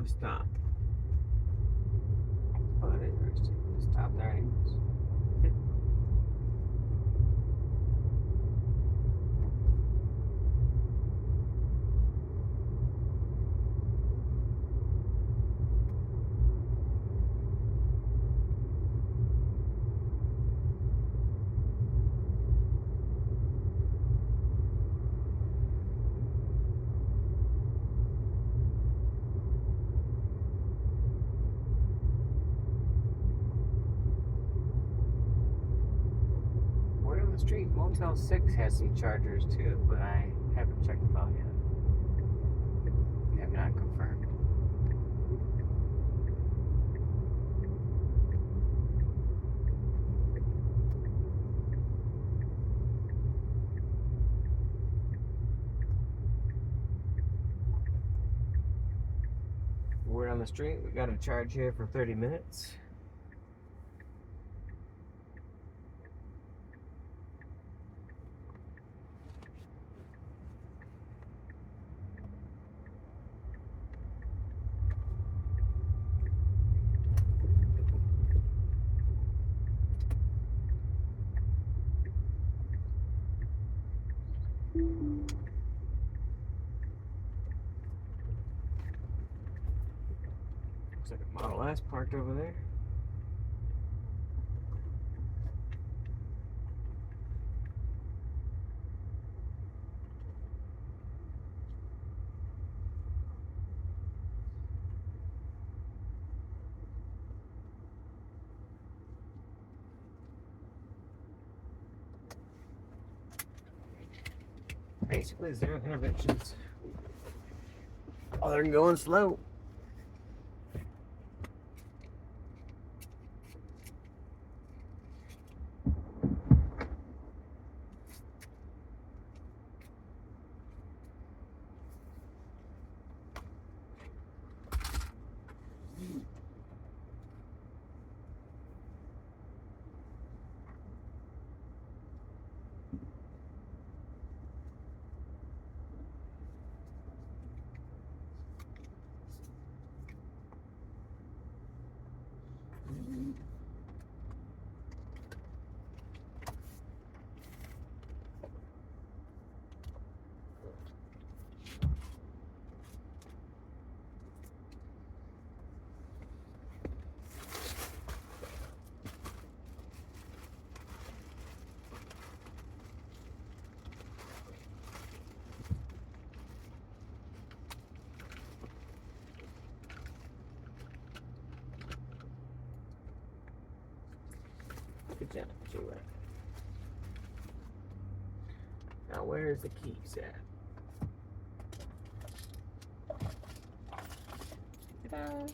to stop. Oh, that interesting. Stop there anyways. Street Motel 6 has some chargers too, but I haven't checked them out yet. Have not confirmed. We're on the street. We got a charge here for 30 minutes. Looks like a Model S parked over there. Basically zero interventions other than going slow. Good job, Joey. Now where's the keys at? Ta-da!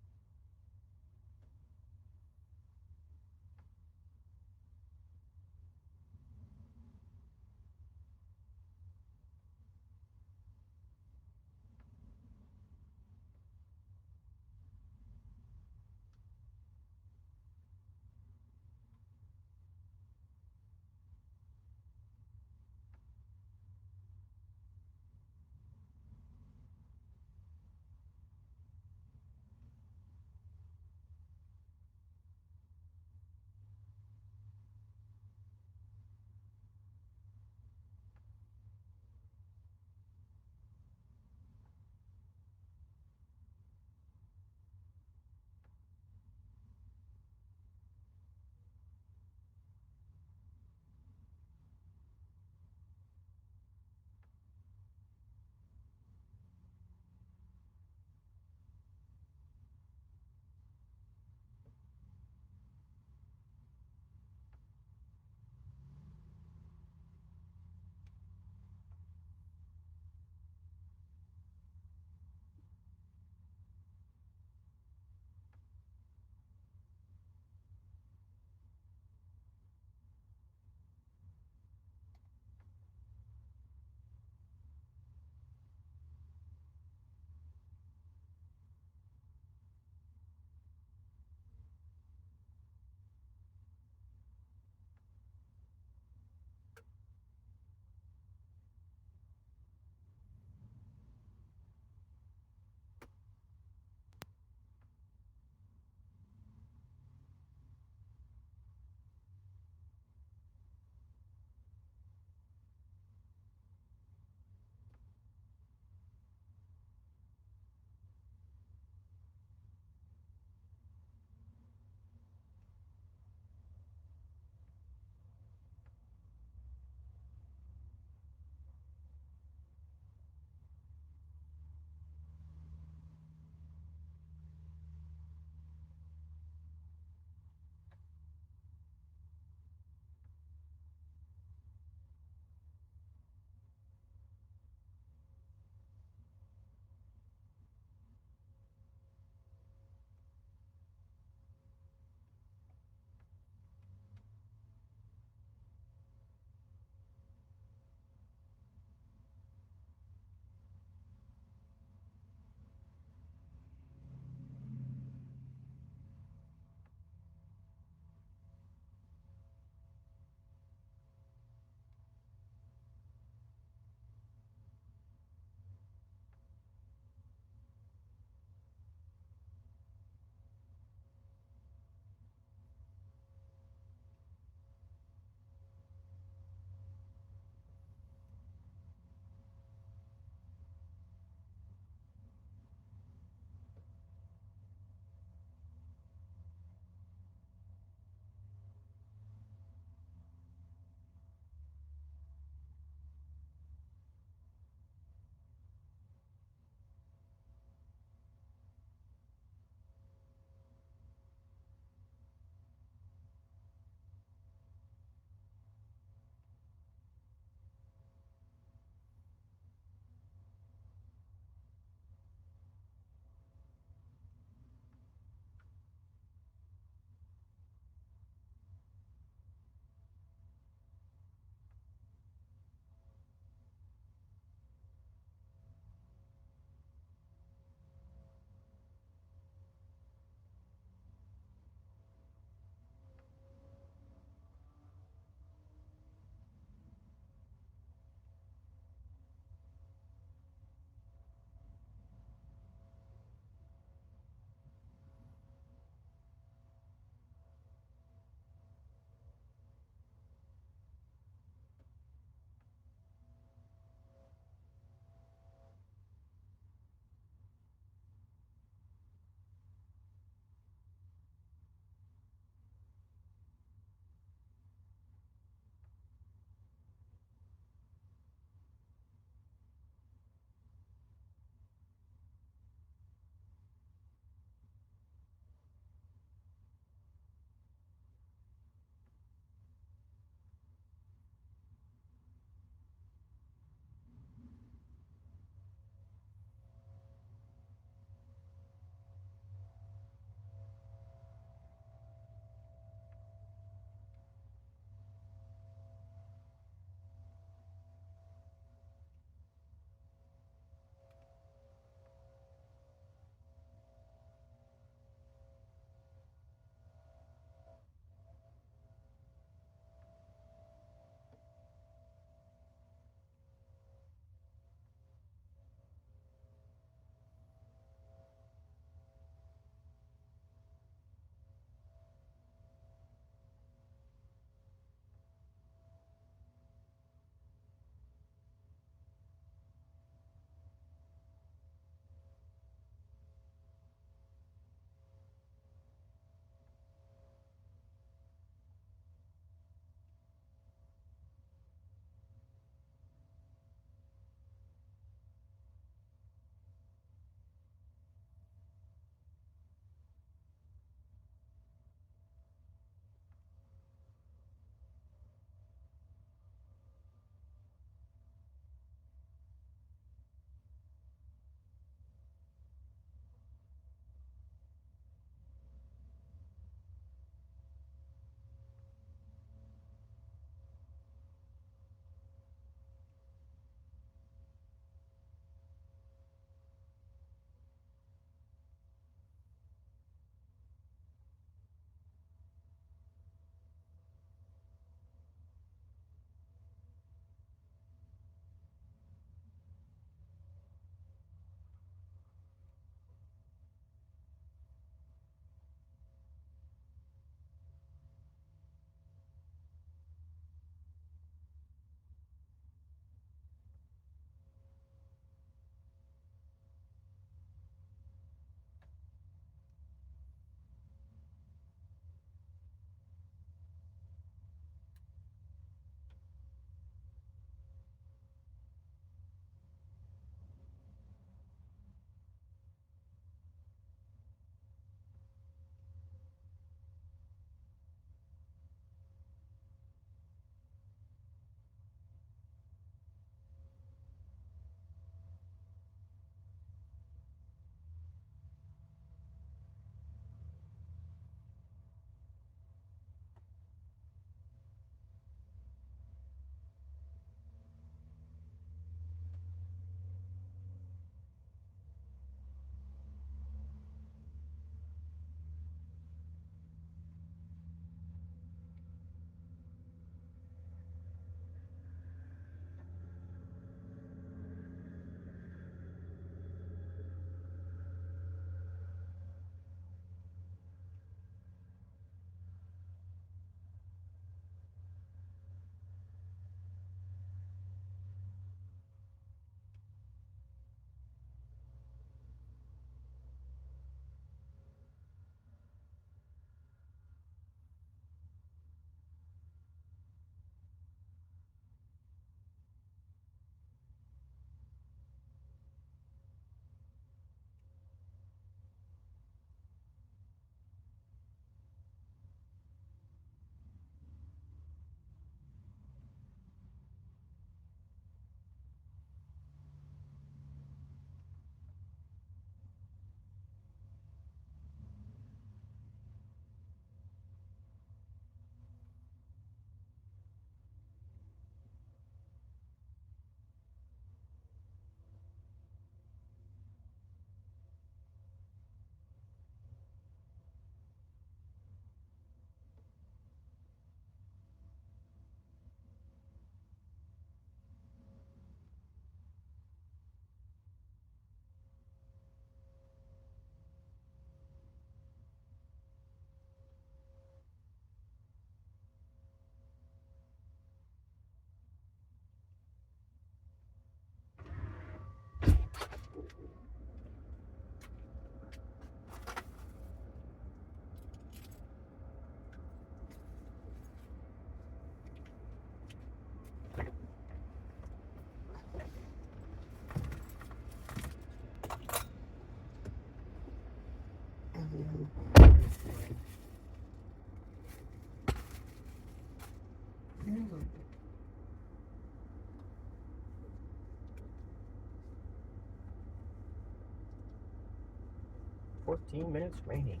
14 minutes remaining.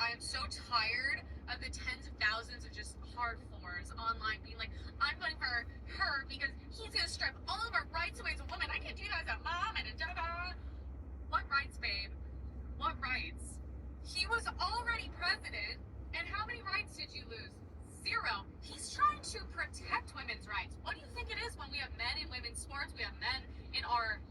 I am so tired of the tens of thousands of just hard fours online being like, I'm voting for her because he's gonna strip all of our rights away as a woman. I can't do that as a mom and a da-da-da. What rights, babe? What rights? He was already president, and how many rights did you lose? 0. He's trying to protect women's rights. What do you think it is when we have men in women's sports? We have men in our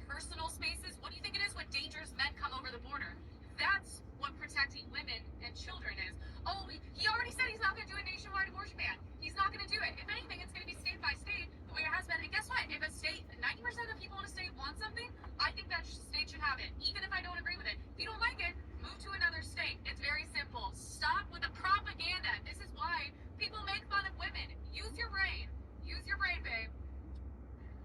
personal spaces. What do you think it is when dangerous men come over the border? That's what protecting women and children is. Oh, he already said he's not going to do a nationwide abortion ban. He's not going to do it. If anything, it's going to be state by state, the way it has been. And guess what? If a state, 90% of people in a state want something, I think that state should have it, even if I don't agree with it. If you don't like it, move to another state. It's very simple. Stop with the propaganda. This is why people make fun of women. Use your brain. Use your brain, babe.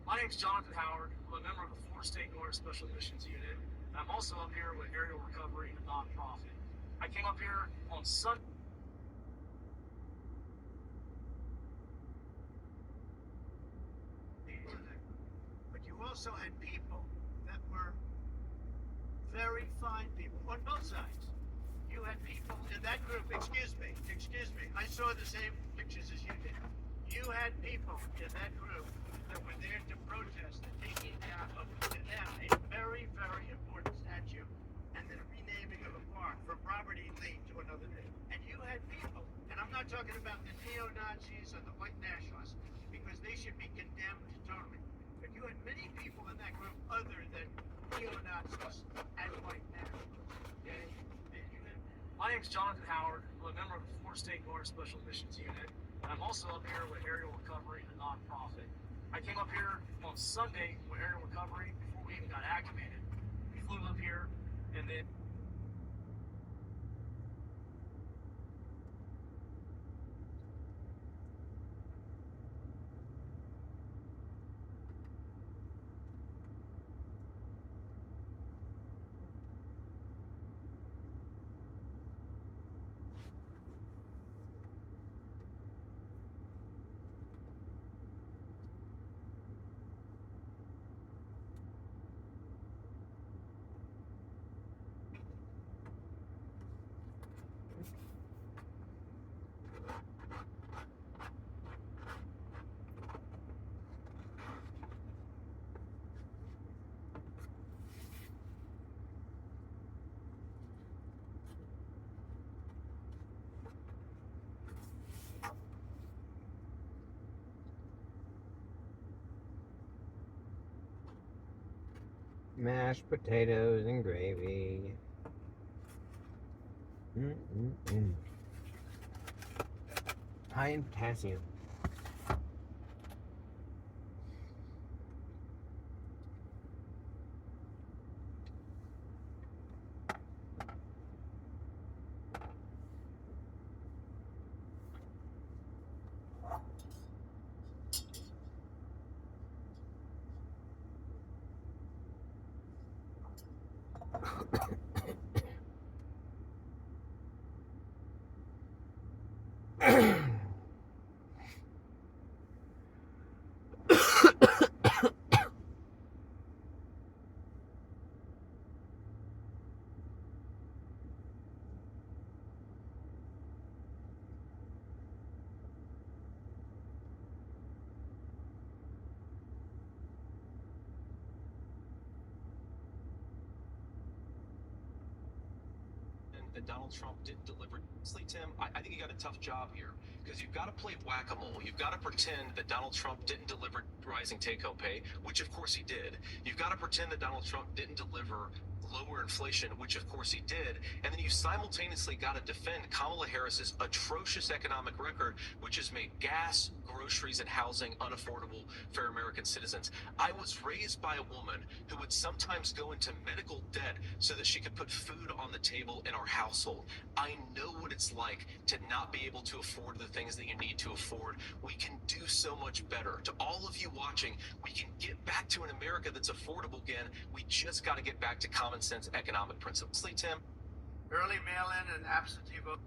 My name's Jonathan Howard. I'm a member of the 4 State Guard Special Missions Unit. And I'm also up here with Aerial Recovery, a nonprofit. I came up here on Sunday. But you also had people that were very fine people on both sides. You had people in that group, excuse me, I saw the same pictures as you did. You had people in that group that were there to protest the taking down of, to them, a very, very important statue and the renaming of a park from Robert E. Lee to another name. And you had people, and I'm not talking about the neo-Nazis or the white nationalists, because they should be condemned totally. But you had many people in that group other than neo-Nazis and white nationalists. Okay? My name's Jonathan Howard. I'm a member of the 4 State Guard Special Missions Unit. And I'm also up here with Aerial Recovery, a nonprofit. I came up here on Sunday with Aerial Recovery before we even got activated. We flew up here and then Mashed potatoes and gravy. High in potassium. that Donald Trump didn't deliver. Honestly, Tim, I think you got a tough job here because you've got to play whack-a-mole. You've got to pretend that Donald Trump didn't deliver rising take-home pay, which of course he did. You've got to pretend that Donald Trump didn't deliver lower inflation, which of course he did. And then you simultaneously got to defend Kamala Harris's atrocious economic record, which has made gas, groceries, and housing unaffordable for American citizens. I was raised by a woman who would sometimes go into medical debt so that she could put food on the table in our household. I know what it's like to not be able to afford the things that you need to afford. We can do so much better. To all of you watching, we can get back to an America that's affordable again. We just got to get back to common sense economic principles. Tim? Early mail-in and absentee vote.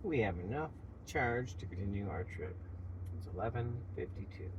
We have enough charge to continue our trip. It's 11:52.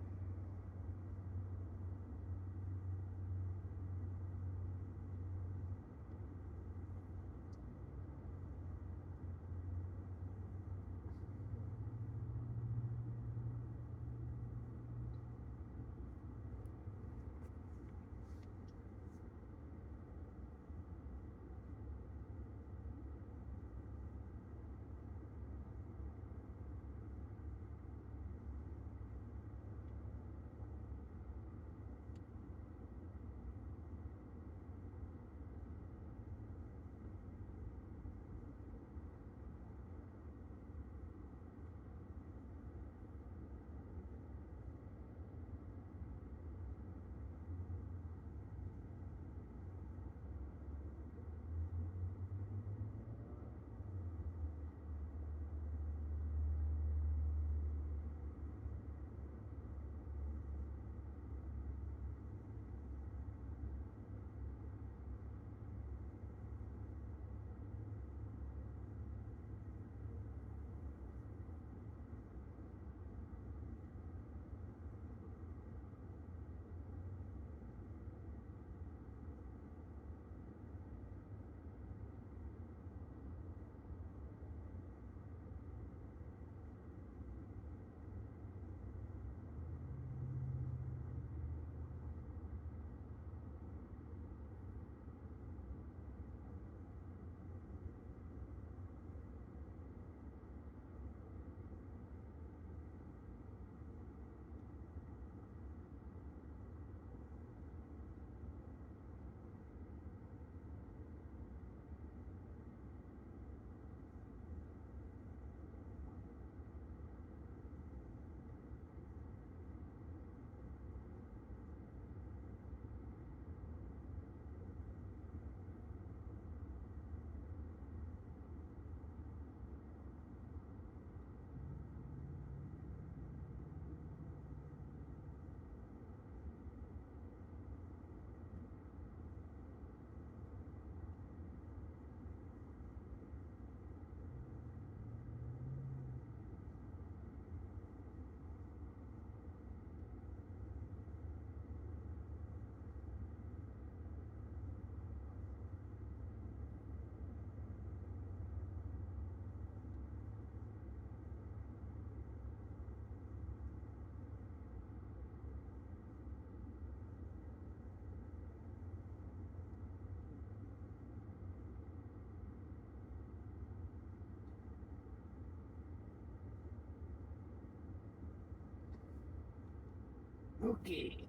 Okay.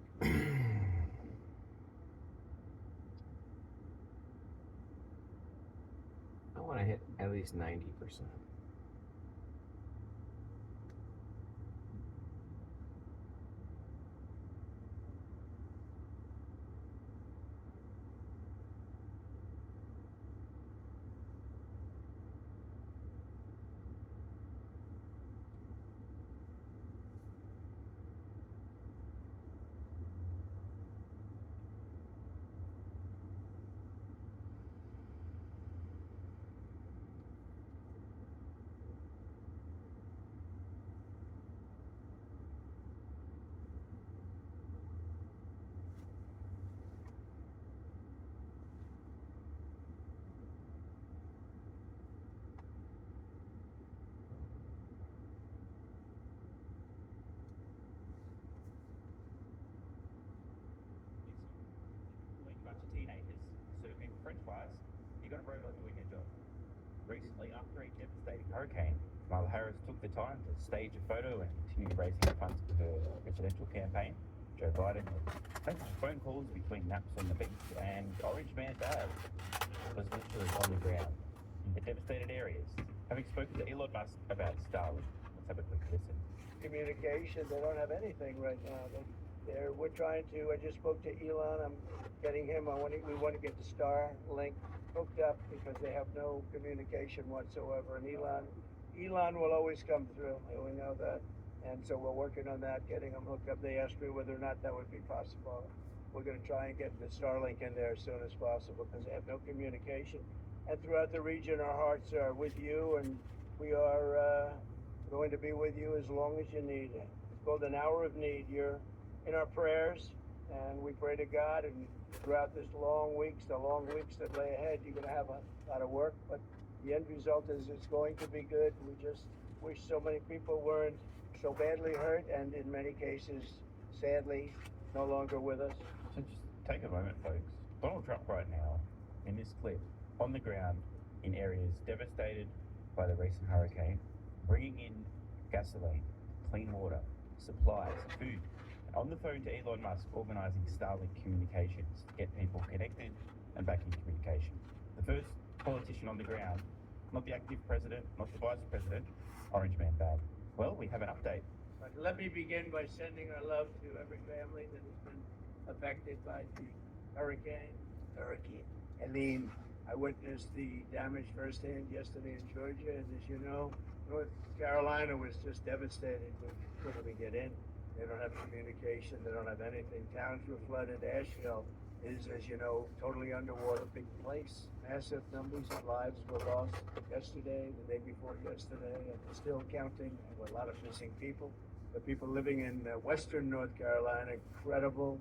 I want to hit at least 90%. Bunch of teenagers surfing French fries. You got a robot doing your job. Recently, after a devastating hurricane, Kamala Harris took the time to stage a photo and continue raising funds for her presidential campaign. Joe Biden was making phone calls between naps on the beach, and Orange Man Dale was literally on the ground in the devastated areas, having spoken to Elon Musk about Starlink. Let's have a quick listen. Communication, they don't have anything right now. We're trying to, I just spoke to Elon, I'm getting him, we want to get the Starlink hooked up because they have no communication whatsoever. And Elon will always come through, we know that. And so we're working on that, getting them hooked up. They asked me whether or not that would be possible. We're going to try and get the Starlink in there as soon as possible because they have no communication. And throughout the region, our hearts are with you and We are going to be with you as long as you need it. It's called an hour of need. You're in our prayers, and we pray to God. And throughout this the long weeks that lay ahead, you're going to have a lot of work. But the end result is it's going to be good. We just wish so many people weren't so badly hurt, and in many cases, sadly, no longer with us. So just take a moment, folks. Donald Trump right now, in this clip, on the ground in areas devastated by the recent hurricane, bringing in gasoline, clean water, supplies, food, and on the phone to Elon Musk, organising Starlink communications to get people connected and back in communication. The first politician on the ground, not the active president, not the vice president, Orange Man bad. Well, we have an update. But let me begin by sending our love to every family that has been affected by the Hurricane Helene. I witnessed the damage firsthand yesterday in Georgia, and as you know, North Carolina was just devastated. We couldn't get in. They don't have communication. They don't have anything. Towns were flooded. Asheville is, as you know, totally underwater, big place. Massive numbers of lives were lost yesterday, the day before yesterday, and we're still counting. And a lot of missing people. The people living in western North Carolina, incredible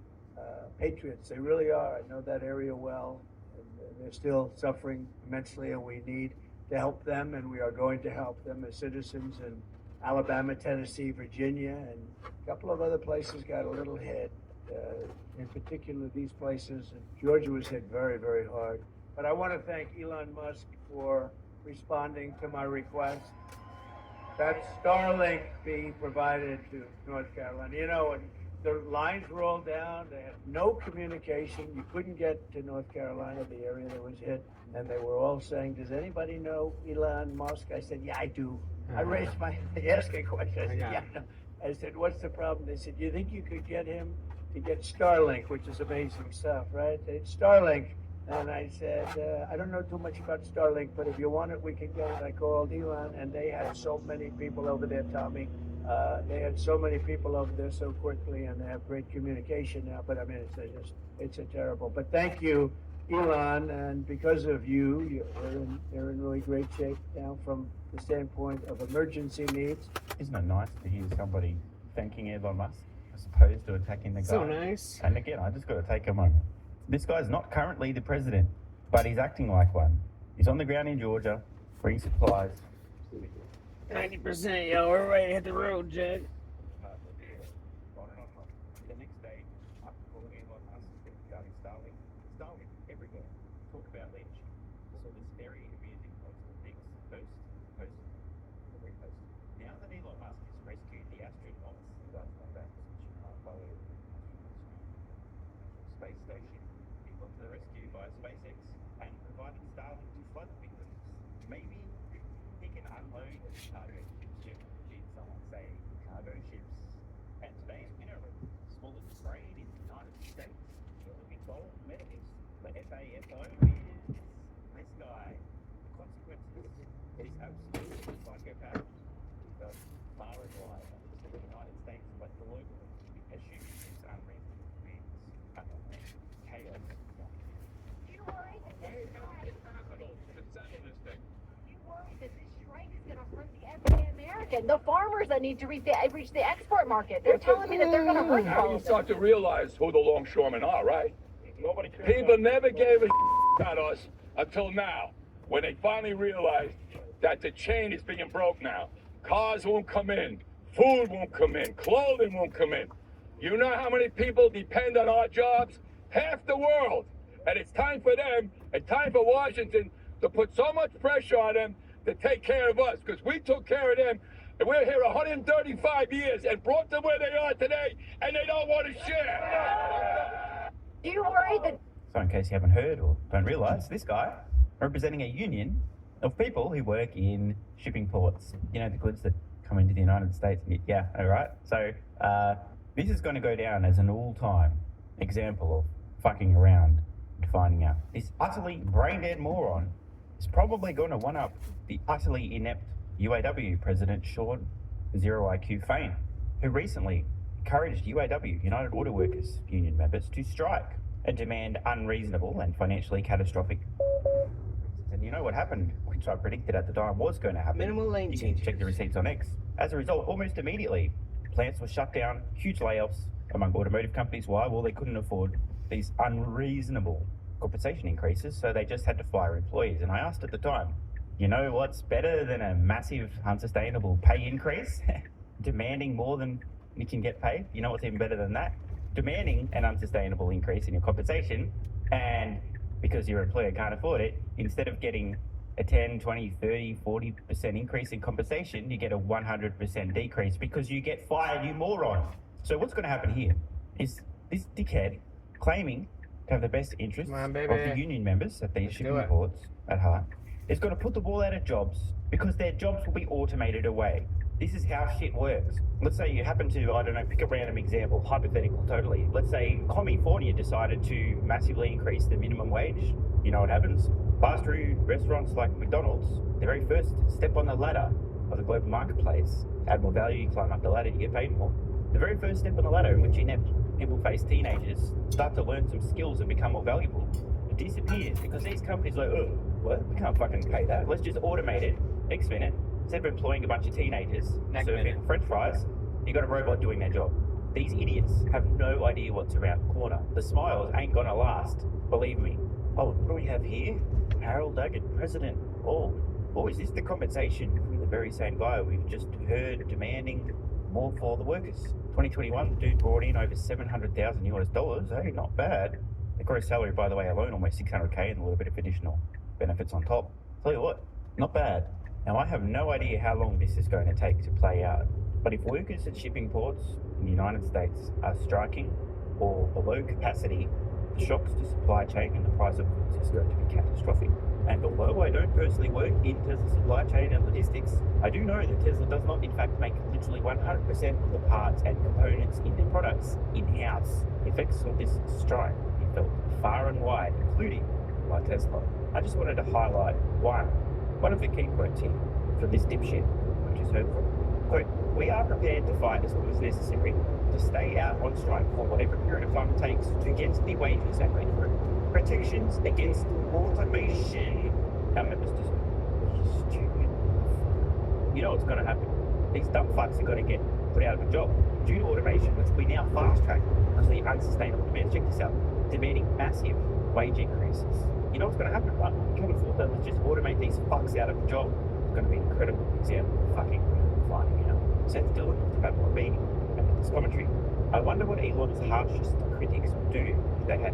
patriots. They really are. I know that area well. And they're still suffering immensely, and we need to help them, and we are going to help them as citizens in Alabama, Tennessee, Virginia, and a couple of other places got a little hit. In particular, these places, and Georgia was hit very, very hard. But I want to thank Elon Musk for responding to my request that Starlink be provided to North Carolina. You know, and the lines were all down. They had no communication. You couldn't get to North Carolina, the area that was hit. And they were all saying, does anybody know Elon Musk? I said, yeah, I do. I raised my, they asked a question. I said, yeah, no. I said, what's the problem? They said, you think you could get him to get Starlink, which is amazing stuff, right? It's Starlink. And I said, I don't know too much about Starlink, but if you want it, we can get it. I called Elon, and they had so many people over there, Tommy. They had so many people over there so quickly, and they have great communication now. But I mean, it's a terrible. But thank you, Elon, and because of you, they're in really great shape now from the standpoint of emergency needs. Isn't it nice to hear somebody thanking Elon Musk as opposed to attacking the guy? So nice. And again, I just got to take a moment. This guy's not currently the president, but he's acting like one. He's on the ground in Georgia, bringing supplies. 90%, yo, we're ready to hit the road, Jed. The next day, after calling Elon Musk regarding Starlink everywhere, talk about leadership. So this very amusing post, repost. Now that Elon Musk has rescued the astronauts, you guys know that, Apollo space station, people to the rescue by SpaceX and providing Starlink to flood victims. Maybe he can unload cargo ships, someone say cargo ships. And today's winner of smallest brain in the United States, the Olympic gold medalist, the FAFO is this guy. The consequences is absolute psychopath. The far and wide, not just in the United States, but globally, as humans use unreasonable means, chaos. You worry that this strike is going to hurt the everyday American, the farmers that need to reach the export market. They're telling me that they're going to hurt Now all you of them. start to realize who the longshoremen are, right? Nobody cares People about- never gave a about us until now, when they finally realized that the chain is being broke now. Cars won't come in, food won't come in, clothing won't come in. You know how many people depend on our jobs? Half the world. And it's time for them, and time for Washington to put so much pressure on them to take care of us, because we took care of them, and we're here 135 years and brought them where they are today, and they don't want to share. Do you worry that So in case you haven't heard or don't realise, this guy representing a union of people who work in shipping ports, you know, the goods that come into the United States. Yeah, all right. So this is going to go down as an all-time example of fucking around and finding out. This utterly brain-dead moron is probably going to one-up the utterly inept UAW president Sean Zero IQ Fain, who recently encouraged UAW, United Auto Workers Union members, to strike and demand unreasonable and financially catastrophic. And you know what happened which I predicted at the time was going to happen. Minimal lane You can changes. check the receipts on X. As a result, almost immediately, plants were shut down, huge layoffs among automotive companies. Why? Well, they couldn't afford these unreasonable compensation increases, so they just had to fire employees. And I asked at the time, you know what's better than a massive unsustainable pay increase? Demanding more than you can get paid. You know what's even better than that? Demanding an unsustainable increase in your compensation, and because your employer can't afford it, instead of getting a 10, 20, 30, 40% increase in compensation, you get a 100% decrease because you get fired, you moron. So what's going to happen here is this dickhead claiming to have the best interests Come on, of baby. the union members at these Let's do shipping it. ports at heart is going to put the ball out of jobs because their jobs will be automated away. This is how shit works. Let's say you happen to, I don't know, pick a random example, hypothetical totally. Let's say California decided to massively increase the minimum wage. You know what happens? Fast food restaurants like McDonald's, the very first step on the ladder of the global marketplace, add more value, you climb up the ladder, you get paid more. The very first step on the ladder in which inept people-face teenagers start to learn some skills and become more valuable, it disappears because these companies are like, oh, what? We can't fucking pay that. Let's just automate it. Next minute, instead of employing a bunch of teenagers Next serving minute. French fries, you got a robot doing their job. These idiots have no idea what's around the corner. The smiles ain't gonna last, believe me. Oh, what do we have here? Harold Daggett, president. Oh, is this the compensation from the very same guy we've just heard demanding more for the workers? 2021, the dude brought in over $700,000 US. Hey, not bad. The gross salary, by the way, alone almost $600K and a little bit of additional benefits on top. Tell you what, not bad. Now, I have no idea how long this is going to take to play out, but if workers at shipping ports in the United States are striking or below capacity, the shocks to supply chain and the price of goods is going to be catastrophic. And although I don't personally work in Tesla's supply chain and logistics, I do know that Tesla does not in fact make literally 100% of the parts and components in their products in-house. The effects of this strike will be felt far and wide, including by Tesla. I just wanted to highlight one of the key quotes here from this dipshit, which is heard from. Quote, we are prepared to fight as long as necessary to stay out on strike for whatever period of time it takes to get the wages and labor protections against automation. Our members deserve. Stupid. You know what's going to happen. These dumb fucks are going to get put out of a job due to automation, which we now fast track because of the unsustainable demand. Check this out. Demanding massive wage increases. You know what's going to happen, right? You can't afford that. Let's just automate these fucks out of a job. It's going to be an incredible example of fucking finding out. Seth Dillon of the Battle Being and this commentary. I wonder what Elon's harshest critics would do if they had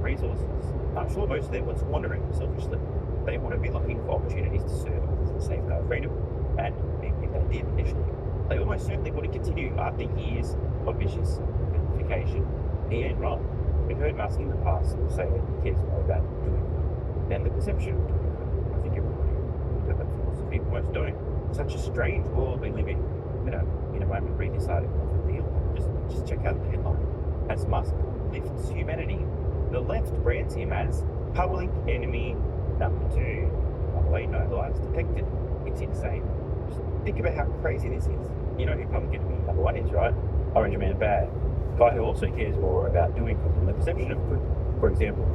resources. I'm sure most of them would squander it selfishly. They wouldn't be looking for opportunities to serve others and safeguard freedom. And even if they did initially, they almost certainly wouldn't continue after years of vicious vilification. He ain't wrong. We've heard Musk in the past say that he cares more about doing good than the perception of doing good. I think everybody knows that philosophy. Most don't. Such a strange world we live in. In a moment, read this article from the Hill. Just check out the headline. As Musk lifts humanity, the left brands him as public enemy number 2. By the way, no lies detected. It's insane. Just think about how crazy this is. You know who public enemy number 1 is, right? Orange Man Bad. Guy who also cares more about doing good than the perception of good. For example,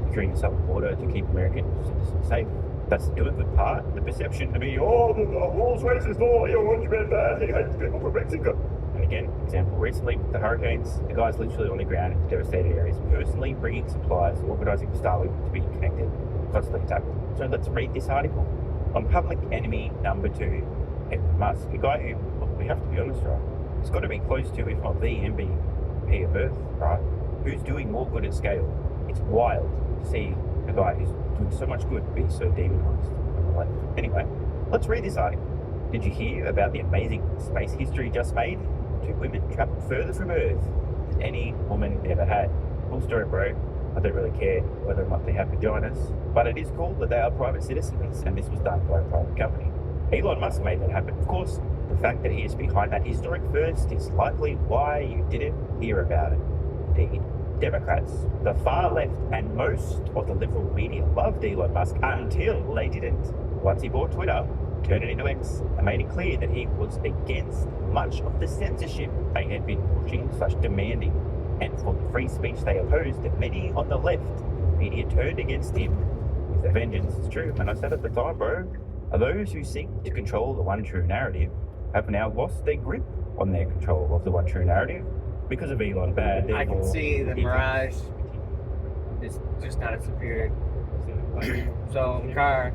securing the southern border to keep American citizens safe. That's the doing good part. The perception to be, the world's racist, you're Orange Man Bad, he hates people from Mexico. And again, example, recently with the hurricanes, the guy's literally on the ground in the devastated areas, personally bringing supplies, organising Starlink to be connected, constantly attacked. So let's read this article. On public enemy number 2, Elon Musk, a guy who, look, we have to be honest, right? He's got to be close to, if not the MVP of Earth, right? Who's doing more good at scale? It's wild to see a guy who's doing so much good be so demonised on the left. Anyway, let's read this article. Did you hear about the amazing space history just made? 2 women travelled further from Earth than any woman ever had. Cool story, bro. I don't really care whether or not they have vaginas, but it is cool that they are private citizens, and this was done by a private company. Elon Musk made that happen. Of course, the fact that he is behind that historic first is likely why you didn't hear about it. Indeed, Democrats, the far left, and most of the liberal media loved Elon Musk until they didn't. Once he bought Twitter, turned it into X, and made it clear that he was against much of the censorship they had been pushing/demanding, and for the free speech they opposed, that many on the left, the media turned against him their vengeance is true. And I said at the time, bro, those who seek to control the one true narrative have now lost their grip on their control of the one true narrative because of Elon bad. I can see the Mirage is just not as superior. So the car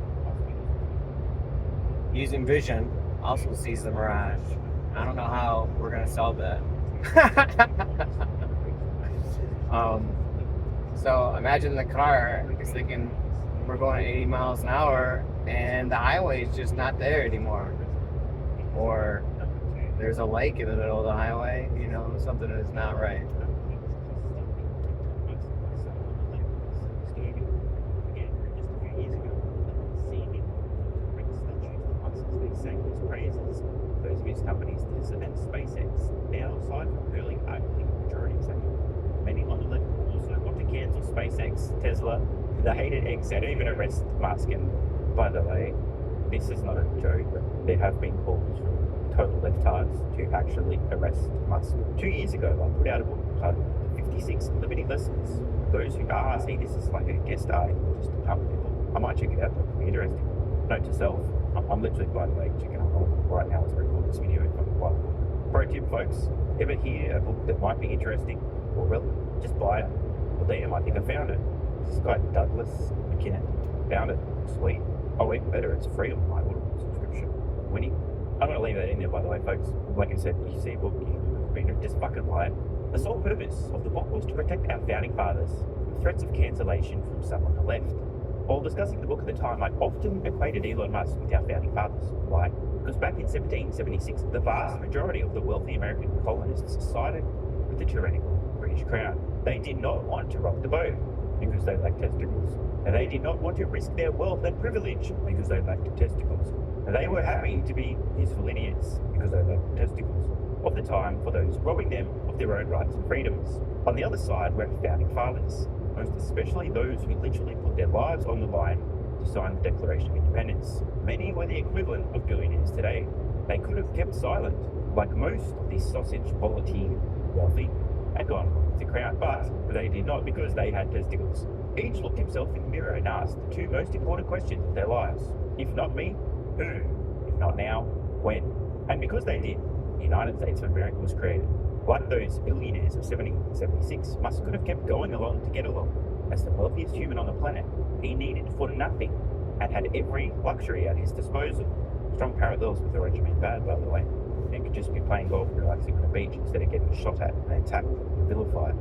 using vision also sees the Mirage. I don't know how we're gonna solve that. So imagine the car is thinking we're going 80 miles an hour and the highway is just not there anymore. Or there's a lake in the middle of the highway, you know, something is not right. Those of his companies, Tesla and SpaceX, now aside from hurling ugly majorities at him. Many on the left also want to cancel SpaceX, Tesla, the hated eggs, and even arrest Musk. And by the way, this is not a joke, but there have been calls from total leftards to actually arrest Musk. 2 years ago, I put out a book titled 56 Liberty Lessons. Those who see this is like a guest article, just to pump people. I might check it out, it could be interesting. Note to self, I'm literally, by the way, checking out right now as I record this video from the Bible. Pro tip, folks, ever hear a book that might be interesting or relevant, just buy it. Well, damn, I think I found it. This guy, Douglas McKinnon, found it. Sweet. Oh, even better, it's free on my Audible subscription. Winning. I'm going to leave that in there, by the way, folks. Like I said, if you see a book, you just fucking buy it. The sole purpose of the book was to protect our founding fathers from threats of cancellation from some on the left. While discussing the book at the time, I often equated Elon Musk with our founding fathers. Why? Because back in 1776, the vast majority of the wealthy American colonists sided with the tyrannical British crown. They did not want to rock the boat because they lacked testicles. And they did not want to risk their wealth and privilege because they lacked testicles. And they were happy to be useful idiots because they lacked testicles of the time for those robbing them of their own rights and freedoms. On the other side were founding fathers, most especially those who literally put their lives on the line to sign the Declaration of Independence. Many were the equivalent of billionaires today. They could have kept silent, like most of these sausage quality wealthy, and gone with the crown, but they did not because they had testicles. Each looked himself in the mirror and asked the two most important questions of their lives. If not me, who? If not now, when? And because they did, the United States of America was created. Like those billionaires of 1776, Musk could have kept going along to get along. As the wealthiest human on the planet, he needed for nothing and had every luxury at his disposal. Strong parallels with the regime bad, by the way. He could just be playing golf and relaxing on the beach instead of getting shot at and attacked and vilified.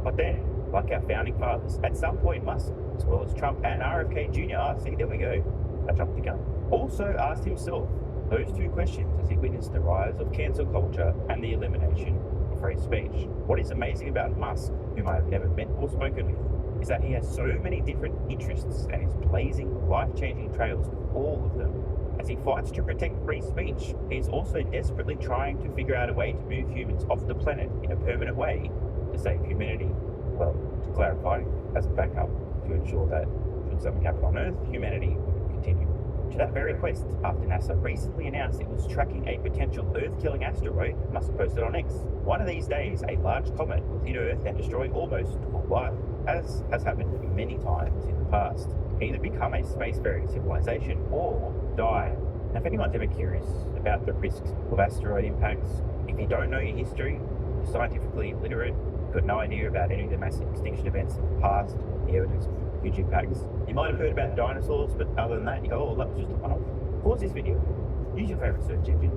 But then, like our founding fathers, at some point Musk, as well as Trump and RFK Jr., see, there we go, I jumped the gun, also asked himself those two questions as he witnessed the rise of cancel culture and the elimination of free speech. What is amazing about Musk, whom I have never met or spoken with, is that he has so many different interests and is blazing life-changing trails with all of them. As he fights to protect free speech, he is also desperately trying to figure out a way to move humans off the planet in a permanent way to save humanity. Well, to clarify, as a backup, to ensure that should something happen on Earth, humanity would continue. To that very quest, after NASA recently announced it was tracking a potential Earth-killing asteroid, Musk posted on X. One of these days, a large comet will hit Earth and destroy almost all life, as has happened many times in the past. Either become a spacefaring civilization or die. Now, if anyone's ever curious about the risks of asteroid impacts, if you don't know your history, you're scientifically illiterate, got no idea about any of the massive extinction events in the past, the evidence of huge impacts. You might have heard about dinosaurs, but other than that, you go, oh, that was just a one-off. Pause this video, use your favorite search engine,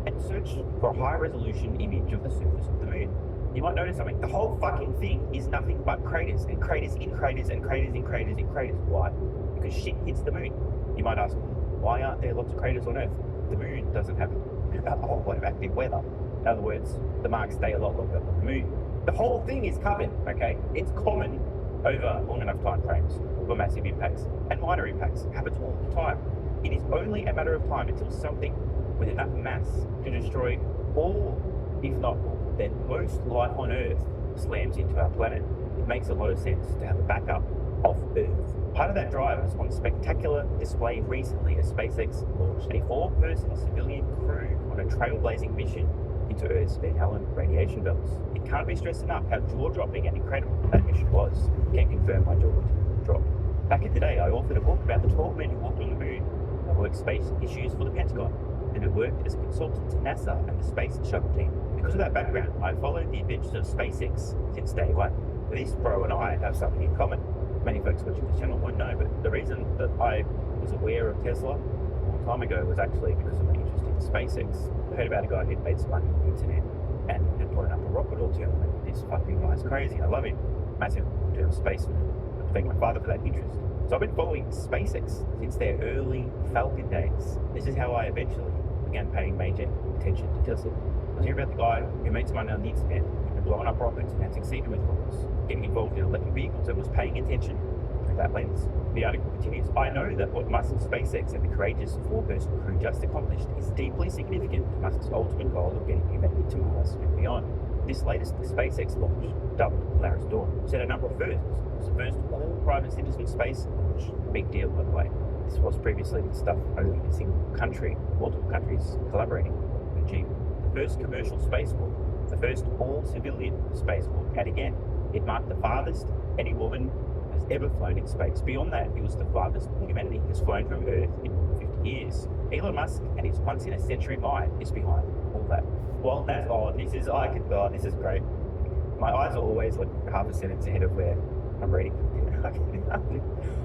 and search for a high-resolution image of the surface of the moon. You might notice something. The whole fucking thing is nothing but craters, and craters in craters, and craters in craters in craters. Why? Because shit hits the moon. You might ask, why aren't there lots of craters on Earth? The moon doesn't have a whole lot of active weather. In other words, the marks stay a lot longer on the moon. The whole thing is covered, okay? It's common over long enough time frames for massive impacts, and minor impacts happens all the time. It is only a matter of time until something with enough mass to destroy all, if not all, then most life on Earth slams into our planet. It makes a lot of sense to have a backup off Earth. Part of that drive was on spectacular display recently as SpaceX launched a 4-person civilian crew on a trailblazing mission into Earth's Van Allen radiation belts. It can't be stressed enough how jaw-dropping and incredible that mission was. Can't confirm my jaw dropped. Back in the day, I authored a book about the 12 men who walked on the moon. I worked space issues for the Pentagon, and I worked as a consultant to NASA and the Space Shuttle team. Because of that background, I followed the adventures of SpaceX since day one. This bro and I have something in common. Many folks watching this channel won't know, but the reason that I was aware of Tesla a long time ago was actually because of my interest in SpaceX. I heard about a guy who'd made some money on the internet and had blown up a rocket or two, and this fucking guy's crazy. I love him. Massive long-term space nerd. I thank my father for that interest. So I've been following SpaceX since their early Falcon days. This is how I eventually began paying major attention to Tesla. I was hearing about the guy who made some money on the internet and blowing up rockets and had succeeded with rockets, getting involved in electric vehicles and was paying attention through that lens. The article continues, I know that what Musk's SpaceX and the courageous four-person crew just accomplished is deeply significant to Musk's ultimate goal of getting humanity to Mars and beyond. This latest SpaceX launch, dubbed Polaris Dawn, set a number of firsts. It was the first all-private citizen space launch. Big deal, by the way. This was previously with stuff only a single country, multiple countries collaborating to achieve. The first commercial spacewalk, the first all-civilian spacewalk, and again, it marked the farthest any woman has ever flown in space. Beyond that, it was the farthest humanity has flown from Earth in 50 years. Elon Musk and his once-in-a-century mind is behind all that. Well, that's this is great. My eyes are always like half a sentence ahead of where I'm reading.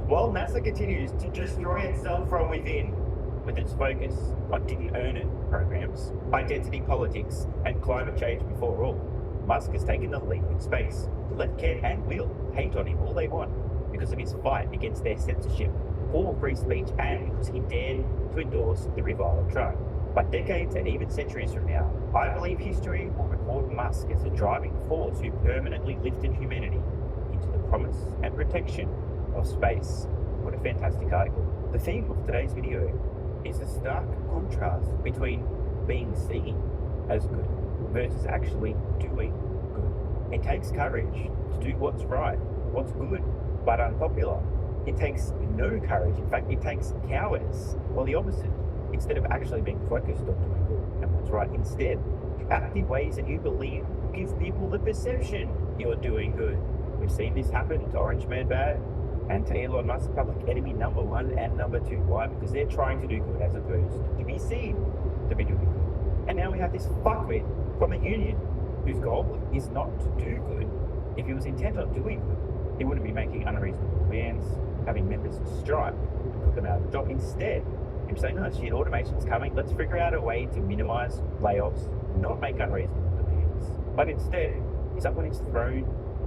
While NASA continues to destroy itself from within with its focus on didn't earn it programs, identity politics, and climate change before all, Musk has taken the lead in space. The left can and will hate on him all they want because of his fight against their censorship for free speech and because he dared to endorse the revival of Trump. But decades and even centuries from now, I believe history will record Musk as the driving force who permanently lifted humanity into the promise and protection of space. What a fantastic article. The theme of today's video is the stark contrast between being seen as good versus actually doing good. It takes courage to do what's right, what's good, but unpopular. It takes no courage. In fact, it takes cowardice, or the opposite. Instead of actually being focused on doing good and what's right, instead, active ways that you believe give people the perception you're doing good. We've seen this happen to Orange Man Bad and to Elon Musk, public enemy number 1 and number 2. Why? Because they're trying to do good as opposed to be seen to be doing good. And now we have this fuckwit from a union whose goal is not to do good. If he was intent on doing good, he wouldn't be making unreasonable demands, having members strike to put them out of the job. Instead, him saying, no, shit, automation's coming, let's figure out a way to minimize layoffs, not make unreasonable demands. But instead, he's up on his throne,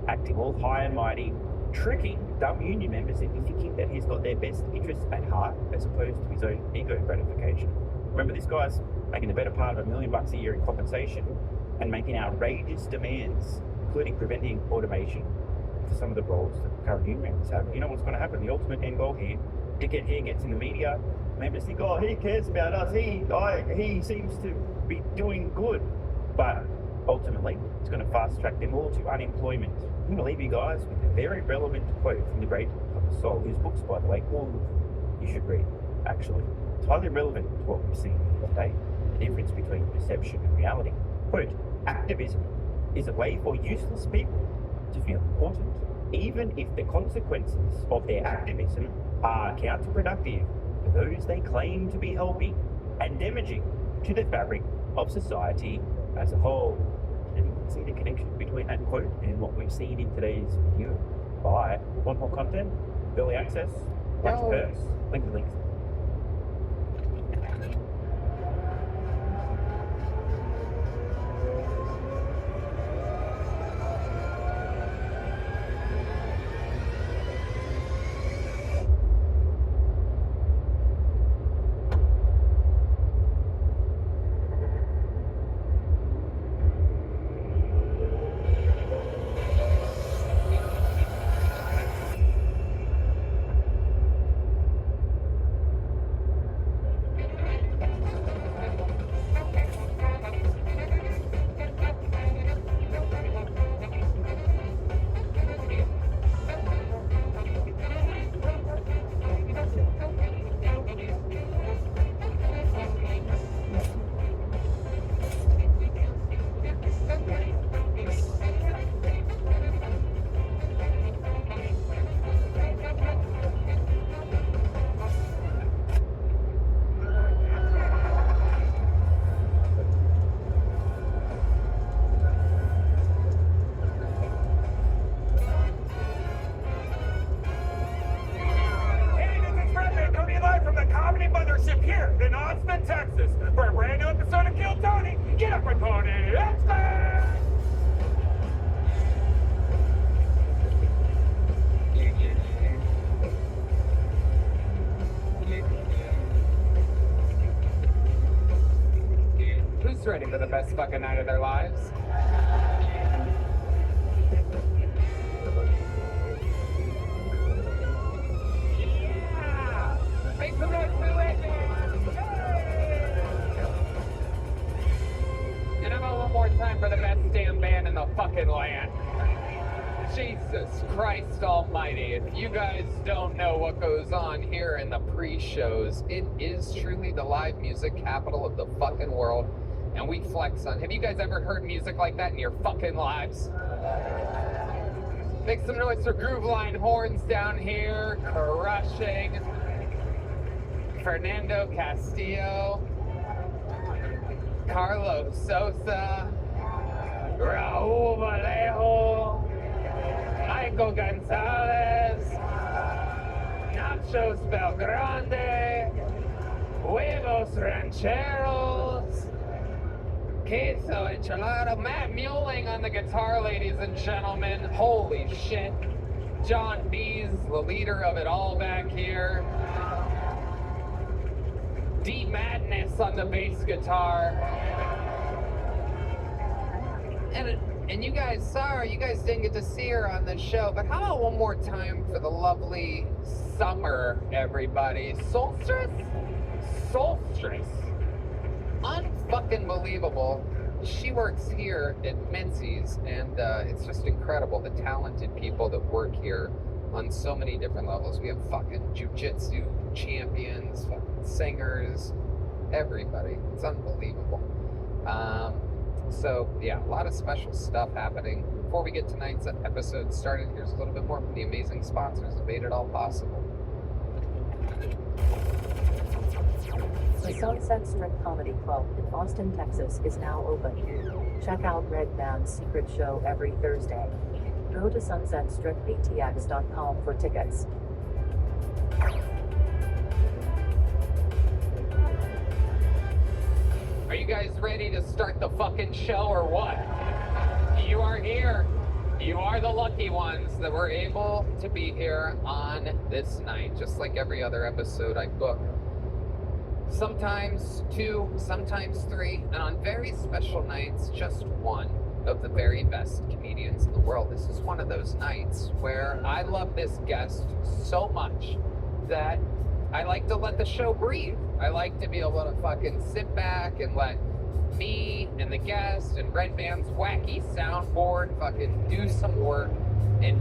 acting all high and mighty, tricking dumb union members into thinking that he's got their best interests at heart as opposed to his own ego gratification. Remember, this guy's making the better part of $1 million a year in compensation and making outrageous demands, including preventing automation for some of the roles that current union members have. You know what's going to happen? The ultimate end goal here, dickhead here gets in the media, members think, oh, he cares about us, he seems to be doing good. But ultimately, it's going to fast track them all to unemployment. I'm going to leave you guys with a very relevant quote from the great Thomas Sowell, whose books, by the way, all you should read, actually. It's highly relevant to what we're seeing today, the difference between perception and reality. Quote, activism is a way for useless people to feel important, even if the consequences of their activism are counterproductive to those they claim to be helping and damaging to the fabric of society as a whole. And you can see the connection between that quote and what we've seen in today's video. Bye. Want more content? Early access? Bunch of perks? Links. Austin, Texas, for a brand new episode of Kill Tony. Get up with Tony. Let's go! Who's ready for the best fucking night of their lives? Yeah! Make some noise for the legends! Hey! And how about one more time for the best damn band in the fucking land? Jesus Christ almighty, if you guys don't know what goes on here in the pre-shows, it is truly the live music capital of the fucking world, and we flex on. Have you guys ever heard music like that in your fucking lives? Make some noise for Groove Line Horns down here, crushing. Fernando Castillo, Carlos Sosa, Raul Vallejo, Michael Gonzalez, Nachos Belgrande, Huevos Rancheros, Queso Enchilada, Matt Muling on the guitar, ladies and gentlemen. Holy shit. John B's the leader of it all back here. D Madness on the bass guitar. And you guys, sorry, you guys didn't get to see her on the show, but how about one more time for the lovely Summer, everybody? Solstice? Unfucking believable. She works here at Mincy's, and it's just incredible, the talented people that work here on so many different levels. We have fucking jujitsu champions, fucking singers, everybody. It's unbelievable. So, yeah, a lot of special stuff happening. Before we get tonight's episode started, here's a little bit more from the amazing sponsors that made it all possible. The Sunset Strip Comedy Club in Austin, Texas is now open. Check out Red Band's secret show every Thursday. Go to sunsetstripatx.com for tickets. Are you guys ready to start the fucking show or what? You are here. You are the lucky ones that were able to be here on this night, just like every other episode I book. Sometimes 2, sometimes 3, and on very special nights, just one of the very best comedians in the world. This is one of those nights where I love this guest so much that I like to let the show breathe. I like to be able to fucking sit back and let me and the guest and Red Band's wacky soundboard fucking do some work and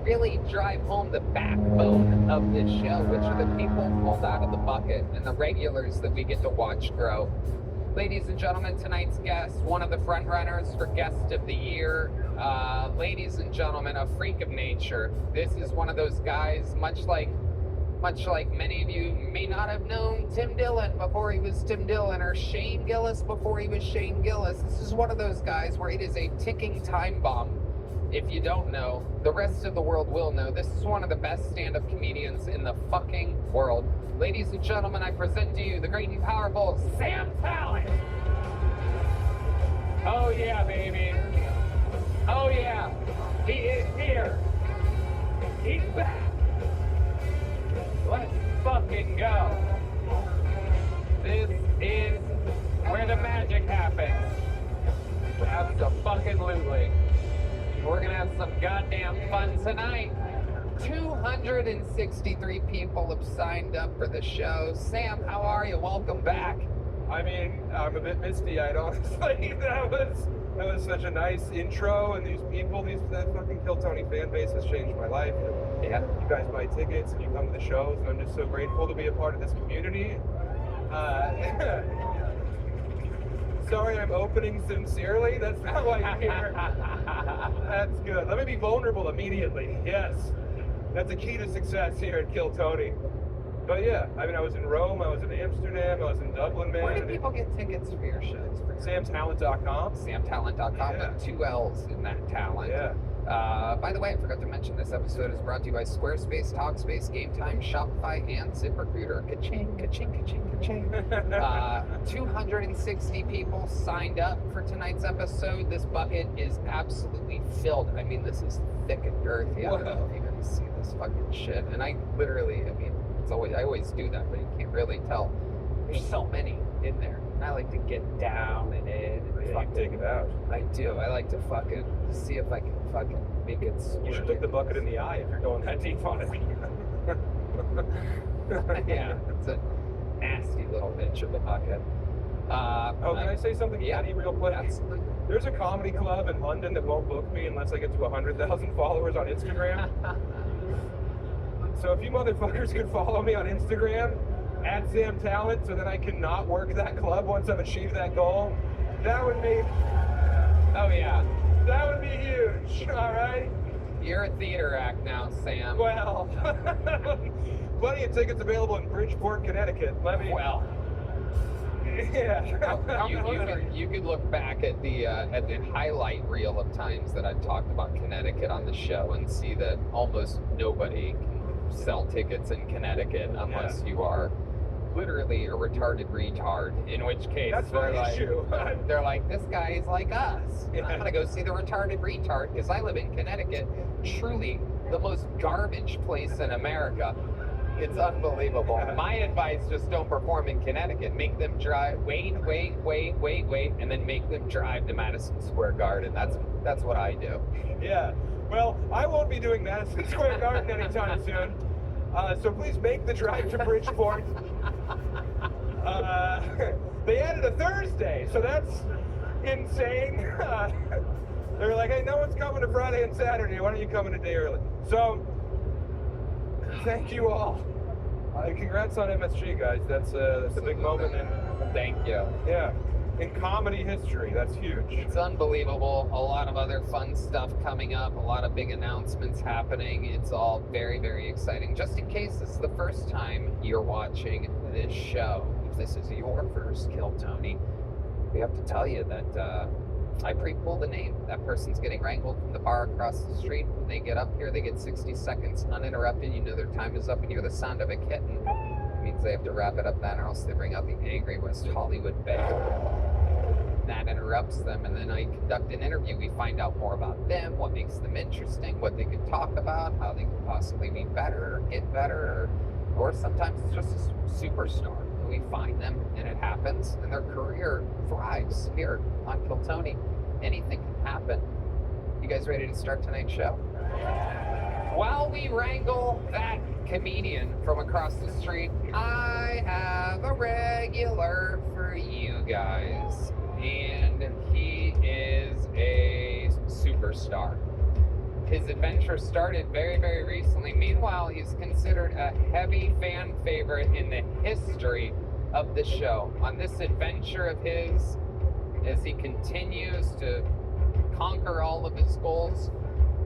really drive home the backbone of this show, which are the people pulled out of the bucket and the regulars that we get to watch grow. Ladies and gentlemen, tonight's guest, one of the front runners for Guest of the Year. Ladies and gentlemen, a freak of nature. This is one of those guys, much like many of you may not have known Tim Dillon before he was Tim Dillon, or Shane Gillis before he was Shane Gillis. This is one of those guys where it is a ticking time bomb. If you don't know, the rest of the world will know. This is one of the best stand-up comedians in the fucking world. Ladies and gentlemen, I present to you the great and powerful Sam Talent. Oh yeah, baby. Oh yeah. He is here. He's back. Let's fucking go. This is where the magic happens. Absolutely. We're gonna have some goddamn fun tonight. 263 people have signed up for the show. Sam, how are you? Welcome back. I mean, I'm a bit misty-eyed, honestly. That was such a nice intro, and these people, that fucking Kill Tony fan base has changed my life. Yeah. You guys buy tickets and you come to the shows, and I'm just so grateful to be a part of this community. Sorry, I'm opening sincerely. That's not why you're here. That's good. Let me be vulnerable immediately. Yes. That's a key to success here at Kill Tony. But yeah, I mean, I was in Rome, I was in Amsterdam, I was in Dublin, man. Where do people get tickets for your shows? SamTalent.com. SamTalent.com, Yeah. with 2 L's in that talent. Yeah. By the way, I forgot to mention this episode is brought to you by Squarespace, Talkspace, Game Time, Shopify, and ZipRecruiter. Ka-ching, ka-ching, ka-ching, ka-ching. 260 people signed up for tonight's episode. This bucket is absolutely filled. I mean, this is thick and girthy. I don't know if you guys see this fucking shit. And I always do that, but you can't really tell. There's so many in there. I like to get down and in and Take it out. I do. I like to fucking see if I can fucking make it squirt. You should look the bucket in the eye if you're going that deep on it. Yeah, it's a nasty little bitch of a bucket. Can I say something funny real quick? Absolutely. There's a comedy club in London that won't book me unless I get to 100,000 followers on Instagram. So if you motherfuckers could follow me on Instagram, @SamTalent, so that I can not work that club once I've achieved that goal, that would be... Oh, yeah. That would be huge, all right? You're a theater act now, Sam. Well, plenty of tickets available in Bridgeport, Connecticut. Well. Yeah. You could look back at the highlight reel of times that I've talked about Connecticut on the show and see that almost nobody can sell tickets in Connecticut unless you are literally a retarded retard, in which case that's my issue. They're like, this guy is like us. I'm gonna go see the retarded retard because I live in Connecticut, truly the most garbage place in America. It's unbelievable. My advice, just don't perform in Connecticut. Make them drive, wait, and then make them drive to Madison Square Garden. That's what I do. Yeah. Well, I won't be doing Madison Square Garden anytime soon. So please make the drive to Bridgeport. They added a Thursday, so that's insane. They're like, hey, no one's coming to Friday and Saturday. Why don't you come in a day early? So, thank you all. Congrats on MSG, guys. That's a big moment. Thank you. Yeah. In comedy history, that's huge. It's unbelievable. A lot of other fun stuff coming up, a lot of big announcements happening. It's all very, very exciting. Just in case this is the first time you're watching this show, if this is your first Kill Tony, we have to tell you that I pre-pulled the name. That person's getting wrangled from the bar across the street. When they get up here, they get 60 seconds uninterrupted. You know their time is up and you hear the sound of a kitten. It means they have to wrap it up then, or else they bring out the angry West Hollywood Bear. That interrupts them, and then I conduct an interview. We find out more about them, what makes them interesting, what they could talk about, how they could possibly be better, get better, or sometimes it's just a superstar. We find them, and it happens, and their career thrives here on Kill Tony. Anything can happen. You guys ready to start tonight's show? While we wrangle that comedian from across the street, I have a regular for you guys. And he is a superstar. His adventure started very, very recently. Meanwhile, he's considered a heavy fan favorite in the history of the show. On this adventure of his, as he continues to conquer all of his goals,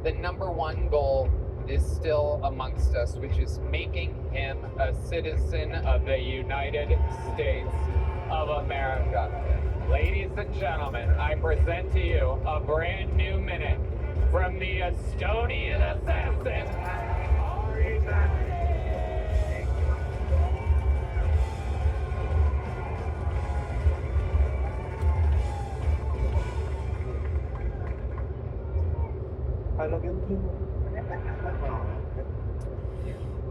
the number one goal is still amongst us, which is making him a citizen of the United States of America. Ladies and gentlemen, I present to you a brand new minute from the Estonian assassin, Ari Mägi. I love you too.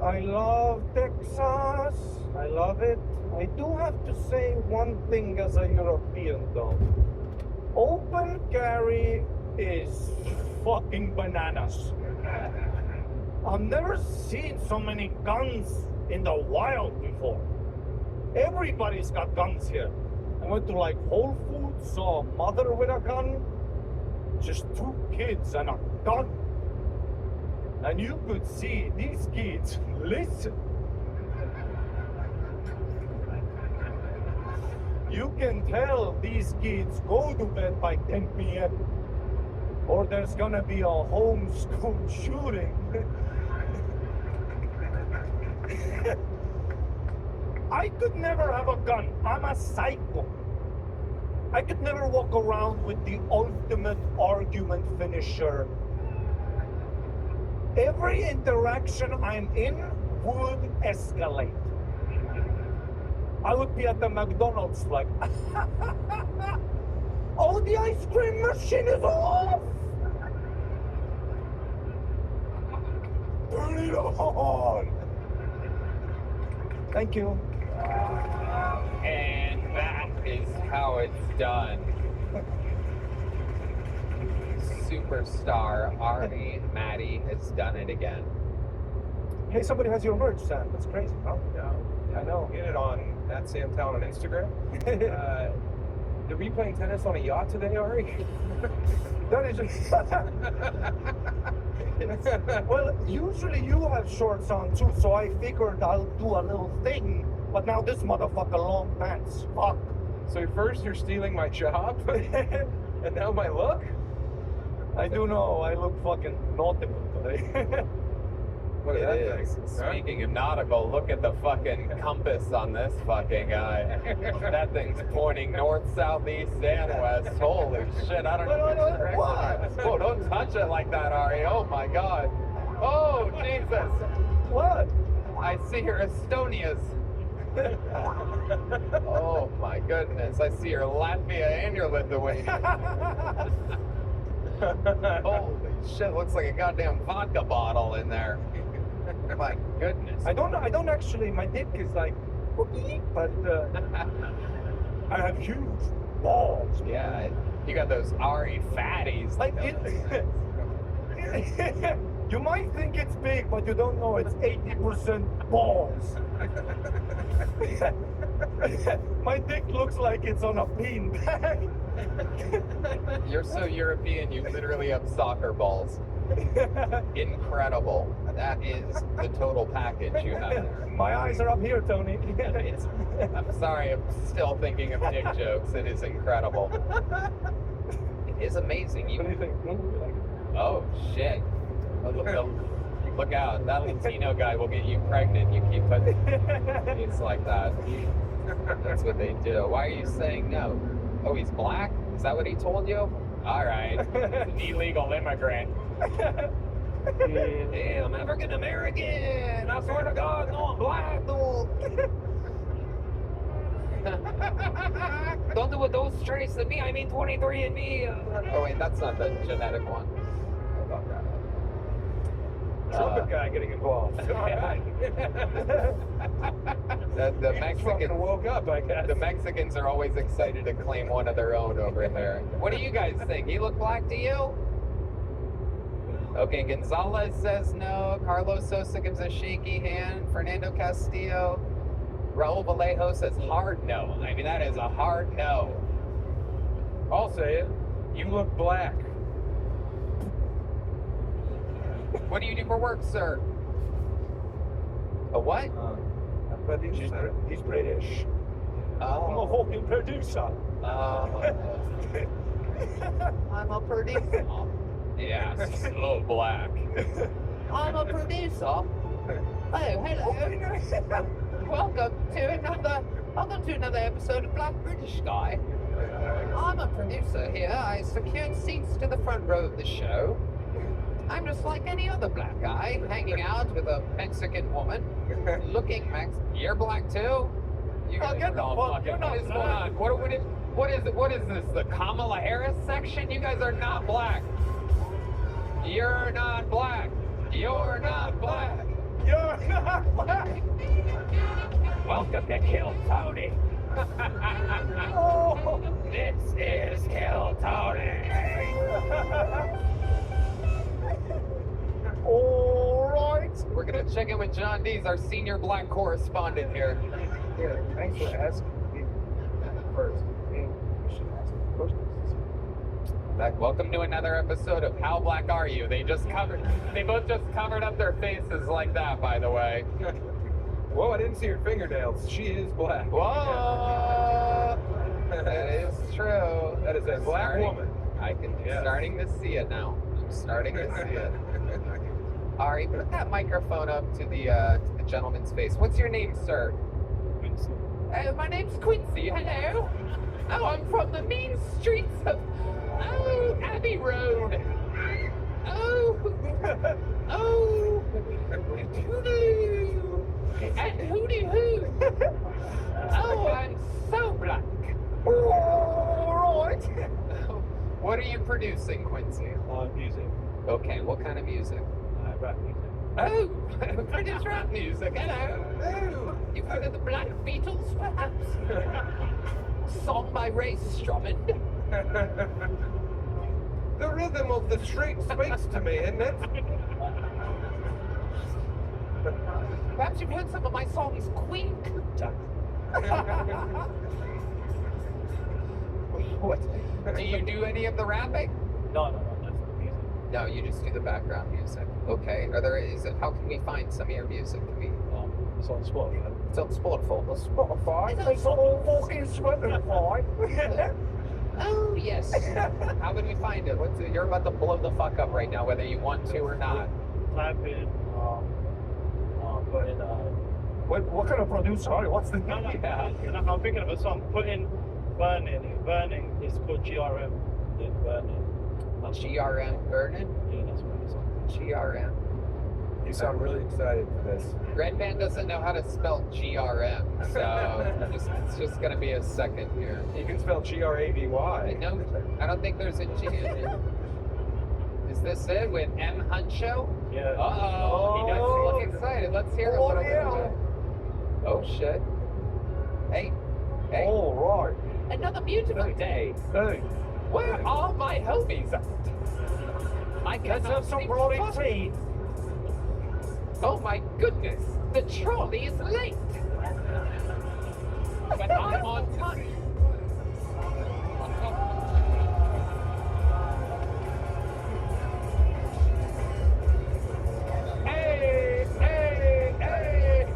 I love Texas. I love it. I do have to say one thing as a European though. Open carry is fucking bananas. I've never seen so many guns in the wild before. Everybody's got guns here. I went to like Whole Foods, saw a mother with a gun, just 2 kids and a gun. And you could see these kids listen. You can tell these kids go to bed by 10 p.m. or there's gonna be a homeschool shooting. I could never have a gun. I'm a psycho. I could never walk around with the ultimate argument finisher, Every interaction I'm in would escalate. I would be at the McDonald's like, oh, the ice cream machine is off! Turn it on! Thank you. And that is how it's done. Superstar Ari Maddie has done it again. Hey, somebody has your merch, Sam. That's crazy, huh? Yeah, I know. Get it on @SamTown on Instagram. Are we playing tennis on a yacht today, Ari? That is well, usually you have shorts on too, so I figured I'll do a little thing. But now this motherfucker long pants. Fuck. So first you're stealing my job, and now my look? I do know I look fucking nautical today. Look at that It is. thing. Speaking of nautical, look at the fucking compass on this fucking guy. That thing's pointing north, south, east, and west. Holy shit, I don't know which direction. What? Oh, don't touch it like that, Ari. Oh my god. Oh, Jesus. What? I see your Estonias. Oh my goodness. I see your Latvia and your Lithuania. Holy shit, looks like a goddamn vodka bottle in there. My goodness. I don't actually, my dick is like, but I have huge balls. Yeah, you got those Ari fatties. Like you might think it's big, but you don't know it's 80% balls. My dick looks like it's on a beanbag. You're so European, you literally have soccer balls. Incredible. That is the total package you have there. My eyes are up here, Tony. I'm sorry, I'm still thinking of dick jokes. It is incredible. It is amazing. What do you think? Oh, shit. Look out. That Latino guy will get you pregnant. You keep putting things like that. That's what they do. Why are you saying no? Oh, he's black? Is that what he told you? All right. He's an illegal immigrant. Hey, I'm African American. I swear to God, no, I'm black, no. Don't do a those trace of me. I mean 23andMe. Oh wait, that's not the genetic one. Trumpet guy getting involved. The Mexicans woke up, I guess. The Mexicans are always excited to claim one of their own over there. What do you guys think? He look black to you? Okay, Gonzalez says no. Carlos Sosa gives a shaky hand. Fernando Castillo. Raul Vallejo says hard no. I mean, that is a hard no. I'll say it. You look black. What do you do for work, sir? A what? He's British. Oh. I'm a fucking producer. I'm a producer. Yeah, so black. I'm a producer. Oh, hello. Welcome to another episode of Black British Guy. I'm a producer here. I secured seats to the front row of the show. I'm just like any other black guy, hanging out with a Mexican woman, looking Mexican. You're black too? You guys get are the all fuck- fucking. you're not What is going on? What is this? The Kamala Harris section? You guys are not black. You're not black. You're not black. You're not black. Welcome to Kill Tony. Oh. This is Kill Tony. All right. We're gonna check in with John Dees, our senior black correspondent here. Yeah, thanks for asking me first. You should ask me questions. Welcome to another episode of How Black Are You? They both just covered up their faces like that, by the way. Whoa, I didn't see her fingernails. She is black. Whoa! That is true. That is a black woman. I'm starting to see it now. I'm starting to see it. Ari, put that microphone up to the gentleman's face. What's your name, sir? Quincy. My name's Quincy. Hello. Oh, I'm from the mean streets of Abbey Road. Oh, Oh, toodaloo, and hooty hoo. Oh, I'm so black. All right. What are you producing, Quincy? Music. Okay, what kind of music? Rap music. Oh, produce rap music. Hello. Oh, you've heard of the Black Beatles, perhaps? Song by Ray Strummond. The rhythm of the street speaks to me, isn't it? Perhaps you've heard some of my songs, Queen Cooter. What? Do you do any of the rapping? No, just the music. No, you just do the background music. Okay. How can we find some of your music? Can we? It's on Spotify. It's on Spotify. Spotify? It's all fucking Spotify. Oh, yes. How can we find it? You're about to blow the fuck up right now, whether you want to or not. Type in, put in, what kind of producer are you? What's the name? Yeah. I'm thinking of a song. Put in Burning. Burning is called GRM. Yeah, Burning. GRM, Burning? Yeah, that's what it's on. GRM. You sound really excited for this. Red Man doesn't know how to spell GRM, so it's just going to be a second here. You can spell Gravy. No, I don't think there's a G in it. Is this it with M. Huncho? Yeah. Uh-oh, he doesn't look excited. Let's hear a little bit of it. Oh, shit. Hey. All right. Another beautiful day. Hey. Where are my homies at? I Let's have some rolling tea. Oh my goodness, the trolley is late. But I'm on time. Hey, hey, hey.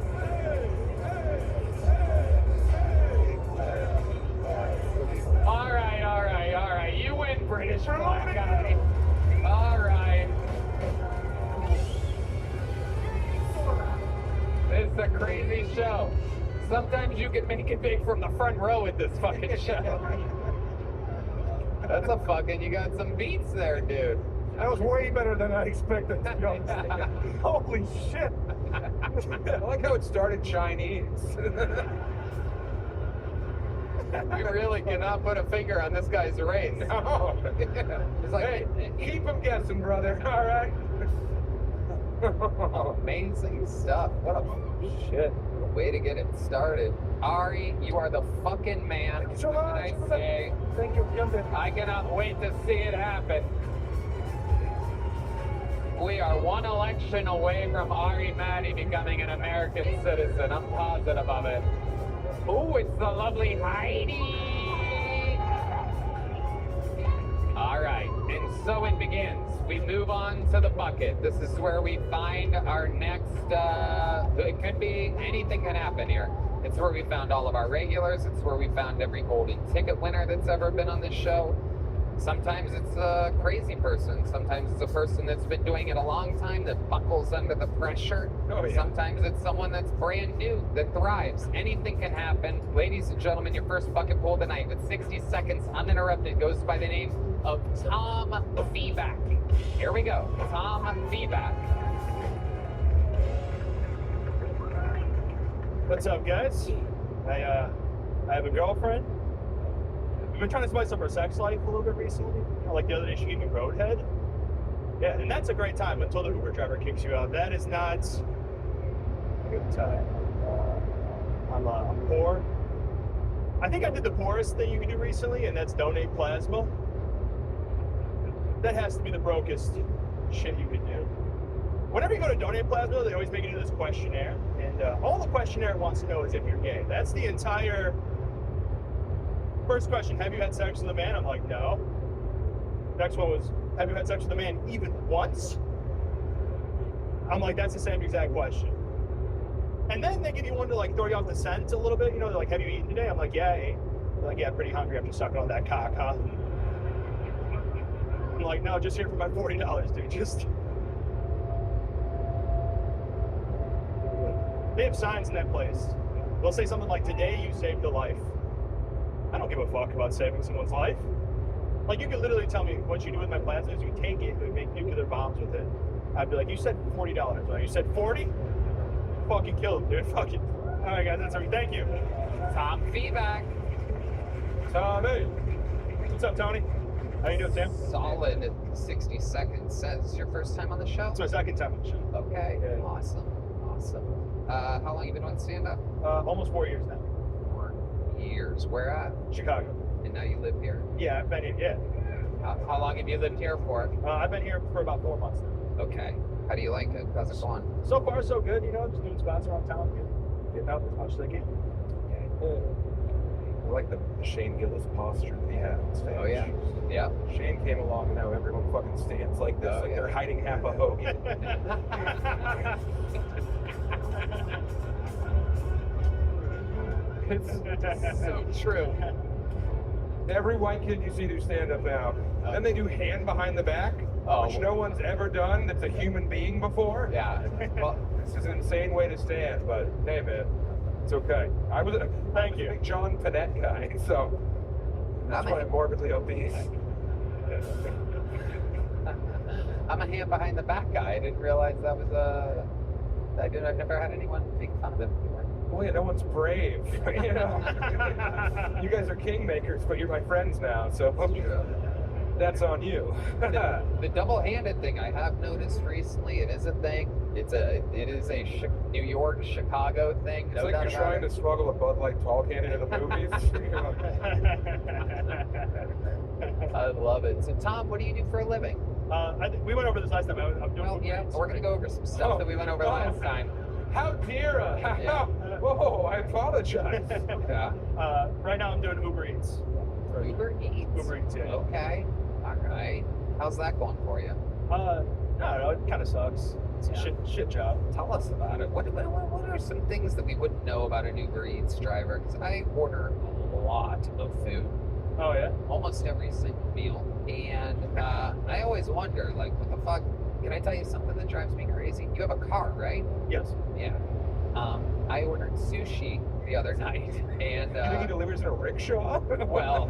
All right. You win, British black guy. All right. It's a crazy show. Sometimes you can make it big from the front row at this fucking show. That's you got some beats there, dude. That was way better than I expected, to be honest. Holy shit. I like how it started Chinese. We really cannot put a finger on this guy's race. No. It's like, Hey, keep him guessing, brother. All right. amazing stuff. What a shit. What a way to get it started. Ari, you are the fucking man. Thank you so What much. can I say? Thank you, Jumper. I cannot wait to see it happen. We are one election away from Ari Maddie becoming an American citizen. I'm positive of it. Oh, it's the lovely Heidi. All right, and so it begins. We move on to the bucket. This is where we find our next, it could be, anything can happen here. It's where we found all of our regulars. It's where we found every golden ticket winner that's ever been on this show. Sometimes it's a crazy person. Sometimes it's a person that's been doing it a long time that buckles under the pressure. Oh, yeah. Sometimes it's someone that's brand new that thrives. Anything can happen. Ladies and gentlemen, your first bucket pull tonight with 60 seconds uninterrupted goes by the name of Tom Feedback. Here we go. Tom Feedback. What's up, guys? I have a girlfriend. We've been trying to spice up our sex life a little bit recently. You know, like the other day, she gave me Roadhead. Yeah, and that's a great time until the Uber driver kicks you out. That is not a good time. I'm poor. I think I did the poorest thing you can do recently, and that's donate plasma. That has to be the brokest shit you could do. Whenever you go to donate plasma, they always make you do this questionnaire, and all the questionnaire wants to know is if you're gay. That's the entire first question. Have you had sex with a man? I'm like, no. Next one was, have you had sex with a man even once? I'm like, that's the same exact question. And then they give you one to like throw you off the scent a little bit. You know, they're like, have you eaten today? I'm like, yeah, I ate. They're like, yeah, pretty hungry after sucking on that cock, huh? I'm like, no, just here for my $40, dude. Just. They have signs in that place. They'll say something like, today you saved a life. I don't give a fuck about saving someone's life. Like, you could literally tell me what you do with my plasma is you take it and make nuclear bombs with it. I'd be like, you said $40, right? You said 40? Fucking killed, dude. Fucking. All right, guys, that's everything. Thank you. Tom feedback. Tommy. What's up, Tony? How you doing, Sam? Solid 60 seconds. Says it's your first time on the show? It's my second time on the show. Okay, Yeah. awesome. How long you been on stand-up? Almost 4 years now. 4 years. Where at? Chicago. And now you live here. Yeah, I've been here. Yeah. How long have you lived here for? I've been here for about 4 months now. Okay. How do you like it? How's it going? So far, so good. You know, just doing spots around town, getting out as much as I can. I like the Shane Gillis posture that he had on stage. Oh, yeah. Yeah. Shane came along and now everyone fucking stands like this, like they're hiding half a hoagie. It's so true. Every white kid you see do stand up now, then they do hand behind the back, which no one's ever done that's a human being before. Yeah. Well, this is an insane way to stand, but hey, man, it's okay. I was a big John Panette guy, so that's why I'm morbidly obese. I'm a hand behind the back guy. I didn't realize that was I've never had anyone make fun of it before. Well, yeah, no one's brave, you know. You guys are kingmakers, but you're my friends now, so that's on you. The double-handed thing I have noticed recently, it is a thing. It is a New York, Chicago thing. It's No like doubt you're about trying it. to smuggle a Bud Light tall can into the movies. I love it. So, Tom, what do you do for a living? We went over this last time. I'm doing Well, yeah, we're going to go over some stuff that we went over last time. How dare I? Whoa, I apologize. Yeah. Right now, I'm doing Uber Eats. Uber Eats? Uber Eats, yeah. Okay. All right. How's that going for you? I don't know. It kind of sucks. It's a shit job. Tell us about it. What are some things that we wouldn't know about an Uber Eats driver? Because I order a lot of food. Oh, yeah? Almost every single meal. And I always wonder, like, what the fuck? Can I tell you something that drives me crazy? You have a car, right? Yes. Yeah. I ordered sushi the other night, and You think he delivers in a rickshaw? well,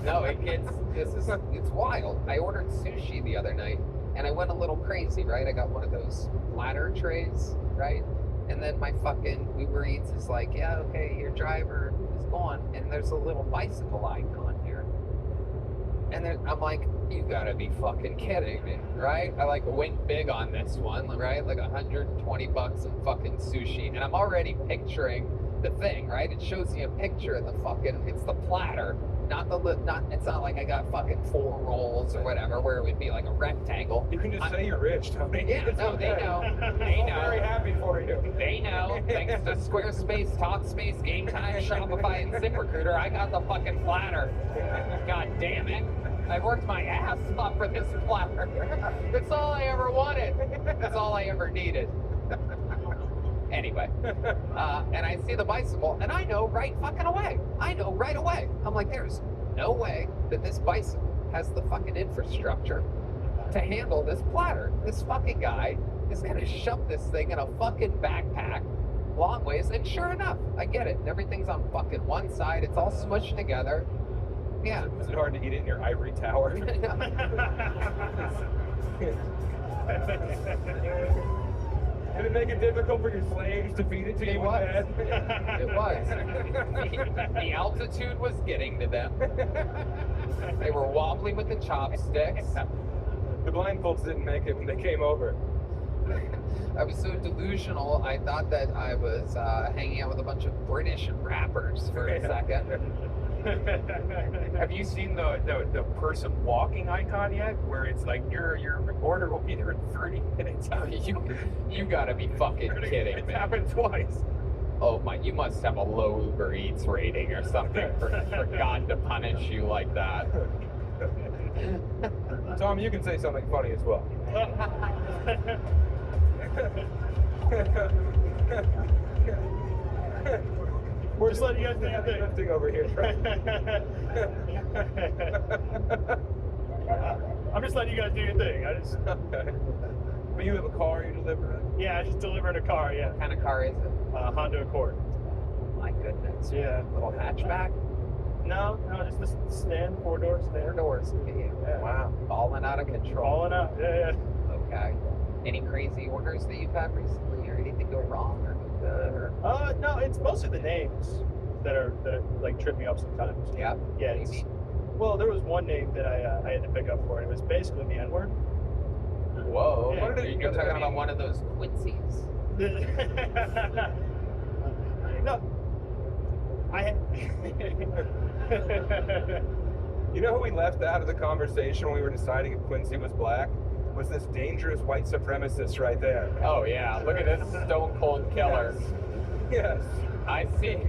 no, it's wild. I ordered sushi the other night, and I went a little crazy, right? I got one of those platter trays, right? And then my fucking Uber Eats is like, yeah, okay, your driver is gone, and there's a little bicycle icon here. And then I'm like, you gotta be fucking kidding me, right? I like went big on this one, right? Like $120 of fucking sushi. And I'm already picturing the thing, right? It shows you a picture of the fucking, it's the platter, it's not like I got fucking 4 rolls or whatever, where it would be like a rectangle. You can just say you're rich, Tony. Yeah, It's no, okay. they know. They I'm know. very happy for you. They know. Thanks to Squarespace, Talkspace, Game Time, Shopify, and ZipRecruiter, I got the fucking platter. God damn it. I worked my ass off for this platter. That's all I ever wanted. That's all I ever needed. Anyway, and I see the bicycle, and I know right fucking away. I know right away. I'm like, there's no way that this bicycle has the fucking infrastructure to handle this platter. This fucking guy is gonna shove this thing in a fucking backpack long ways, and sure enough, I get it. Everything's on fucking one side. It's all smushed together. Yeah. Is it hard to eat it in your ivory tower? Did it make it difficult for your slaves to feed it to you in bed? It was. The altitude was getting to them. They were wobbling with the chopsticks. The blindfolds didn't make it when they came over. I was so delusional, I thought that I was hanging out with a bunch of British rappers for a second. Have you seen the person walking icon yet? Where it's like your order will be there in 30 minutes. You gotta be fucking kidding It's me. happened twice. Oh my, you must have a low Uber Eats rating or something for God to punish you like that. Tom, you can say something funny as well. We're just letting you guys do your heavy thing. lifting over here. I'm just letting you guys do your thing. Okay. But you have a car you deliver? Yeah, I just delivered a car, yeah. What kind of car is it? Honda Accord. My goodness. Yeah. Little hatchback? No, just the stand, 4-door stand. 4 doors. Yeah. Wow. Balling out of control. Balling out. Yeah. Okay. Any crazy orders that you've had recently, or anything go wrong, or good? Or... No, it's mostly the names that like trip me up sometimes. Yeah. Yeah. Well, there was one name that I had to pick up for, and it was basically the N-word. Whoa. Yeah. What you're talking about one of those Quincy's. No. You know who we left out of the conversation when we were deciding if Quincy was black? Was this dangerous white supremacist right there. Oh, yeah. Look at this stone cold killer. Yes. I see.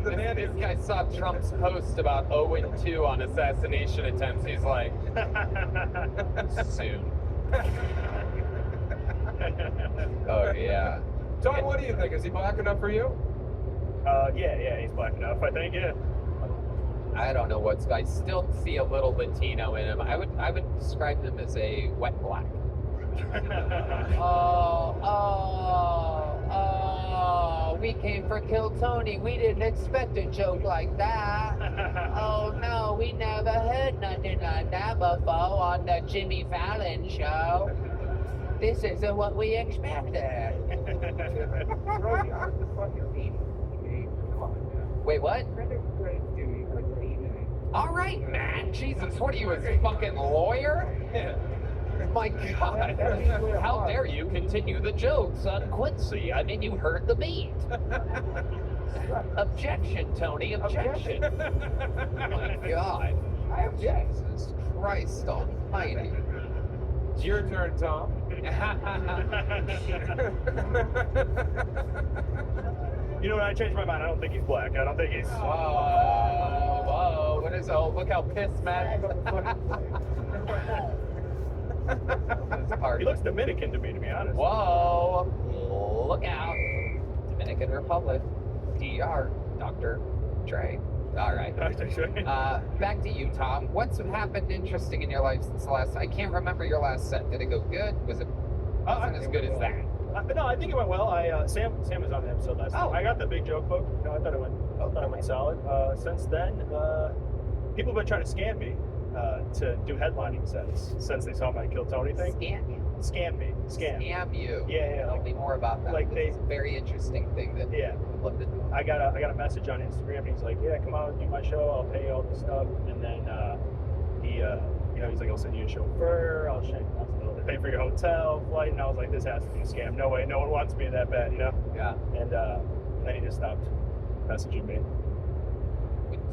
This guy saw Trump's post about 0-2 on assassination attempts. He's like, soon. Oh, yeah. Tom, what do you think? Is he black enough for you? Yeah, he's black enough, I think, yeah. I don't know what's. I still see a little Latino in him. I would describe him as a wet black. Oh, we came for Kill Tony. We didn't expect a joke like that. Oh no, we never heard nothing like that before on the Jimmy Fallon show. This isn't what we expected. Wait, what? All right, man. Jesus, what are you, a fucking lawyer? My God. How dare you continue the jokes on Quincy? I mean, you heard the beat. Objection, Tony, objection. My God. Jesus Christ almighty. It's your turn, Tom. You know what? I changed my mind. I don't think he's black. I don't think he's. Whoa. What is? Oh, look how pissed Matt. He looks Dominican to me, to be honest. Whoa. Look out. Dominican Republic. DR. Dr. Dre. All right. Back to you, Tom. What's happened interesting in your life since the last? I can't remember your last set. Did it go good? Was it wasn't as good as that? No, I think it went well. Sam was on the episode last time. I got the big joke book. I thought it went solid. Since then, people have been trying to scam me to do headlining sets since they saw my Kill Tony thing. Scam you? Scam me. Scam you? Yeah. Tell me more about that. Like it's a very interesting thing that I'd love to do. I got a message on Instagram. And he's like, yeah, come on, do my show. I'll pay you all this stuff. And then he's like, I'll send you a chauffeur. I'll pay for your hotel, flight. And I was like, this has to be a scam. No way. No one wants me that bad, you know? Yeah. And then he just stopped messaging me. What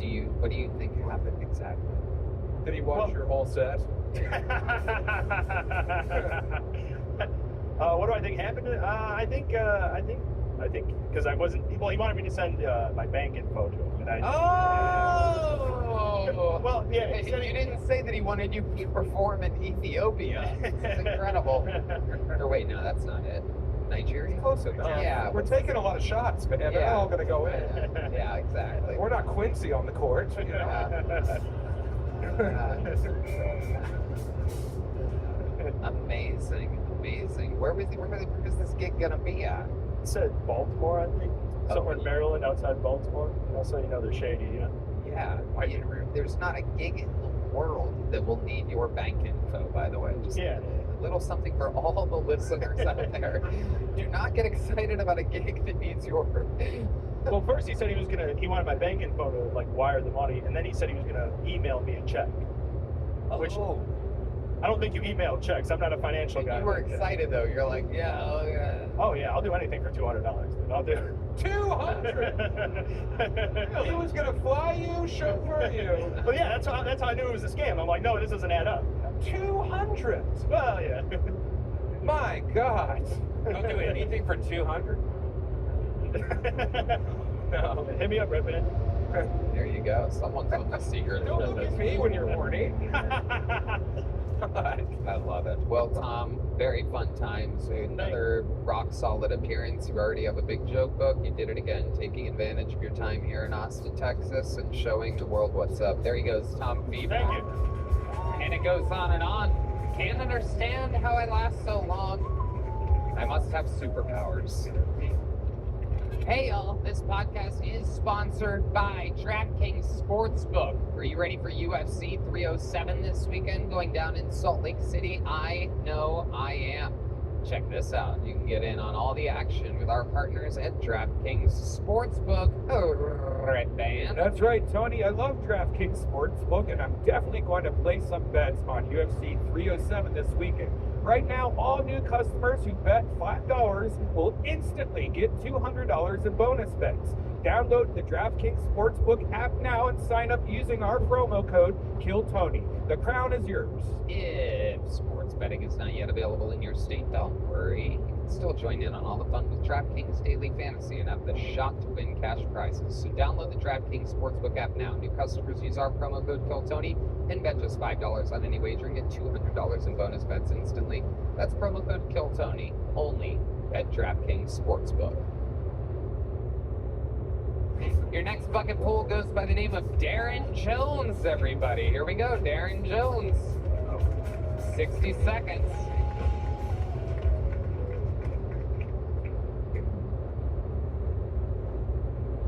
do you think happened exactly? Did he watch your whole set? What do I think happened? I think because I wasn't. Well, he wanted me to send my bank info to him, and I. Oh. Well, yeah. You didn't say that he wanted you to perform in Ethiopia. It's incredible. Or wait, no, that's not it. Nigeria. Close enough. Yeah. We're taking a lot of shots, man. Yeah. They're all going to go in. Yeah, exactly. We're not Quincy on the court. You know? Amazing. Where was this gig gonna be at? It said Baltimore, I think. Somewhere in Maryland, outside Baltimore. Also, they're shady, you know. Yeah. There's not a gig in the world that will need your bank info, by the way. Just a little something for all the listeners out there. Do not get excited about a gig that needs your. Well, first he said he wanted my bank info to like wire the money, and then he said he was gonna email me a check. Which I don't think you email checks. I'm not a financial guy. You were excited though. You're like, yeah. Oh yeah, I'll do anything for $200. I'll do. 200. He was gonna fly you, chauffeur you. Well, yeah, that's how I knew it was a scam. I'm like, no, this doesn't add up. 200. Well, yeah. My God. Don't do anything for 200. No, hit me up, Redman. There you go. Someone's on the secret. Don't look at me when you're horny. I love it. Well, Tom, very fun times. Another rock solid appearance. You already have a big joke book. You did it again, taking advantage of your time here in Austin, Texas, and showing the world what's up. There he goes, Tom Fever. Thank you. And it goes on and on. Can't understand how I last so long. I must have superpowers. Hey y'all, this podcast is sponsored by DraftKings Sportsbook. Are you ready for UFC 307 this weekend going down in Salt Lake City? I know I am. Check this out. You can get in on all the action with our partners at DraftKings Sportsbook. Red Band. That's right, Tony. I love DraftKings Sportsbook, and I'm definitely going to place some bets on UFC 307 this weekend. Right now, all new customers who bet $5 will instantly get $200 in bonus bets. Download the DraftKings Sportsbook app now and sign up using our promo code KILLTONY. The crown is yours. If sports betting is not yet available in your state, don't worry. You can still join in on all the fun with DraftKings Daily Fantasy and have the shot to win cash prizes. So download the DraftKings Sportsbook app now. New customers use our promo code KILLTONY and bet just $5 on any wager and get $200 in bonus bets instantly. That's promo code KILLTONY only at DraftKings Sportsbook. Your next bucket pool goes by the name of Darren Jones, everybody. Here we go, Darren Jones. 60 seconds.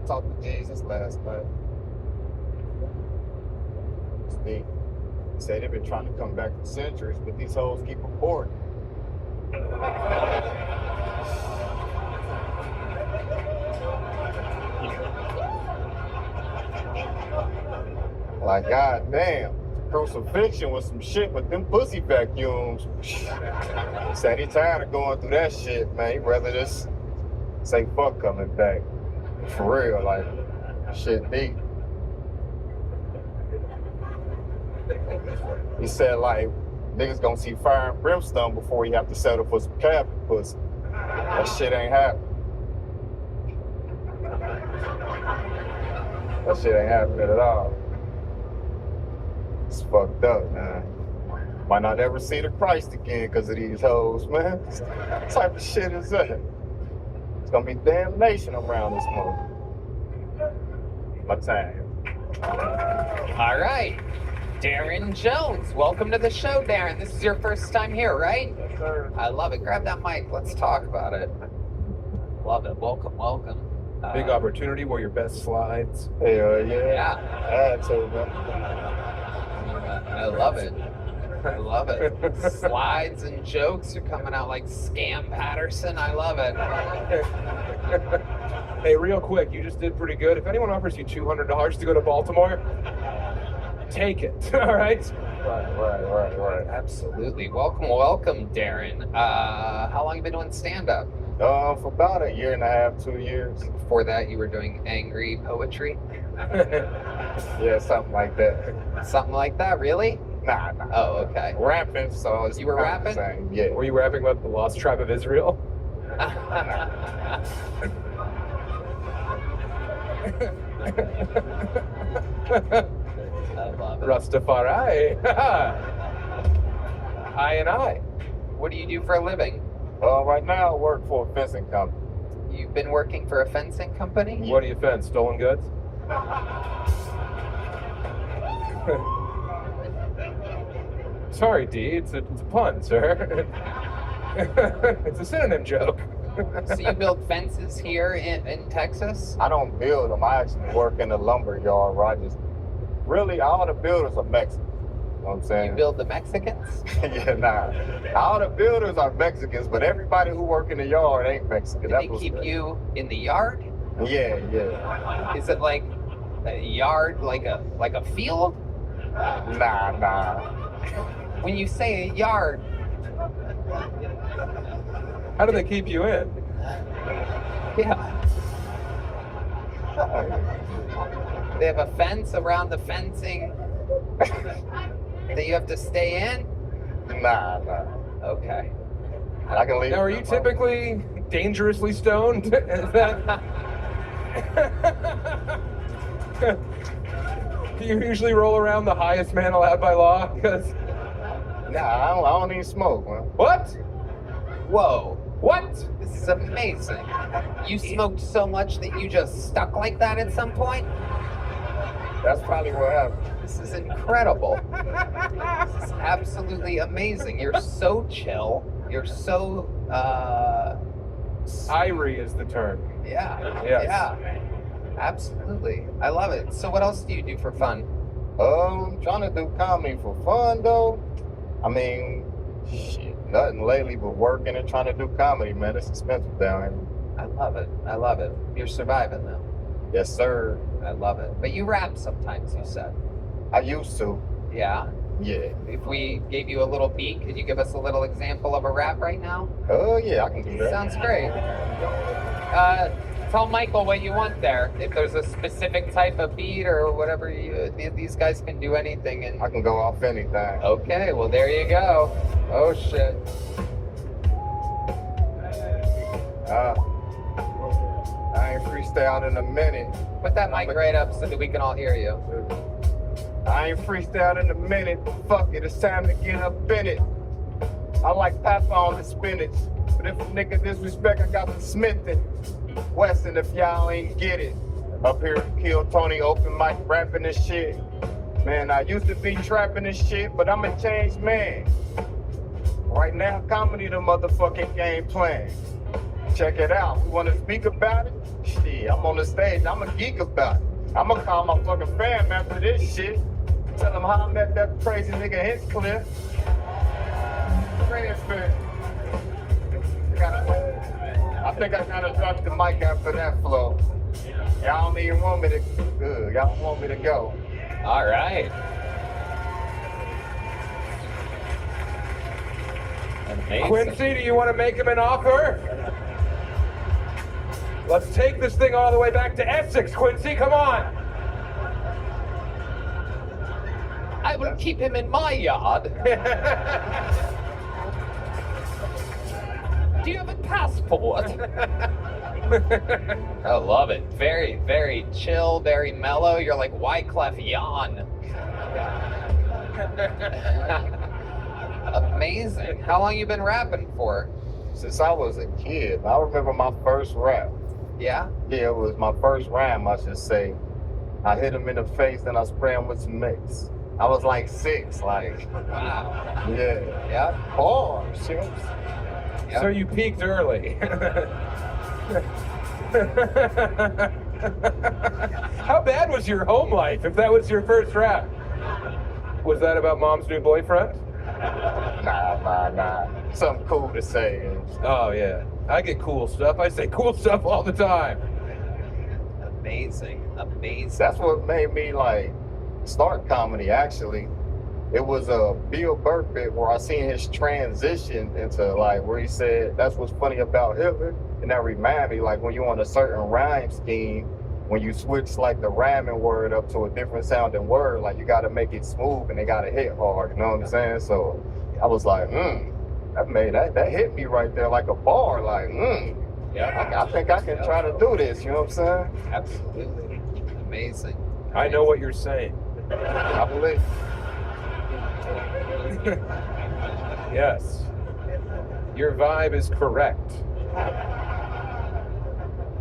Talked to Jesus last night. Steve said they've been trying to come back for centuries, but these hoes keep reporting. Like, goddamn, crucifixion was some shit, but them pussy vacuums. Said he tired of going through that shit, man. He'd rather just say fuck coming back. For real, like, shit deep. He said, like, niggas gonna see fire and brimstone before he have to settle for some cabin pussy. That shit ain't happening. That shit ain't happening at all. It's fucked up, man. Might not ever see the Christ again because of these hoes, man. What type of shit is that? It's gonna be damnation around this mother. My time. All right. Darren Jones, welcome to the show, Darren. This is your first time here, right? Yes, sir. I love it. Grab that mic. Let's talk about it. Love it. Welcome, welcome. Big opportunity where your best slides. Hell yeah. Yeah. I had to, man. I love it. I love it. Slides and jokes are coming out like Scam Patterson. I love it. Hey, real quick, you just did pretty good. If anyone offers you $200 to go to Baltimore, take it. All right? Right. Absolutely. Welcome, Darren. How long have you been doing stand-up? For about 1.5 years, 2 years. Before that, you were doing angry poetry? Yeah, something like that. Something like that, really? Nah. Oh, okay. Rapping, so it's You were kinda the rapping? same, yeah. Were you rapping about the lost tribe of Israel? I love it. Rastafari. I and I. What do you do for a living? Right now I work for a fencing company. You've been working for a fencing company? What do you fence? Stolen goods? Sorry, D. It's a pun, sir. It's a synonym joke. So you build fences here in Texas? I don't build them. I actually work in the lumber yard where I just really all the builders are Mexican. You know what I'm saying? You build the Mexicans? Yeah, nah. All the builders are Mexicans, but everybody who work in the yard ain't Mexican. Do That's they what's keep good. you in the yard? Yeah. Is it like a yard, like a field? Nah. When you say a yard, How do they keep you in? yeah. They have a fence around the fencing that you have to stay in? Nah. Okay. I can leave. Now, are you typically dangerously stoned? Is that... Do you usually roll around the highest man allowed by law? Because... Nah, I don't even smoke, man. What? Whoa. What? This is amazing. You smoked so much that you just stuck like that at some point? That's probably what happened. This is incredible. This is absolutely amazing. You're so chill. You're so, Irie is the term. Yeah. Yes. Yeah. Absolutely. I love it. So what else do you do for fun? Trying to do comedy for fun though. I mean, shit, nothing lately but working and trying to do comedy, man. It's expensive down here. I love it. I love it. You're surviving though. Yes, sir. I love it. But you rap sometimes, you said. I used to. Yeah. Yeah. If we gave you a little beat, could you give us a little example of a rap right now? Oh, yeah, I can do that. Sounds great. Tell Michael what you want there. If there's a specific type of beat or whatever, these guys can do anything. And I can go off anything. Okay, well there you go. Oh shit. I ain't freestyled in a minute. Put that mic right up so that we can all hear you. I ain't freestyled in a minute. Fuck it, it's time to get up in it. I like papa on the spinach. But if a nigga disrespect, I got the Smithin'. Weston, if y'all ain't get it. Up here, Kill Tony, open mic, rapping and shit. Man, I used to be trapping and shit, but I'm a changed man. Right now, comedy the motherfucking game plan. Check it out. We wanna speak about it? Shit, I'm on the stage, I'm a geek about it. I'ma call my fucking fam after this shit. Tell them how I met that crazy nigga Hinchcliffe. Transfer. I think I gotta drop the mic after that flow. Y'all don't even want me to. Y'all want me to go. All right. Amazing. Quincy, do you want to make him an offer? Let's take this thing all the way back to Essex, Quincy. Come on. I will keep him in my yard. Do you have a passport? I love it. Very, very chill, very mellow. You're like Wyclef Yawn. Amazing. How long you been rapping for? Since I was a kid. I remember my first rap. Yeah? Yeah, it was my first rhyme, I should say. I hit him in the face, then I spray him with some mix. I was like 6, like. Wow. Yeah. Yeah. Bars, you know? So you peaked early. How bad was your home life if that was your first rap? Was that about mom's new boyfriend? Nah. Something cool to say. Oh, yeah. I get cool stuff. I say cool stuff all the time. Amazing. That's what made me, like, start comedy, actually. It was a Bill Burr bit where I seen his transition into, like, where he said, that's what's funny about Hitler. And that reminded me, like, when you're on a certain rhyme scheme, when you switch, like, the rhyming word up to a different sounding word, like, you got to make it smooth and they got to hit hard, you know what I'm saying? So I was like, that hit me right there like a bar, like, yeah, I think I can try to do this, you know what I'm saying? Absolutely. Amazing. I know what you're saying. I believe. Yes. Your vibe is correct.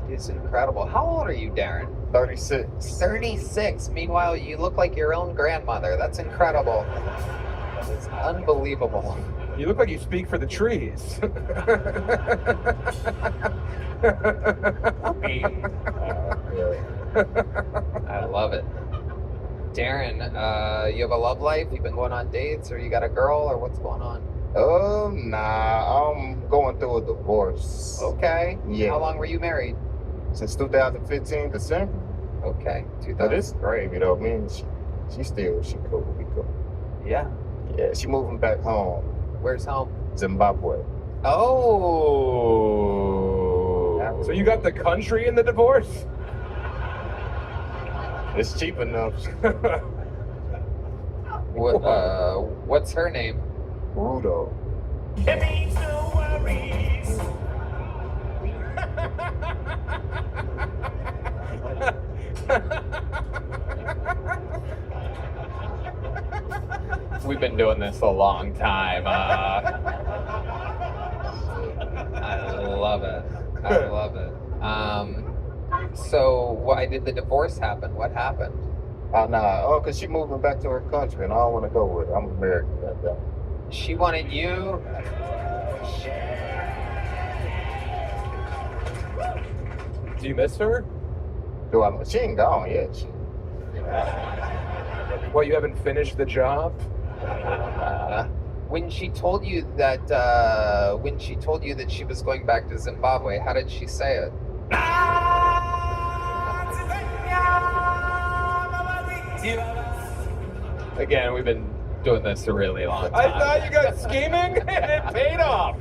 It's incredible. How old are you, Darren? 36. 36. Meanwhile, you look like your own grandmother. That's incredible. It's unbelievable. You look like you speak for the trees. I love it. Darren, you have a love life? You've been going on dates, or you got a girl, or what's going on? Nah, I'm going through a divorce. Okay. Yeah. How long were you married? Since 2015, December. Okay. But it's great, you know what I mean? She cool, we cool. Yeah. Yeah, she moving back home. Where's home? Zimbabwe. Oh. So you got the country in the divorce? It's cheap enough. What's her name? Rudo. It means no worries. We've been doing this a long time. I love it. I love it. So why did the divorce happen? What happened? Cause she moving back to her country and I don't want to go with her. I'm American. She wanted you. Do you miss her? Do I? She ain't gone yet. Well, you haven't finished the job? When she told you that she was going back to Zimbabwe, how did she say it? Again, we've been doing this a really long time. I thought you got scheming and it paid off.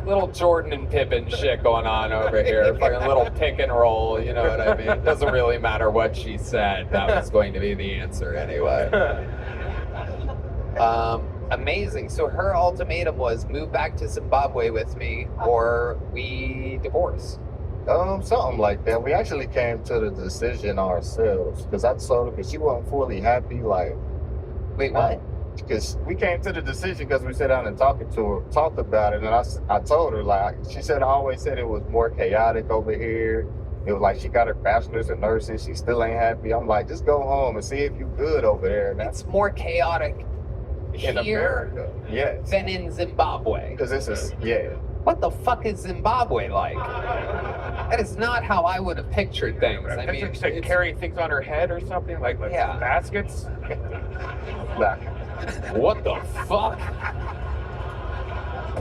Little Jordan and Pippen shit going on over here. Fucking little pick and roll, you know what I mean? It doesn't really matter what she said. That was going to be the answer anyway. Amazing. So her ultimatum was move back to Zimbabwe with me or we divorce. Something like that. We actually came to the decision ourselves because I told her because she wasn't fully happy. Like, wait, what? Because we came to the decision because we sat down and talked about it, and I told her, like, she said, I always said it was more chaotic over here. It was like she got her bachelor's in nursing, she still ain't happy. I'm like, just go home and see if you good over there. And it's more chaotic in here America, yes, than in Zimbabwe. Because this is, yeah. What the fuck is Zimbabwe like? That is not how I would have pictured things. I mean, to carry things on her head or something, like yeah. Baskets. What the fuck?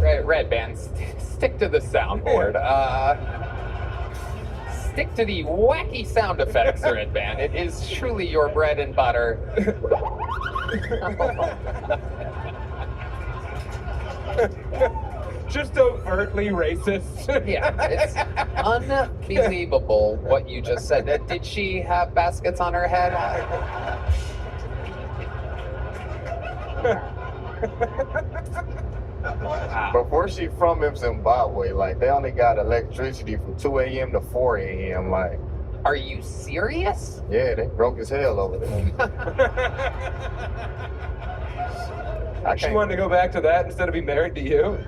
Red Band, stick to the soundboard. Stick to the wacky sound effects, Red Band. It is truly your bread and butter. Just overtly racist. Yeah, it's unbelievable what you just said. Did she have baskets on her head? Before she from Zimbabwe, like, they only got electricity from 2 a.m. to 4 a.m. Like, are you serious? Yeah, they broke as hell over there. She wanted to go back to that instead of be married to you?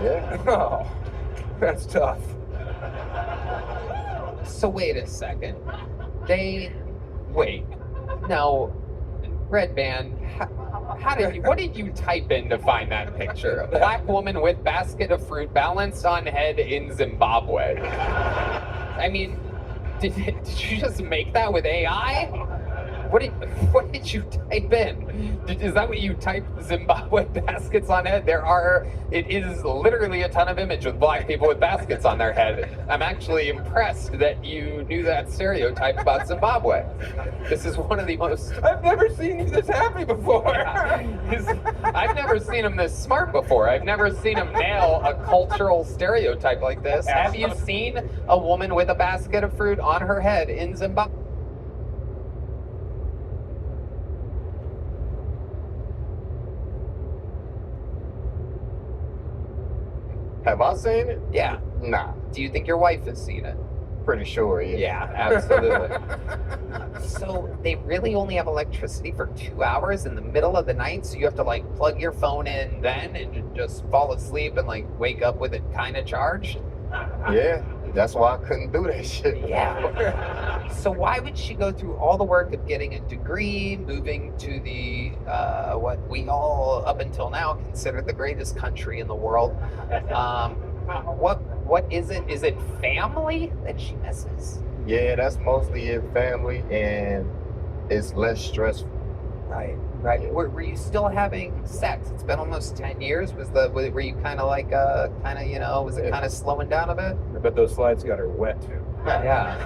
Yeah. Oh, that's tough. So wait a second. Now, Red Band, what did you type in to find that picture? A black woman with basket of fruit balanced on head in Zimbabwe. I mean, did you just make that with AI? What did you type in? Is that what you typed? Zimbabwe baskets on head? It is literally a ton of image with black people with baskets on their head. I'm actually impressed that you knew that stereotype about Zimbabwe. This is one of the most... I've never seen you this happy before. I've never seen him this smart before. I've never seen him nail a cultural stereotype like this. Have you seen a woman with a basket of fruit on her head in Zimbabwe? Have I seen it? Yeah. Nah. Do you think your wife has seen it? Pretty sure, yeah. Yeah, absolutely. So they really only have electricity for 2 hours in the middle of the night, so you have to like plug your phone in then and just fall asleep and like wake up with it kind of charged? Yeah, that's why I couldn't do that shit. Yeah. So why would she go through all the work of getting a degree, moving to the what we all up until now consider the greatest country in the world? What is it? Is it family that she misses? Yeah, that's mostly it, family, and it's less stressful. Right. Were you still having sex? It's been almost 10 years. Were you kind of like was it kind of slowing down a bit? I bet those slides got her wet too. Yeah.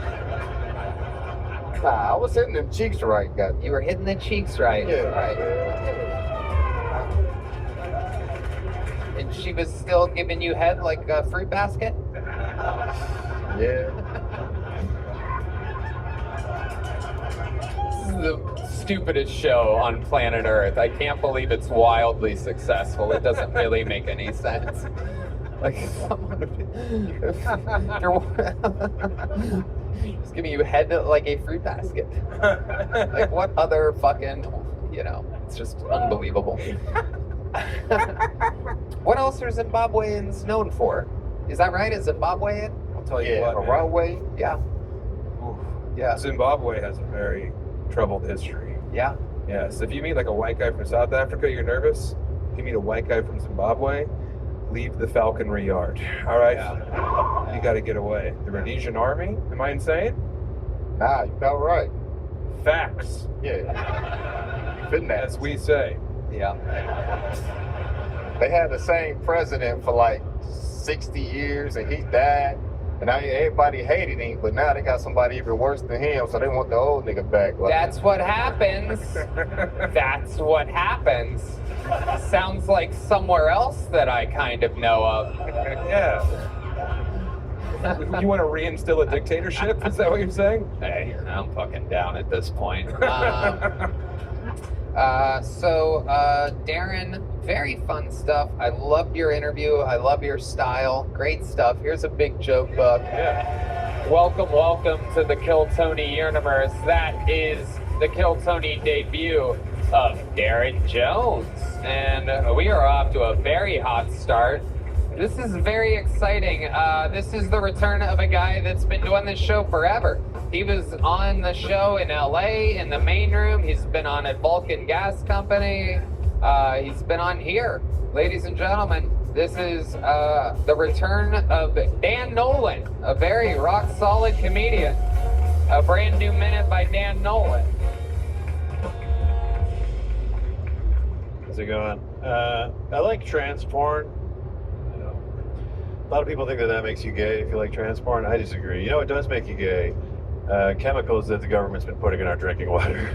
Nah, I was hitting them cheeks right, guys. You were hitting the cheeks right. Yeah. Right. And she was still giving you head like a fruit basket? Yeah. This is the stupidest show on planet Earth. I can't believe it's wildly successful. It doesn't really make any sense. Like, just giving you head like a fruit basket. Like, what other fucking, it's just unbelievable. What else are Zimbabweans known for? Is that right? Is Zimbabwe it? I'll tell you what. A runway? Yeah. Oof. Yeah. Zimbabwe has a very troubled history. Yeah. Yes. If you meet like a white guy from South Africa, you're nervous. If you meet a white guy from Zimbabwe, leave the falconry yard. All right? You got to get away. The Rhodesian army? Am I insane? Nah, you got right. Facts. Yeah. Been that. As we say. Yeah. They had the same president for like 60 years and he died. And now everybody hated him, but now they got somebody even worse than him, so they want the old nigga back. Like, That's what happens. That's what happens. Sounds like somewhere else that I kind of know of. Yeah. You want to reinstill a dictatorship? Is that what you're saying? Hey, I'm fucking down at this point. Darren, very fun stuff. I loved your interview. I love your style. Great stuff. Here's a big joke book. Yeah. Welcome to the Kill Tony universe. That is the Kill Tony debut of Darren Jones. And we are off to a very hot start. This is very exciting. This is the return of a guy that's been doing this show forever. He was on the show in LA in the main room. He's been on at Vulcan Gas Company. He's been on here. Ladies and gentlemen, this is the return of Dan Nolan, a very rock solid comedian. A brand new minute by Dan Nolan. How's it going? I like trans porn. A lot of people think that makes you gay if you like trans porn. I disagree. You know, it does make you gay. Chemicals that the government's been putting in our drinking water.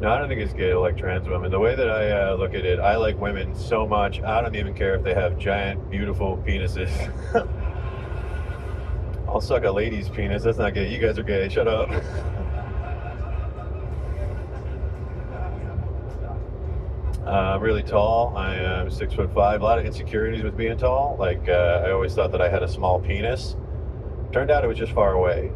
No, I don't think it's gay to like trans women. The way that I look at it, I like women so much, I don't even care if they have giant, beautiful penises. I'll suck a lady's penis. That's not gay. You guys are gay. Shut up. I'm really tall. I am 6'5". A lot of insecurities with being tall. Like, I always thought that I had a small penis. Turned out it was just far away.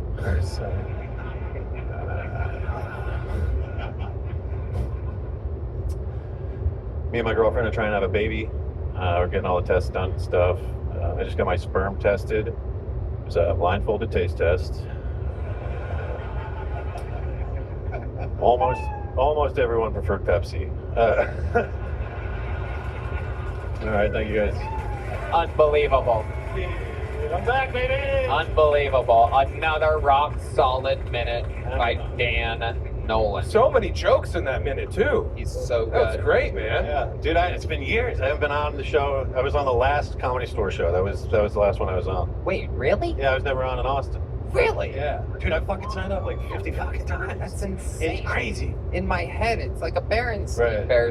Me and my girlfriend are trying to have a baby. We're getting all the tests done and stuff. I just got my sperm tested. It was a blindfolded taste test. Almost everyone preferred Pepsi. All right, thank you guys. Unbelievable. I'm back, baby! Unbelievable. Another rock solid minute by Dan Nolan. So many jokes in that minute, too. He's so good. That was great, man. Yeah, dude, it's been years. I haven't been on the show. I was on the last Comedy Store show. That was the last one I was on. Wait, really? Yeah, I was never on in Austin. Really? Yeah. Dude, I fucking signed up like 50 fucking times. That's insane. It's crazy. In my head, it's like a Bears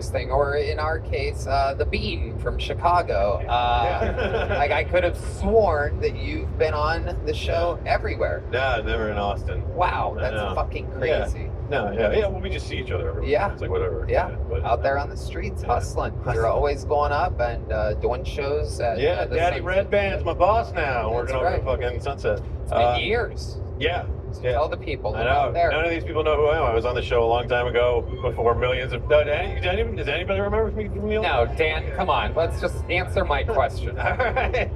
thing, or in our case, the Bean from Chicago. Like I could have sworn that you've been on the show everywhere. No, never in Austin. Wow, that's fucking crazy. Yeah. No, yeah, well, we just see each other everywhere. Yeah. It's like whatever. Yeah, but, out there on the streets, hustling. You're always going up and doing shows at the Daddy Red Band's my boss now. Working over at fucking Sunset. It's been years. Yeah. So tell the people. I know. Out there. None of these people know who I am. I was on the show a long time ago before millions of... Does anybody remember me from the No, Dan, come on. Let's just answer my question. All right.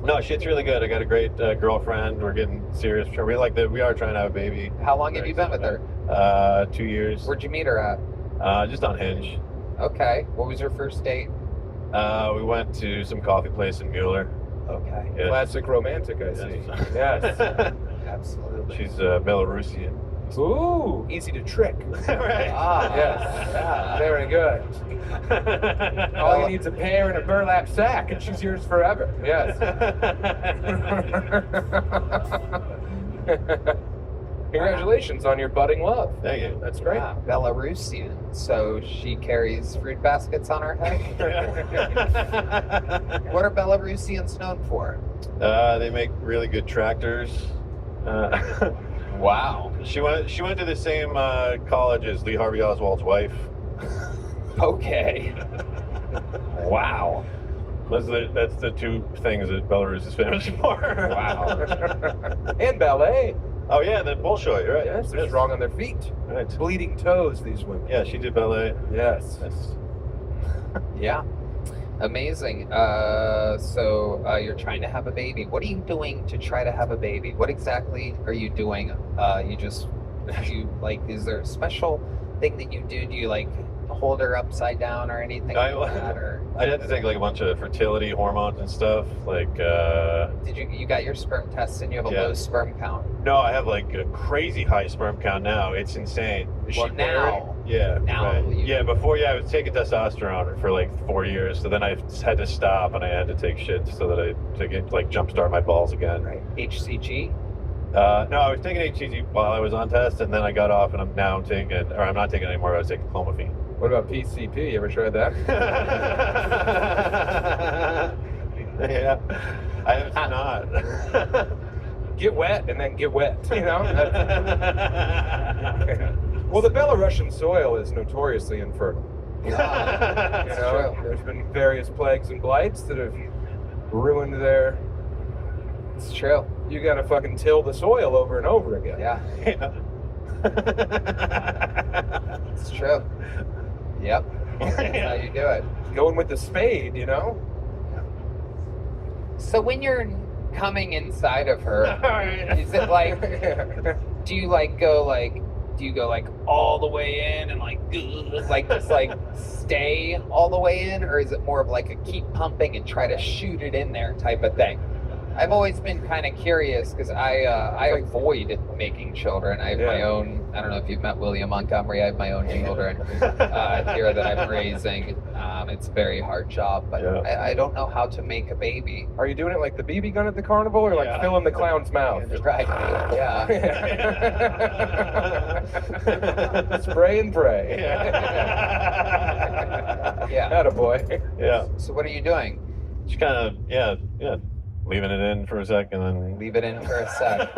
No, shit's really good. I got a great girlfriend. We're getting serious. We are trying to have a baby. How long have you been with her? 2 years. Where'd you meet her at? Just on Hinge. Okay. What was your first date? We went to some coffee place in Mueller. Okay. Yeah. Classic romantic, I see. Yes. Absolutely. She's Belarusian. Ooh, easy to trick. Right. Yes. Very good. All you need is a pear and a burlap sack, and she's yours forever. Yes. Congratulations on your budding love. Thank you. That's great. Wow, Belarusian. So she carries fruit baskets on her head? What are Belarusians known for? They make really good tractors. Wow. She went to the same college as Lee Harvey Oswald's wife. Okay. Wow. That's the two things that Belarus is famous for. Wow. And ballet. Oh yeah, the Bolshoi, right? Yes, they're strong on their feet. Right. Bleeding toes, these women. Yeah, she did ballet. Yes. Yeah. Amazing. So you're trying to have a baby. What are you doing to try to have a baby? What exactly are you doing? Is there a special thing that you do? Do you like hold her upside down or anything like that? Or I'd have to take like a bunch of fertility hormones and stuff. Like, did you got your sperm tested and you have a low sperm count? No, I have like a crazy high sperm count now. It's insane. Is Well, she now. married? Yeah. Now Right. you- Yeah, before, I was taking testosterone for like 4 years. So then I had to stop and I had to take shit so that to get like jumpstart my balls again. Right. HCG? No, I was taking HCG while I was on test, and then I got off, and I'm not taking it anymore. I was taking clomiphene. What about PCP? You ever tried that? Yeah, I have not. Get wet and then get wet, you know? Well, the Belarusian soil is notoriously infertile. That's true. There's been various plagues and blights that have ruined their... It's true. You gotta fucking till the soil over and over again. Yeah. It's true. Yep. That's how you do it. Going with the spade, you know? So when you're coming inside of her, is it like, do you go all the way in and just stay all the way in, or is it more of like a keep pumping and try to shoot it in there type of thing? I've always been kind of curious because I avoid making children. I have my own. I don't know if you've met William Montgomery. I have my own children here that I'm raising. It's a very hard job, but I don't know how to make a baby. Are you doing it like the BB gun at the carnival, or like filling the clown's mouth? Right. Yeah. Spray and pray. Yeah. Attaboy. Yeah. So what are you doing? Just kind of, yeah. Leaving it in for a second, then leave it in for a sec.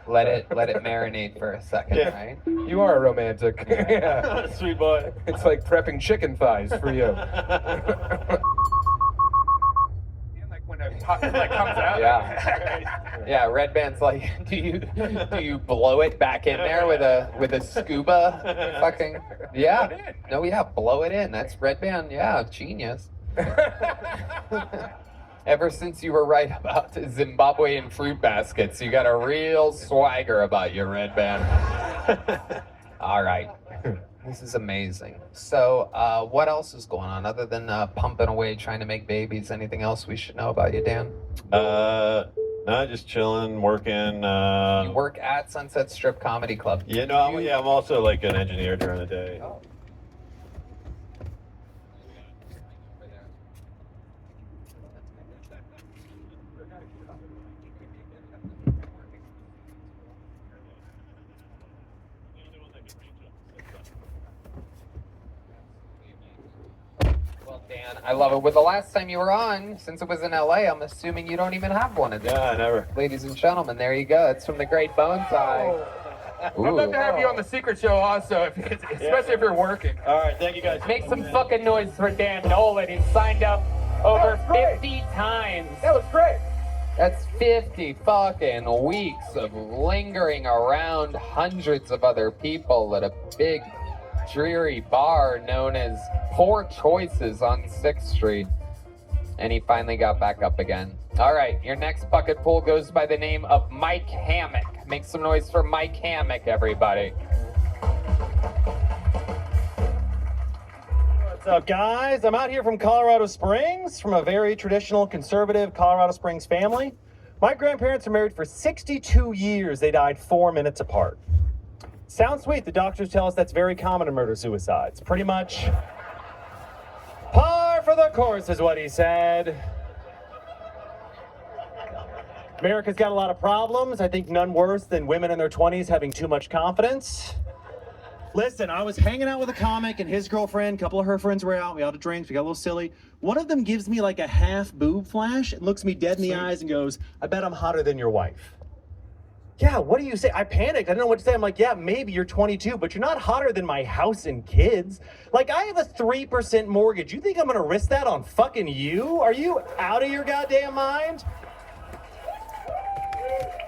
Let it marinate for a second, right? You are a romantic. Yeah. Sweet boy. It's like prepping chicken thighs for you. When it comes out. Yeah. Red Band's like, do you blow it back in there with a scuba fucking? Yeah. No, yeah, blow it in. That's Red Band. Yeah, genius. Ever since you were right about Zimbabwean fruit baskets, you got a real swagger about your Red Band. All right. This is amazing. So, what else is going on other than pumping away, trying to make babies? Anything else we should know about you, Dan? No, just chilling, working. You work at Sunset Strip Comedy Club. Yeah, no, I'm also like an engineer during the day. Oh. Dan, I love it. Well, the last time you were on, since it was in LA, I'm assuming you don't even have one of these. Yeah, never. Ladies and gentlemen, there you go. It's from the Great Bonsai. I'd love to have you on the secret show also, especially if you're working. All right, thank you guys. Make some fucking noise for Dan Nolan. He's signed up over 50 times. That was great. That's 50 fucking weeks of lingering around hundreds of other people at a big, dreary bar known as Poor Choices on 6th Street. And he finally got back up again. All right, your next bucket pool goes by the name of Mike Hammock. Make some noise for Mike Hammock, everybody. What's up, guys? I'm out here from Colorado Springs, from a very traditional, conservative Colorado Springs family. My grandparents are married for 62 years. They died 4 minutes apart. Sounds sweet. The doctors tell us that's very common in murder-suicides. Pretty much par for the course is what he said. America's got a lot of problems. I think none worse than women in their 20s having too much confidence. Listen, I was hanging out with a comic and his girlfriend, a couple of her friends were out. We had a drink, we got a little silly. One of them gives me like a half boob flash and looks me dead in the eyes and goes, "I bet I'm hotter than your wife." Yeah, what do you say? I panicked. I didn't know what to say. I'm like, yeah, maybe you're 22, but you're not hotter than my house and kids. Like, I have a 3% mortgage. You think I'm gonna risk that on fucking you? Are you out of your goddamn mind?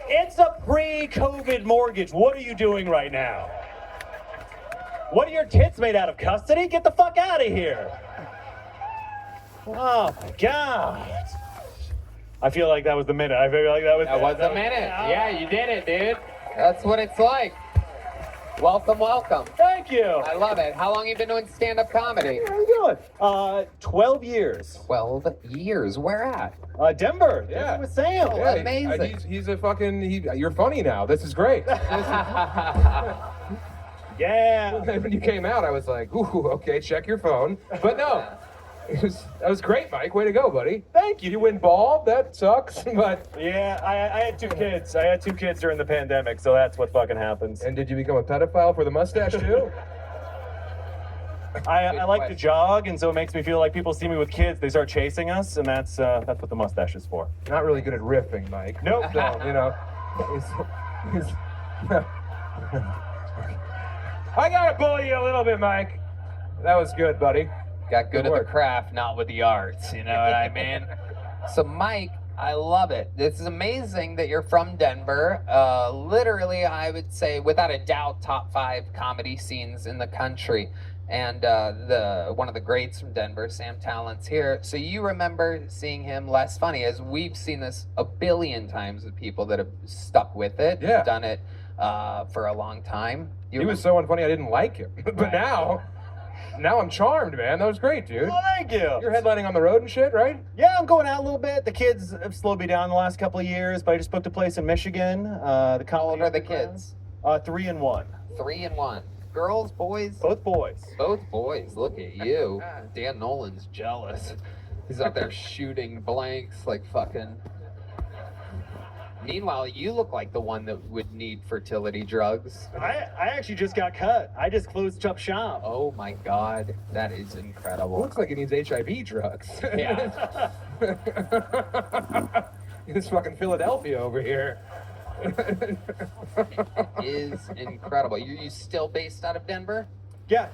It's a pre-COVID mortgage. What are you doing right now? What are your tits made out of? Custody? Get the fuck out of here. Oh my God. I feel like that was the minute. I feel like that was a minute. Yeah, you did it, dude. That's what it's like. Welcome, welcome. Thank Thank you. I love it. How long you been doing stand-up comedy? How you doing? 12 years. 12 years. Where at? Denver. Yeah. Denver with Sam. Oh, Yeah, amazing. He's a fucking. You're funny now. This is great. Yeah. When you came out, I was like, ooh, okay, check your phone. But no, that was great, Mike. Way to go, buddy. Thank you. You win bald? That sucks, but. Yeah, I had 2 kids. I had 2 kids during the pandemic, so that's what fucking happens. And did you become a pedophile for the mustache too? I like to jog, and so it makes me feel like people see me with kids, they start chasing us, and that's what the mustache is for. Not really good at riffing, Mike. Nope. So, you know. I gotta bully you a little bit, Mike. That was good, buddy. Got good at work. the craft, not with the arts. You know what I mean? So, Mike, I love it. This is amazing that you're from Denver. Literally, I would say, without a doubt, top 5 comedy scenes in the country. And one of the greats from Denver, Sam Tallent's here. So you remember seeing him less funny, as we've seen this a billion times with people that have stuck with it, Yeah. done it for a long time. He was so unfunny I didn't like him. But now I'm charmed, man. That was great, dude. Well, thank you. You're headlining on the road and shit, right? Yeah, I'm going out a little bit. The kids have slowed me down the last couple of years, but I just booked a place in Michigan. How old are the kids? 3 and 1. 3 and 1. Girls, boys? Both boys. Both boys. Look at you. Dan Nolan's jealous. He's out there shooting blanks like fucking. Meanwhile, you look like the one that would need fertility drugs. I actually just got cut. I just closed up shop. Oh my God, that is incredible. Looks like he needs HIV drugs. Yeah. It's fucking Philadelphia over here. It is incredible. You still based out of Denver? Yeah.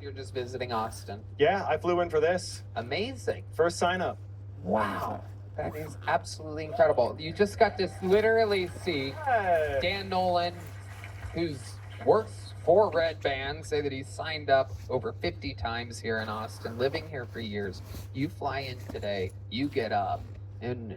You're just visiting Austin. Yeah, I flew in for this. Amazing. First sign up. Wow. That is absolutely incredible. You just got to literally see Dan Nolan, who's works for Red Band, say that he's signed up over 50 times here in Austin, living here for years. You fly in today, you get up, and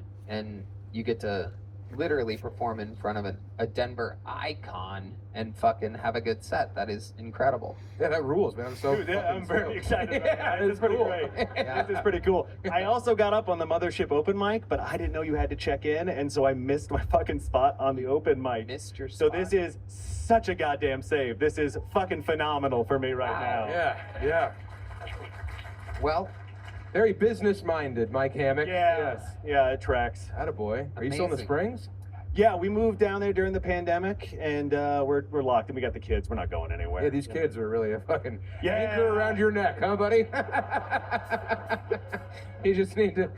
you get to literally perform in front of a Denver icon and fucking have a good set. That is incredible. Yeah, that rules, man. I'm so Dude, yeah, I'm very excited about that. This is pretty pretty cool. great. This is pretty cool. I also got up on the Mothership open mic, but I didn't know you had to check in, and so I missed my fucking spot on the open mic. Missed your So spot. this is such a goddamn save. This is fucking phenomenal for me right now. Yeah. Well, very business-minded, Mike Hammock. Yeah. Yes. Yeah, it tracks. Attaboy. Are you still in the Amazing. Springs? Yeah, we moved down there during the pandemic, and we're locked, and we got the kids. We're not going anywhere. Yeah, these kids are really a fucking Yeah. anchor around your neck, huh, buddy? You just need to.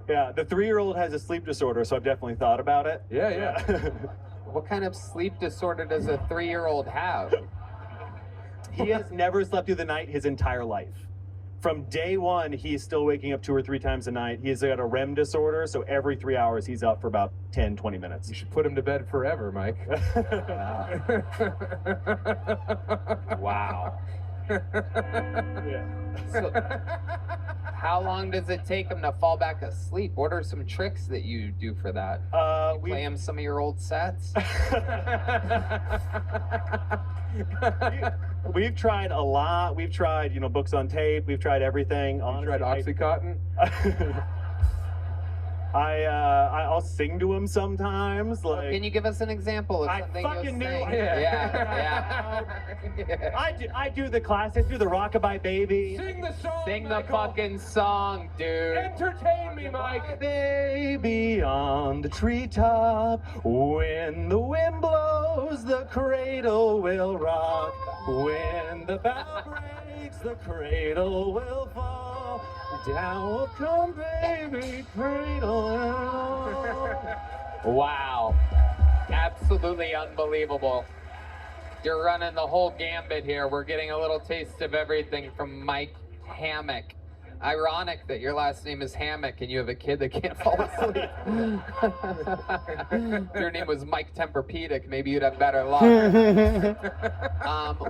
Yeah, the 3-year-old has a sleep disorder, so I've definitely thought about it. Yeah. what kind of sleep disorder does a 3-year-old have? He has never slept through the night his entire life. From day one, he's still waking up 2 or 3 times a night. He's got a REM disorder, so every 3 hours he's up for about 10, 20 minutes. You should put him to bed forever, Mike. Wow. Yeah. So, how long does it take him to fall back asleep? What are some tricks that you do for that? You play him some of your old sets? We've tried a lot. We've tried, books on tape. We've tried everything. You tried OxyContin? I'll sing to him sometimes. Like, Can you give us an example of I something fucking you'll knew sing? I- Yeah. I do the classics, do the Rockabye Baby. Sing the song, Sing the Michael. fucking song, dude. Entertain me, Mike. Baby on the treetop, when the wind blows, the cradle will rock. When the bow breaks, the cradle will fall. Down will come, baby, cradle and all. Wow. Absolutely unbelievable. You're running the whole gambit here. We're getting a little taste of everything from Mike Hammock. Ironic that your last name is Hammock and you have a kid that can't fall asleep. If your name was Mike Tempur-Pedic, maybe you'd have better luck.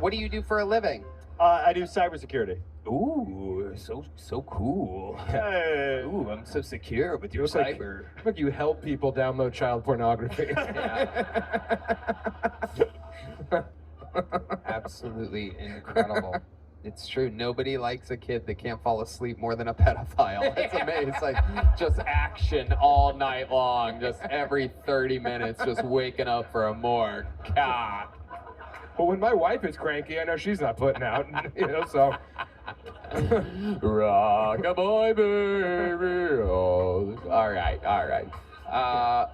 What do you do for a living? I do cybersecurity. Ooh, so cool. Hey. Ooh, I'm so secure with your Looks like- cyber. Look, you help people download child pornography. Absolutely incredible. It's true. Nobody likes a kid that can't fall asleep more than a pedophile. It's amazing. It's like just action all night long, just every 30 minutes, just waking up for more cock. But when my wife is cranky, I know she's not putting out, you know, so. Rock-a-boy, baby. Oh. All right.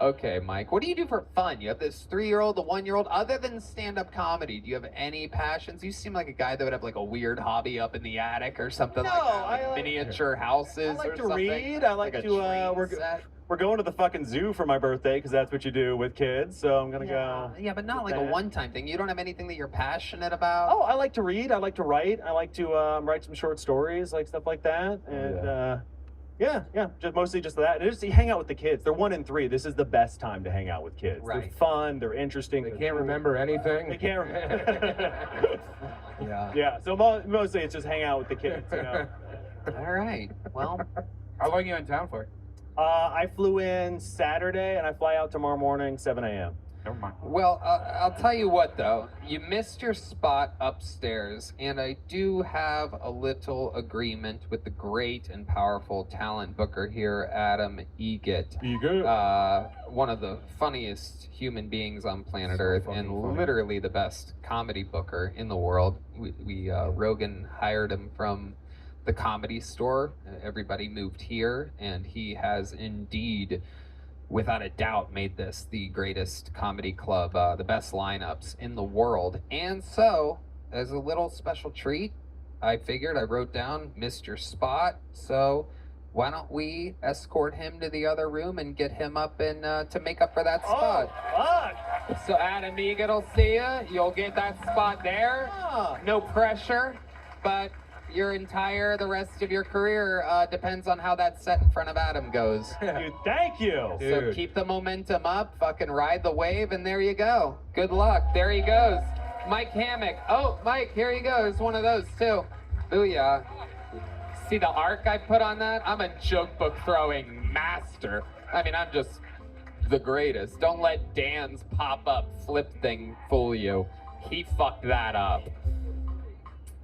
Okay, Mike, what do you do for fun? You have this 3-year-old, a 1-year-old. Other than stand-up comedy, do you have any passions? You seem like a guy that would have like a weird hobby up in the attic or something like that, like miniature houses. I like or to something. read. I like a to. train set. We're going to the fucking zoo for my birthday because that's what you do with kids. So I'm gonna go. Yeah, but not like a one-time thing. You don't have anything that you're passionate about. Oh, I like to read. I like to write. I like to write some short stories, like stuff like that. And yeah, just mostly just that. And just you hang out with the kids. They're 1 and 3. This is the best time to hang out with kids. Right. They're fun. They're interesting. They can't remember anything. They can't remember. Yeah. Yeah. So mostly it's just hang out with the kids. You know. All right. Well, how long are you in town for? I flew in Saturday and I fly out tomorrow morning, 7 a.m. Never mind. Well, I'll tell you what, though. You missed your spot upstairs, and I do have a little agreement with the great and powerful talent booker here, Adam Egget. One of the funniest human beings on planet Earth, and literally the best comedy booker in the world. Rogan hired him from the Comedy Store. Everybody moved here, and he has indeed, without a doubt, made this the greatest comedy club, the best lineups in the world. And so, as a little special treat, I figured I wrote down Mr. Spot. So why don't we escort him to the other room and get him up and to make up for that spot. So Adam Egget will see you. You'll get that spot there. No pressure, but the rest of your career depends on how that set in front of Adam goes. Dude, thank you. So keep the momentum up, fucking ride the wave, and there you go. Good luck. There he goes. Mike Hammock. Oh, Mike, here he goes. One of those, too. Booyah. See the arc I put on that? I'm a joke book throwing master. I mean, I'm just the greatest. Don't let Dan's pop-up flip thing fool you. He fucked that up.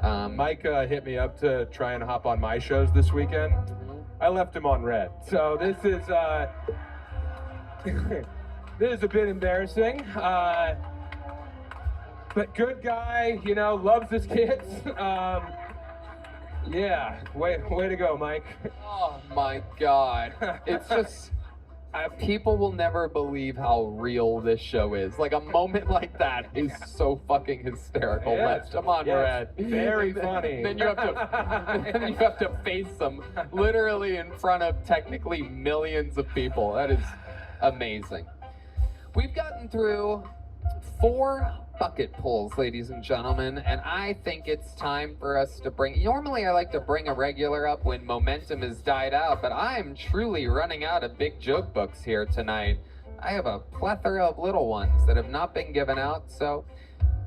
Mike hit me up to try and hop on my shows this weekend. I left him on red. So this is this is a bit embarrassing. But good guy, you know, loves his kids. Yeah, way to go, Mike. Oh my God. It's just, people will never believe how real this show is. Like a moment like that is so fucking hysterical. Yes. Come on, Red. Very funny. Then you have to face them literally in front of technically millions of people. That is amazing. We've gotten through 4 bucket pulls, ladies and gentlemen, and I think it's time for us to normally I like to bring a regular up when momentum has died out, but I'm truly running out of big joke books here tonight. I have a plethora of little ones that have not been given out, so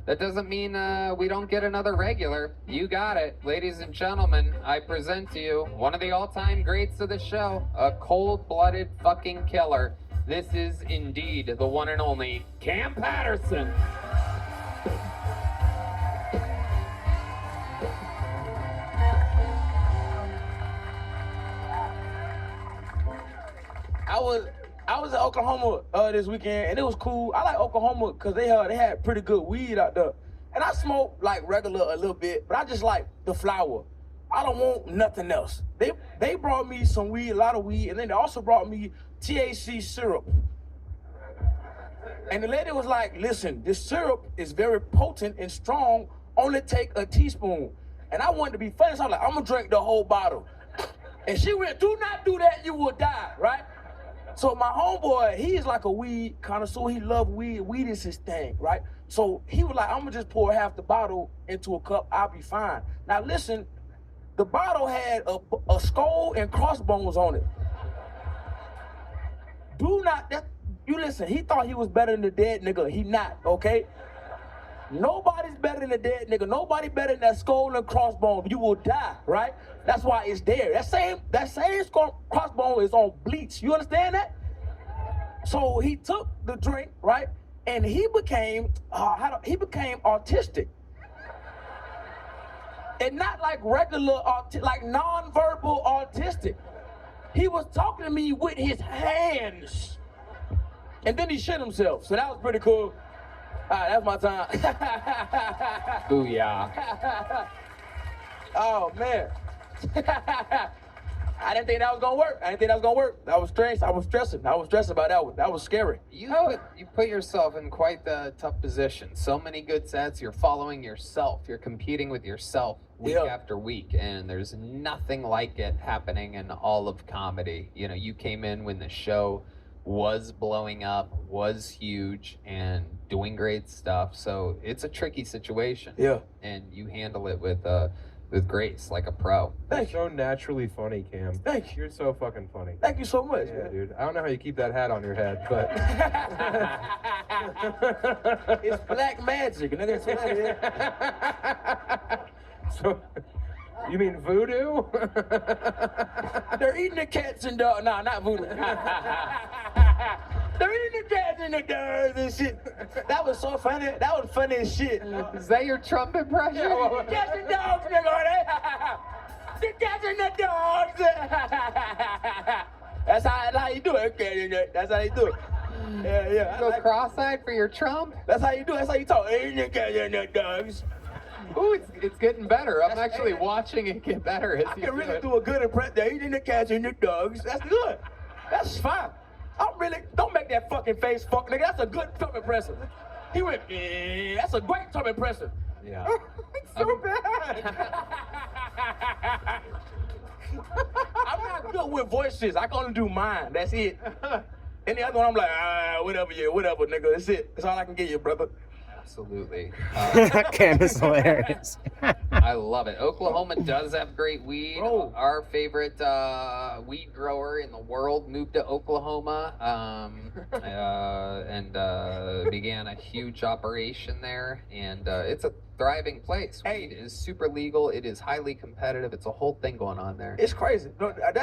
that doesn't mean we don't get another regular. You got it. Ladies and gentlemen, I present to you one of the all-time greats of the show, a cold-blooded fucking killer. This is indeed the one and only Cam Patterson. I was in Oklahoma this weekend, and it was cool. I like Oklahoma because they had pretty good weed out there. And I smoke like regular a little bit, but I just like the flower. I don't want nothing else. They brought me some weed, a lot of weed, and then they also brought me THC syrup. And the lady was like, listen, this syrup is very potent and strong, only take a teaspoon. And I wanted to be funny, so I was like, I'm gonna drink the whole bottle. And she went, do not do that, you will die, right? So my homeboy, he is like a weed connoisseur, he loves weed, weed is his thing, right? So he was like, I'm gonna just pour half the bottle into a cup, I'll be fine. Now listen, the bottle had a skull and crossbones on it. You listen, he thought he was better than the dead nigga, he not, okay? Nobody's better than the dead nigga, nobody better than that skull and crossbone, you will die, right? That's why it's there. That same skull crossbone is on bleach, you understand that? So he took the drink, right? and he became autistic. And not like regular like non-verbal autistic. He was talking to me with his hands. And then he shit himself. So that was pretty cool. All right, that's my time. Booyah. Oh, man. I didn't think that was gonna work. That was strange. I was stressing about that one. That was scary. You put yourself in quite the tough position. So many good sets. You're following yourself. You're competing with yourself week after week, and there's nothing like it happening in all of comedy. You know, you came in when the show was blowing up, was huge, and doing great stuff. So it's a tricky situation. Yeah. And you handle it with grace, like a pro. You're so naturally funny, Cam. Thank you. You're so fucking funny. Thank you so much, yeah, man. Dude. I don't know how you keep that hat on your head, but it's black magic, and that's what it is. So, you mean voodoo? They're eating the cats and dogs. No, not voodoo. They're eating the cats and the dogs and shit. That was so funny. That was funny as shit. Is that your Trump impression? Yeah, cats and dogs, nigga. The cats and the dogs. That's how you do it. That's how you do it. Yeah. You go cross-eyed for your Trump? That's how you do it. That's how you talk. Eating the cats and the dogs. Ooh, it's getting better. I'm actually watching it get better as you can really do a good impression. They're eating the cats and the dogs. That's good. That's fine. Don't make that fucking face, fuck nigga. That's a good Trump impression. He went, that's a great Trump impression. Yeah. It's so bad. I'm not good with voices. I can only do mine. That's it. Any other one, I'm like, whatever, nigga. That's it. That's all I can give you, brother. Absolutely. Cam is hilarious. I love it. Oklahoma does have great weed. Bro. Our favorite weed grower in the world moved to Oklahoma and began a huge operation there. And it's a thriving place. Weed is super legal. It is highly competitive. It's a whole thing going on there. It's crazy. No, that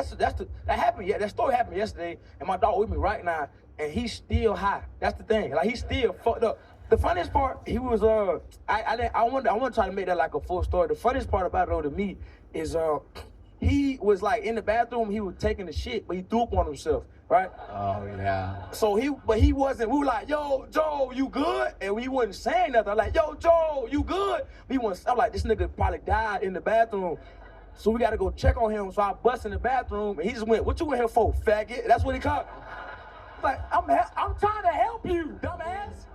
happened. Yeah, that story happened yesterday, and my dog with me right now, and he's still high. That's the thing. Like he's still fucked up. The funniest part, he was I want to try to make that like a full story. The funniest part about it though to me is he was like in the bathroom, he was taking the shit, but he threw up on himself, right? Oh yeah. So he wasn't. We were like, yo, Joe, you good? And he wasn't saying nothing. I'm like, yo, Joe, you good? I'm like, this nigga probably died in the bathroom. So we got to go check on him. So I bust in the bathroom, and he just went, "What you in here for, faggot?" That's what he called. Like, I'm trying to help you, dumbass.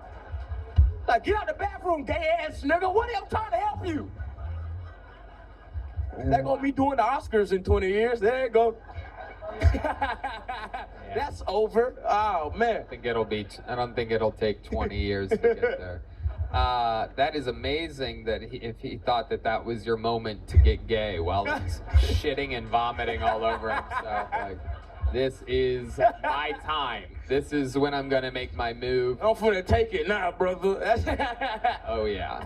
Like, get out the bathroom, gay ass nigga. What am I trying to help you? They're gonna be doing the Oscars in 20 years. There you go. That's over. Oh man. I don't think it'll take 20 years to get there. That is amazing that if he thought that was your moment to get gay while he's shitting and vomiting all over himself. Like, this is my time. This is when I'm gonna make my move. I'm finna take it now, brother. Oh yeah.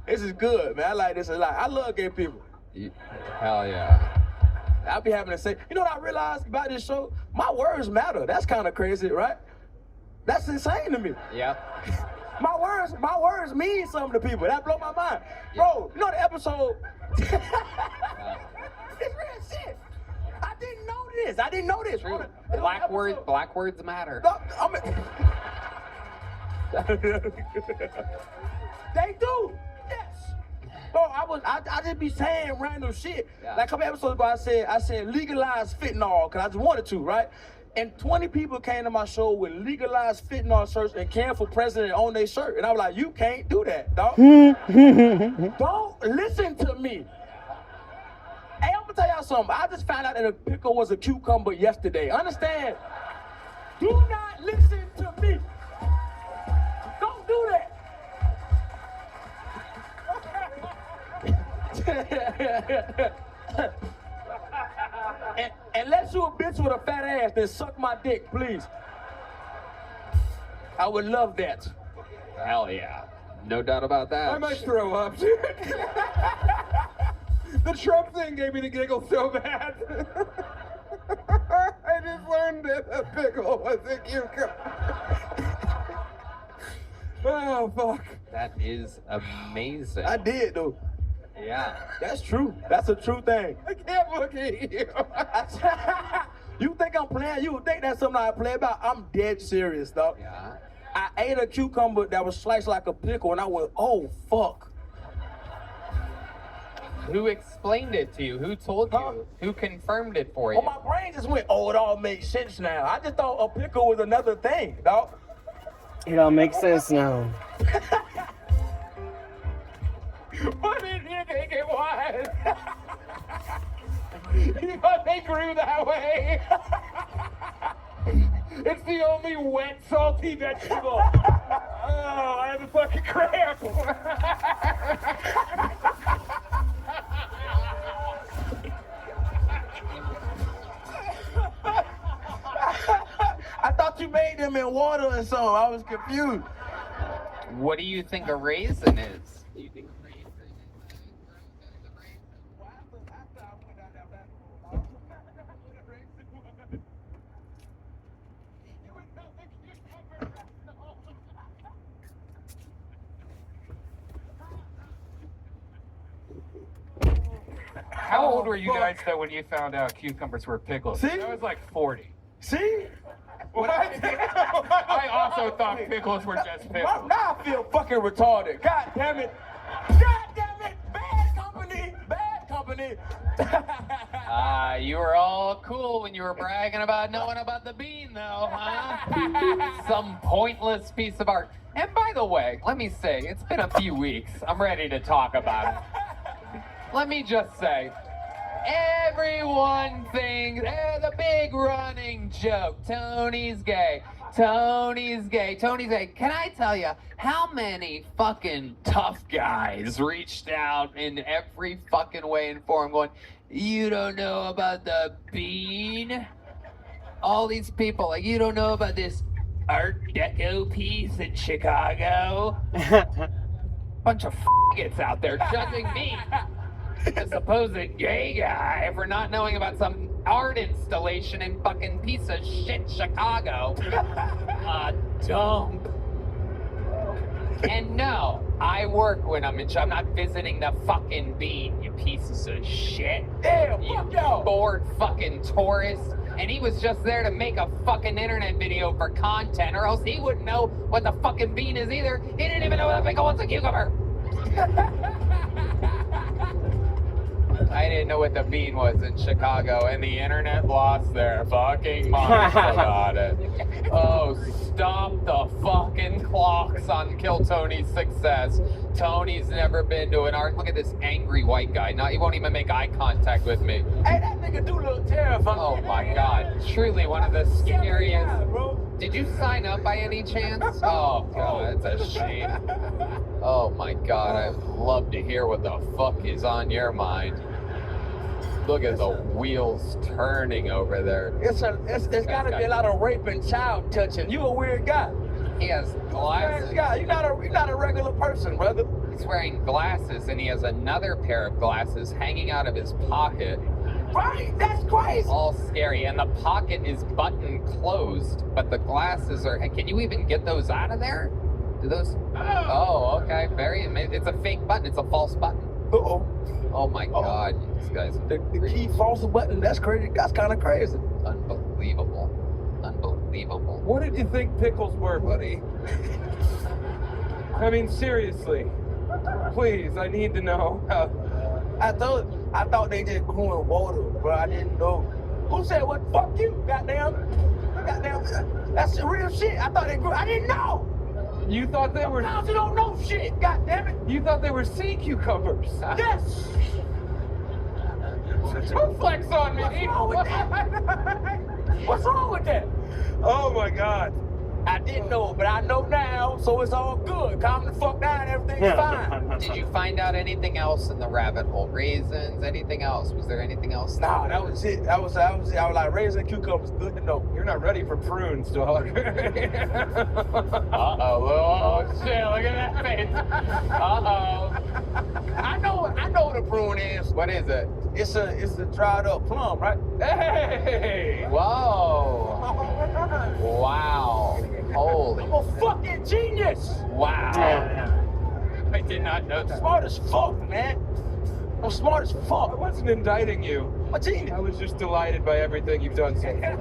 This is good, man. I like this a lot. I love gay people. Hell yeah. I'll be having to say, you know what I realized about this show? My words matter. That's kind of crazy, right? That's insane to me. Yep. My words mean something to people. That blow my mind. Bro, you know the episode? It's real shit. I didn't know this. True. Black words matter. No, they do. Yes. Bro, I just be saying random shit. Yeah. Like a couple episodes ago, I said legalize fentanyl because I just wanted to, right? And 20 people came to my show with legalized fentanyl shirts and Can for President on their shirt. And I was like, you can't do that, dog. Don't listen to me. Hey, I'm gonna tell y'all something. I just found out that a pickle was a cucumber yesterday. Understand? Do not listen to me. Don't do that. Unless you a bitch with a fat ass, then suck my dick, please. I would love that. Hell yeah. No doubt about that. I might throw up, dude. The Trump thing gave me the giggle so bad. I just learned that a pickle was a cucumber. Oh, fuck. That is amazing. I did, though. Yeah. That's true. That's a true thing. I can't look at you. You think I'm playing? You think that's something I play about? I'm dead serious, dog. Yeah. I ate a cucumber that was sliced like a pickle, and I went, oh, fuck. Who explained it to you? Who told you? Who confirmed it for you? Oh, my brain just went, oh, it all makes sense now. I just thought a pickle was another thing, dog. It all makes sense now. What did you think it was? You thought they grew that way? It's the only wet, salty vegetable. Oh, I have a fucking cramp. I thought you made them in water and so I was confused. What do you think a raisin is? How old were you guys though when you found out cucumbers were pickles? See? I was like 40. See? What? I also thought pickles were just pickles. Now I feel fucking retarded. God damn it. God damn it. Bad company. Bad company. You were all cool when you were bragging about knowing about the bean, though, huh? Some pointless piece of art. And by the way, let me say, it's been a few weeks. I'm ready to talk about it. Let me just say, everyone thinks, the big running joke, Tony's gay. Tony's gay. Tony's gay. Can I tell you how many fucking tough guys reached out in every fucking way and form going, you don't know about the bean? All these people, like, you don't know about this Art Deco piece in Chicago? Bunch of f***its out there judging me, a supposed gay guy, for not knowing about some art installation in fucking piece of shit Chicago. A dump. And no, I work when I'm not visiting the fucking bean, you pieces of shit. Damn, You fuck y'all. bored fucking tourist. And he was just there to make a fucking internet video for content, or else he wouldn't know what the fucking bean is either. He didn't even know what the pickle was a cucumber. I didn't know what the bean was in Chicago, and the internet lost their fucking minds about it. Oh, stop the fucking clocks on Kill Tony's success. Tony's never been to an art. Look at this angry white guy. He won't even make eye contact with me. Hey, that nigga do look terrifying. Oh my God, truly one of the scariest. Did you sign up by any chance? Oh God, it's a shame. Oh my God, I'd love to hear what the fuck is on your mind. Look at the wheels turning over there. It's gotta be a lot of rape and child touching. You a weird guy. He has glasses. Yeah, you're not a regular person, brother. He's wearing glasses, and he has another pair of glasses hanging out of his pocket. Right? That's crazy. All scary, and the pocket is button closed, but the glasses are. Can you even get those out of there? Do those? Oh, okay. Very amazing. It's a fake button. It's a false button. Uh-oh. Oh my God, these guys. The key false button. That's crazy. That's kind of crazy. Unbelievable. Unbelievable. What did you think pickles were, buddy? I mean, seriously. Please, I need to know. I thought they just grew in water, but I didn't know. Who said what? Fuck you, goddamn. That's the real shit. I thought they grew. I didn't know. You thought they were. You don't know shit. God damn it. You thought they were sea cucumbers. Yes. Don't flex on me. What's wrong with that? What's wrong with that? Oh my God. I didn't know, but I know now, so it's all good. Calm the fuck down, everything's fine. Did you find out anything else in the rabbit hole? Raisins? Anything else? Was there anything else? Nah, that was it. I was like, raisin cucumbers, good to know. You're not ready for prunes, dog. Uh-oh. Oh, shit. Look at that face. Uh-oh. I know what a prune is. What is it? It's a dried up plum, right? Hey! Whoa. Wow. Holy. I'm a fucking genius. Yes. Wow. Yeah. I did not know that. Smart as fuck, man. I'm smart as I fuck. wasn't indicting you. What's he? I was just delighted by everything you've done so far.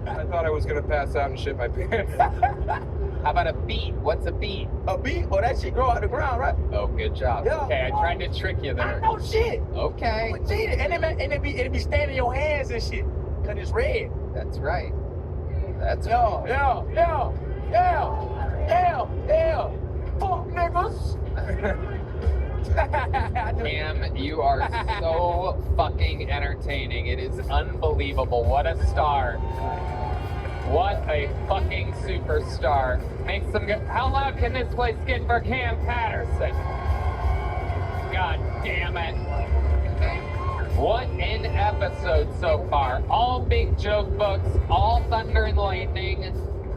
I thought I was gonna pass out and shit my pants. How about a beet? What's a beet? A beat? Oh, that shit grow out the ground, right? Oh, good job. Yeah. Okay, I tried to trick you I there. know shit. Okay. I'm cheated. And it be staying in your hands and shit. Cause it's red. That's right. That's Yeah. Fuck niggas. Cam, you are so fucking entertaining. It is unbelievable. What a star. What a fucking superstar. Make some good. How loud can this place get for Cam Patterson? God damn it. What an episode so far. All big joke books, all thunder and lightning,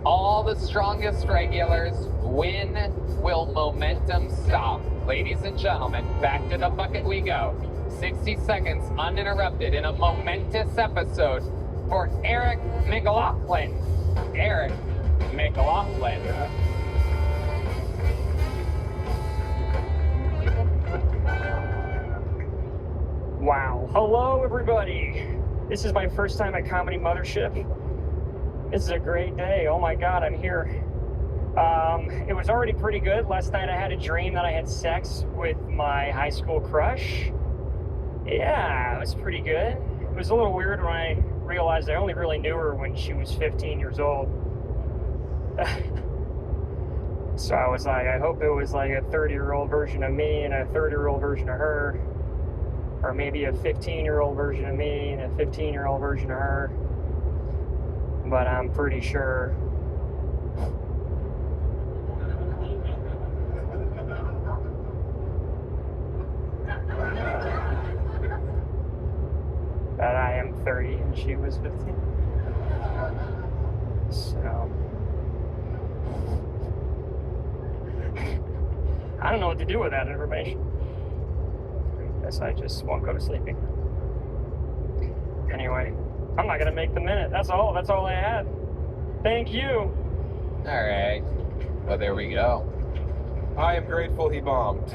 all the strongest regulars. When will momentum stop? Ladies and gentlemen, back to the bucket we go. 60 seconds uninterrupted in a momentous episode for Eric McLaughlin. Eric McLaughlin. Wow. Hello, everybody. This is my first time at Comedy Mothership. This is a great day. Oh my God, I'm here. It was already pretty good. Last night I had a dream that I had sex with my high school crush. Yeah, it was pretty good. It was a little weird when I realized I only really knew her when she was 15 years old. So I was like, I hope it was like a 30-year-old version of me and a 30-year-old version of her. Or maybe a 15-year-old version of me and a 15-year-old version of her. But I'm pretty sure that I am 30 and she was 15. So I don't know what to do with that information. I guess I just won't go to sleeping. Anyway, I'm not gonna make the minute. That's all I had. Thank you. All right. Well, there we go. I am grateful he bombed.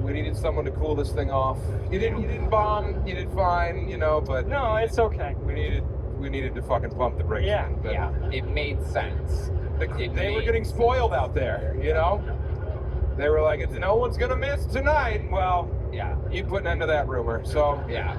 We needed someone to cool this thing off. You didn't bomb. You did fine, you know. But no, it's okay. We needed to fucking pump the brakes. Yeah, yeah. It made sense. They were getting spoiled out there, you know. They were like, no one's gonna miss tonight. Well, yeah. You put an end to that rumor. So yeah.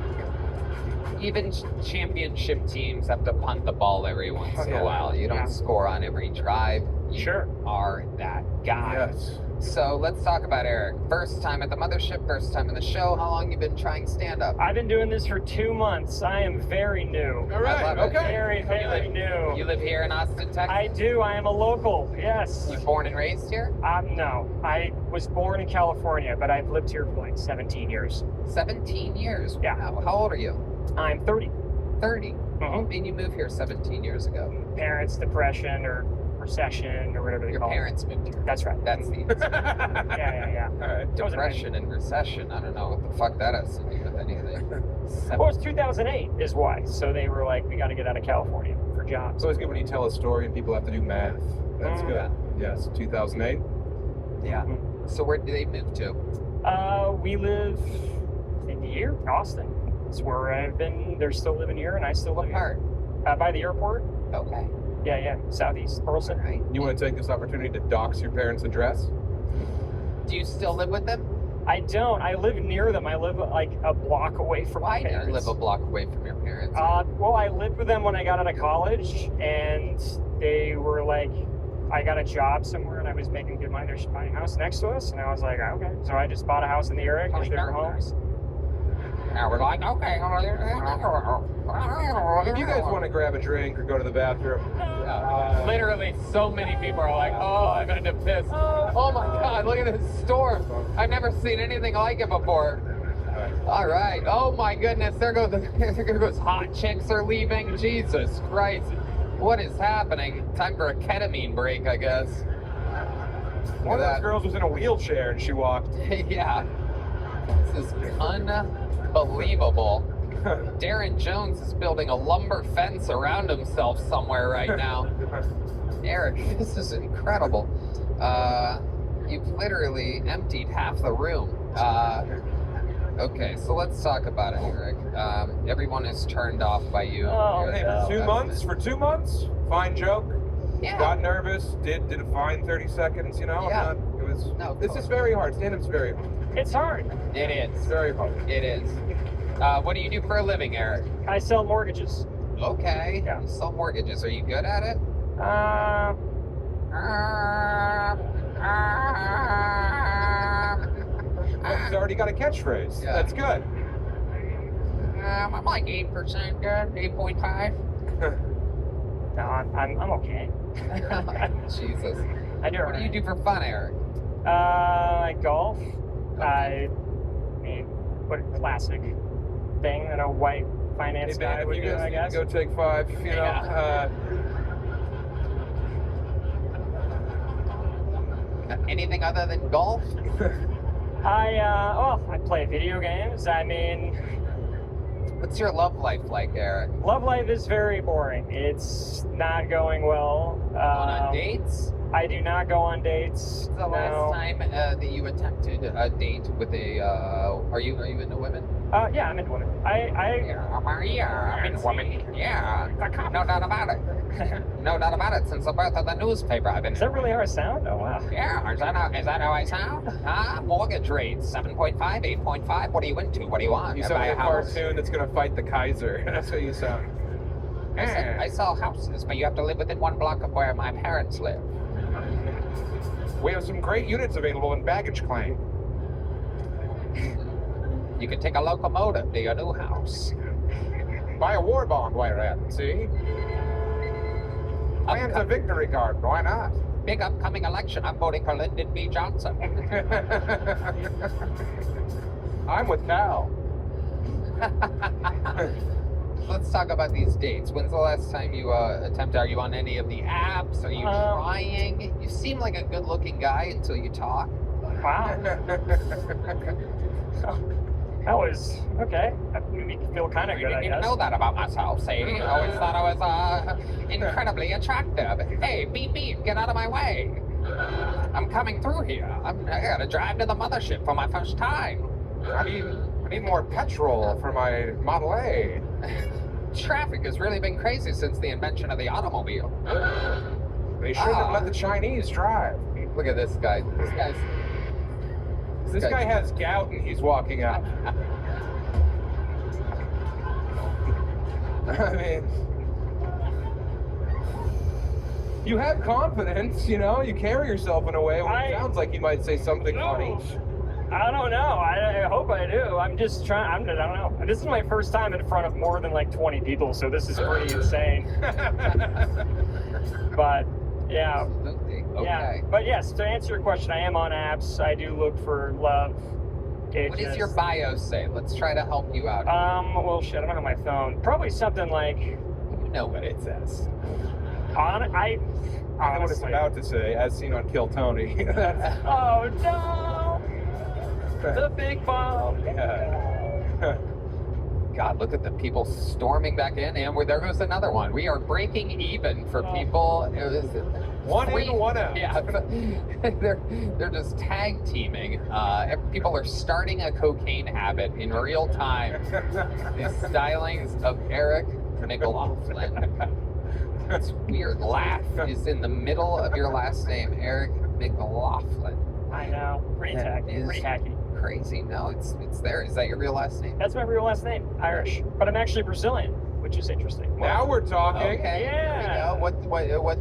Even championship teams have to punt the ball every once in a while. You don't score on every drive. You are that guy. Yes. So let's talk about Eric. First time at the mothership, first time in the show. How long you been trying stand-up? I've been doing this for 2 months. I am very new. All right. I love it. Very, very new. You live here in Austin, Texas? I do. I am a local. Yes. You born and raised here? No. I was born in California, but I've lived here for like 17 years. 17 years? Yeah. Wow. How old are you? I'm 30. 30? Mm-hmm. And you moved here 17 years ago. Parents' depression or recession or whatever they call it. Your parents moved here. That's right. That's the answer. Yeah. All right. Depression and recession. I don't know what the fuck that has to do with anything. Well, it's 2008 is why. So they were like, we got to get out of California for jobs. It's always good when you tell a story and people have to do math. That's good. Yes, 2008. Yeah. So where do they move to? We live in here, Austin. It's where I've been. They're still living here, and I still live here. By the airport. Okay. Yeah. Southeast Burleson. Right. You want to take this opportunity to dox your parents' address? Do you still live with them? I don't. I live near them. I live like a block away from my parents. Why do you live a block away from your parents? Well, I lived with them when I got out of college, and they were like, I got a job somewhere, and I was making good money. They should buy a house next to us, and I was like, okay. So I just bought a house in the area because they're homes. Now we're like, okay. If you guys want to grab a drink or go to the bathroom. Literally, so many people are like, oh, I'm gonna piss. Oh my God, look at this storm. I've never seen anything like it before. All right. Oh my goodness, there goes hot chicks are leaving. Jesus Christ. What is happening? Time for a ketamine break, I guess. One of those girls was in a wheelchair and she walked. Yeah. This is unbelievable. Darren Jones is building a lumber fence around himself somewhere right now. Eric, this is incredible. You've literally emptied half the room. Okay, so let's talk about it, Eric. Everyone is turned off by you. Oh, hey, for 2 months, fine joke. Yeah. Got nervous, did a fine 30 seconds, you know? Yeah. It was, this is very hard. Stand-up's very hard. It's hard. It is. It's very hard. It is. What do you do for a living, Eric? I sell mortgages. Okay. Yeah. You sell mortgages. Are you good at it? He's already got a catchphrase. Yeah. That's good. I'm like 8% good, 8.5. No, I'm okay. Jesus. I do. What do you do for fun, Eric? Golf. I mean, what a classic thing that a white finance Hey, man, guy if would you do, guys I need guess. to go take 5, you know. Yeah. Anything other than golf? I play video games. I mean, what's your love life like, Eric? Love life is very boring. It's not going well. On dates? I do not go on dates. The last time that you attempted a date with a, are you into women? Yeah, I'm into women. I'm into women. Yeah, no doubt about it. No doubt about it. Since the birth of the newspaper, I've been. Is that really how I sound? Oh wow. Yeah, is that how I sound? Mortgage rates 7.5, 8.5. What are you into? What do you want? You I sound buy like a house. cartoon that's going to fight the Kaiser. That's what you sound. I sell houses, but you have to live within 1 block of where my parents live. We have some great units available in baggage claim. You can take a locomotive to your new house. Buy a war bond while you're at it, see? Plans a victory card, why not? Big upcoming election, I'm voting for Lyndon B. Johnson. I'm with Cal. Let's talk about these dates. When's the last time you attempted? Are you on any of the apps? Are you trying? You seem like a good-looking guy until you talk. Wow. That was okay. That made me feel kind of good, I You guess. know that about myself, see? I always thought I was incredibly attractive. Hey, beep beep, get out of my way. I'm coming through here. I gotta drive to the mothership for my first time. I need more petrol for my Model A. Traffic has really been crazy since the invention of the automobile. They shouldn't have let the Chinese drive. Look at this guy. This guy has gout and he's walking out. I mean, you have confidence, you know, you carry yourself in a way where it sounds like you might say something funny. I don't know. I hope I do. I'm just trying. I don't know. This is my first time in front of more than like 20 people, so this is pretty insane. But yeah. Okay. Yeah. But yes, to answer your question, I am on apps. I do look for love. What does your bio say? Let's try to help you out. Well, shit, I don't have my phone. Probably something like. You know what it says. I know what it's about to say, as seen on Kill Tony. Oh no! The big bomb. Yeah. God, look at the people storming back in, and there goes another one. We are breaking even for people. It was one in, one out. Yeah, they're just tag teaming. People are starting a cocaine habit in real time. These stylings of Eric McLaughlin. This weird laugh is in the middle of your last name, Eric McLaughlin. I know, pretty tacky, pretty hacky. Crazy. No, it's there. Is that your real last name? That's my real last name, Irish. But I'm actually Brazilian, which is interesting. Now we're talking. Okay. Yeah. What?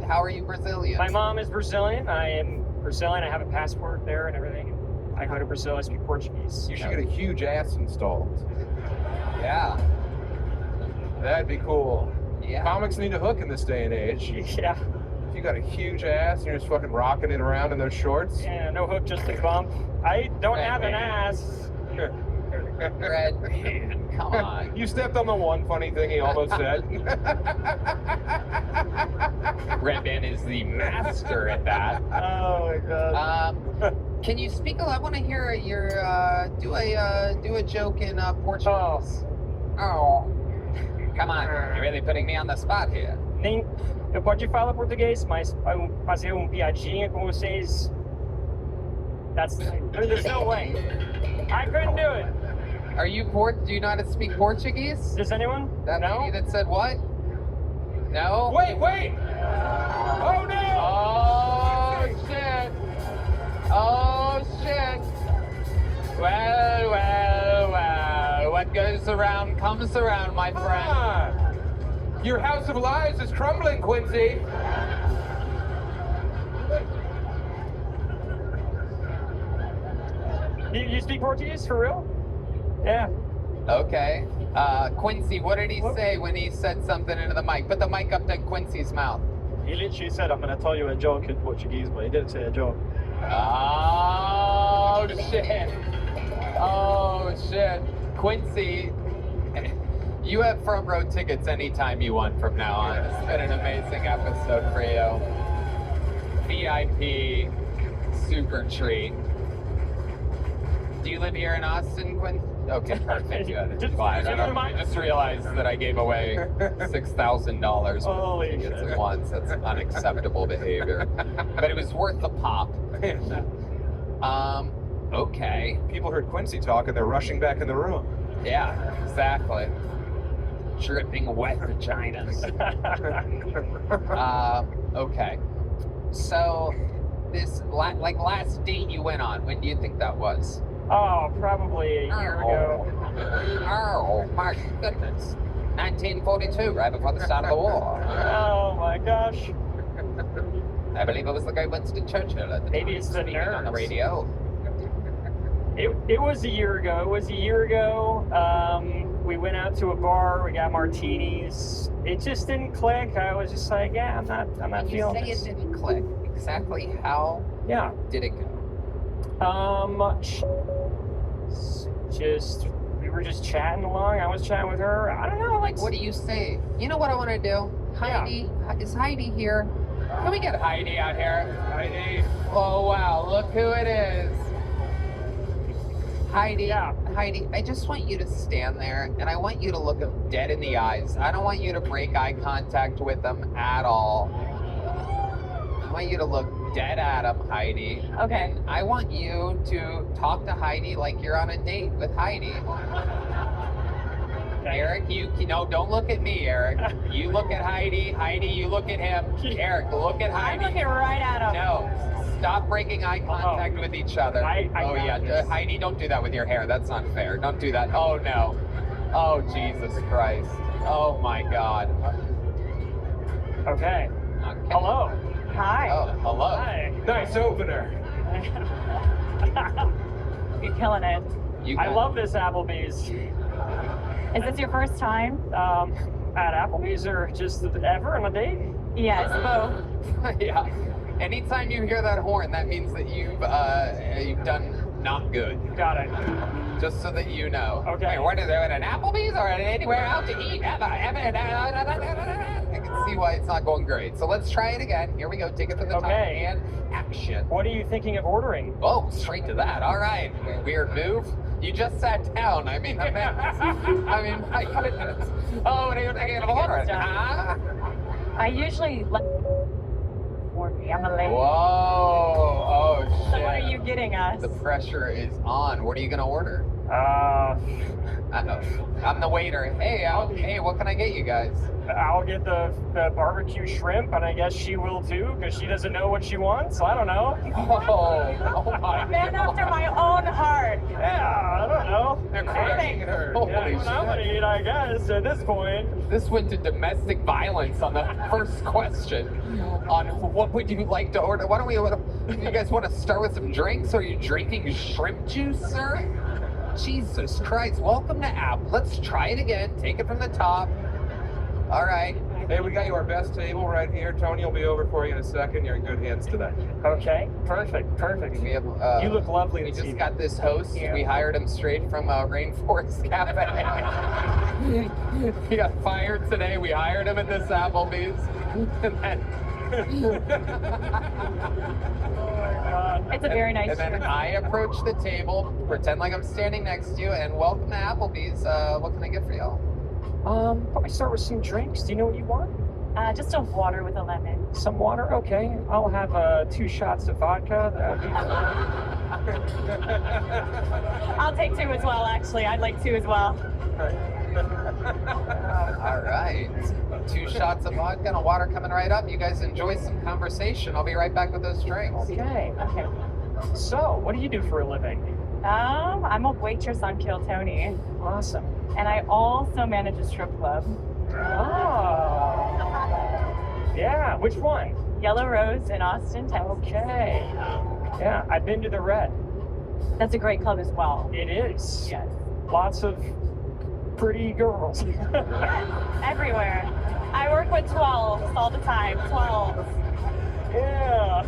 How are you Brazilian? My mom is Brazilian. I am Brazilian. I have a passport there and everything. I go to Brazil. I speak Portuguese. You should get a huge ass installed. Yeah. That'd be cool. Yeah. Comics need a hook in this day and age. Yeah. If you got a huge ass and you're just fucking rocking it around in those shorts. Yeah, no hook, just a bump. I don't have an ass. Red man, come on. You stepped on the one funny thing he almost said. Red man is the master at that. Oh my god. Can you speak? I want to hear your do a joke in Portuguese. Oh. Come on, you're really putting me on the spot here. Nem, eu pode falar português, mas fazer piadinha com vocês. There's no way. I couldn't do it. Are you do you know how to speak Portuguese? Does anyone? That lady that said what? No? Wait! Oh no! Oh shit! Oh shit! Well, what goes around comes around, my friend. Your house of lies is crumbling, Quincy. You speak Portuguese for real? Yeah. Okay. Quincy, what did he say when he said something into the mic? Put the mic up to Quincy's mouth. He literally said, I'm going to tell you a joke in Portuguese, but he didn't say a joke. Oh, shit. Oh, shit. Quincy, you have front row tickets anytime you want from now on. It's been an amazing episode for you. VIP, super treat. Do you live here in Austin, Quincy? Okay, perfect. Good. Fine. I just realized that I gave away $6,000 Holy worth of tickets at once. That's unacceptable behavior. But it was worth the pop. Okay. People heard Quincy talk and they're rushing back in the room. Yeah, exactly. Dripping wet vaginas. Okay. So, this last date you went on, when do you think that was? Oh, probably a year ago. Oh, my goodness. 1942, right before the start of the war. Oh my gosh. I believe it was the great Winston Churchill at the Maybe time it's the speaking on the nerds. radio. It was a year ago. We went out to a bar. We got martinis. It just didn't click. I was just like, yeah, I'm not You feeling say this. it didn't click. Exactly how did it go? We were just chatting along. I was chatting with her. I don't know. Like, what do you say? You know what I want to do? Heidi, is Heidi here? Can we get Heidi out here? Heidi. Oh wow, look who it is. Heidi, Heidi, I just want you to stand there and I want you to look him dead in the eyes. I don't want you to break eye contact with him at all. I want you to look dead at him, Heidi. Okay. And I want you to talk to Heidi like you're on a date with Heidi. Eric, you know, don't look at me, Eric. You look at Heidi. Heidi, you look at him. Eric, look at Heidi. I'm looking right at him. No, stop breaking eye contact with each other. Heidi, don't do that with your hair. That's not fair. Don't do that. Oh no. Oh Jesus Christ. Oh my God. Okay. Hello. Hi. Oh, hello. Hi. Nice opener. You're killing it. I love this Applebee's. Is this your first time? At Applebee's or just ever on a date? Yes, both. Yeah. Anytime you hear that horn, that means that you've done not good. Got it. Just so that you know. Okay. Wait, what is there at an Applebee's or anywhere out to eat? I can see why it's not going great. So let's try it again. Here we go. Take it from the top and action. What are you thinking of ordering? Oh, straight to that. All right. Weird move. You just sat down. I mean, my goodness. Oh, what are you thinking of ordering? Huh? I usually let for me. I'm a lady. Whoa. Oh, shit. So what are you getting us? The pressure is on. What are you going to order? I'm the waiter. Hey, what can I get you guys? I'll get the barbecue shrimp, and I guess she will too, because she doesn't know what she wants. I don't know. Oh my Man after my own heart. Yeah, I don't know. They're crushing her. Holy shit. I'm gonna eat, I guess, at this point. This went to domestic violence on the first question. On what would you like to order? Why don't we? You guys want to start with some drinks? Are you drinking shrimp juice, sir? Jesus Christ! Welcome to App. Let's try it again. Take it from the top. All right. Hey, we got you our best table right here. Tony will be over for you in a second. You're in good hands today. Okay, perfect. We have, you look lovely. We just got this host. Yeah. We hired him straight from Rainforest Cafe. He got fired today. We hired him at this Applebee's. And then It's a very nice And then shirt. I approach the table, pretend like I'm standing next to you, and welcome to Applebee's. What can I get for y'all? Probably start with some drinks. Do you know what you want? Just a water with a lemon. Some water? Okay. I'll have 2 shots of vodka. I'll take 2 as well, actually. I'd like 2 as well. All right. 2 shots of vodka and a water coming right up. You guys enjoy some conversation. I'll be right back with those drinks. Okay. So, what do you do for a living? I'm a waitress on Kill Tony. Awesome. And I also manage a strip club. Oh. Yeah, which one? Yellow Rose in Austin, Texas. Okay. Yeah, I've been to the Red. That's a great club as well. It is. Yes. Lots of pretty girls. Everywhere. I work with 12s all the time. 12s. Yeah.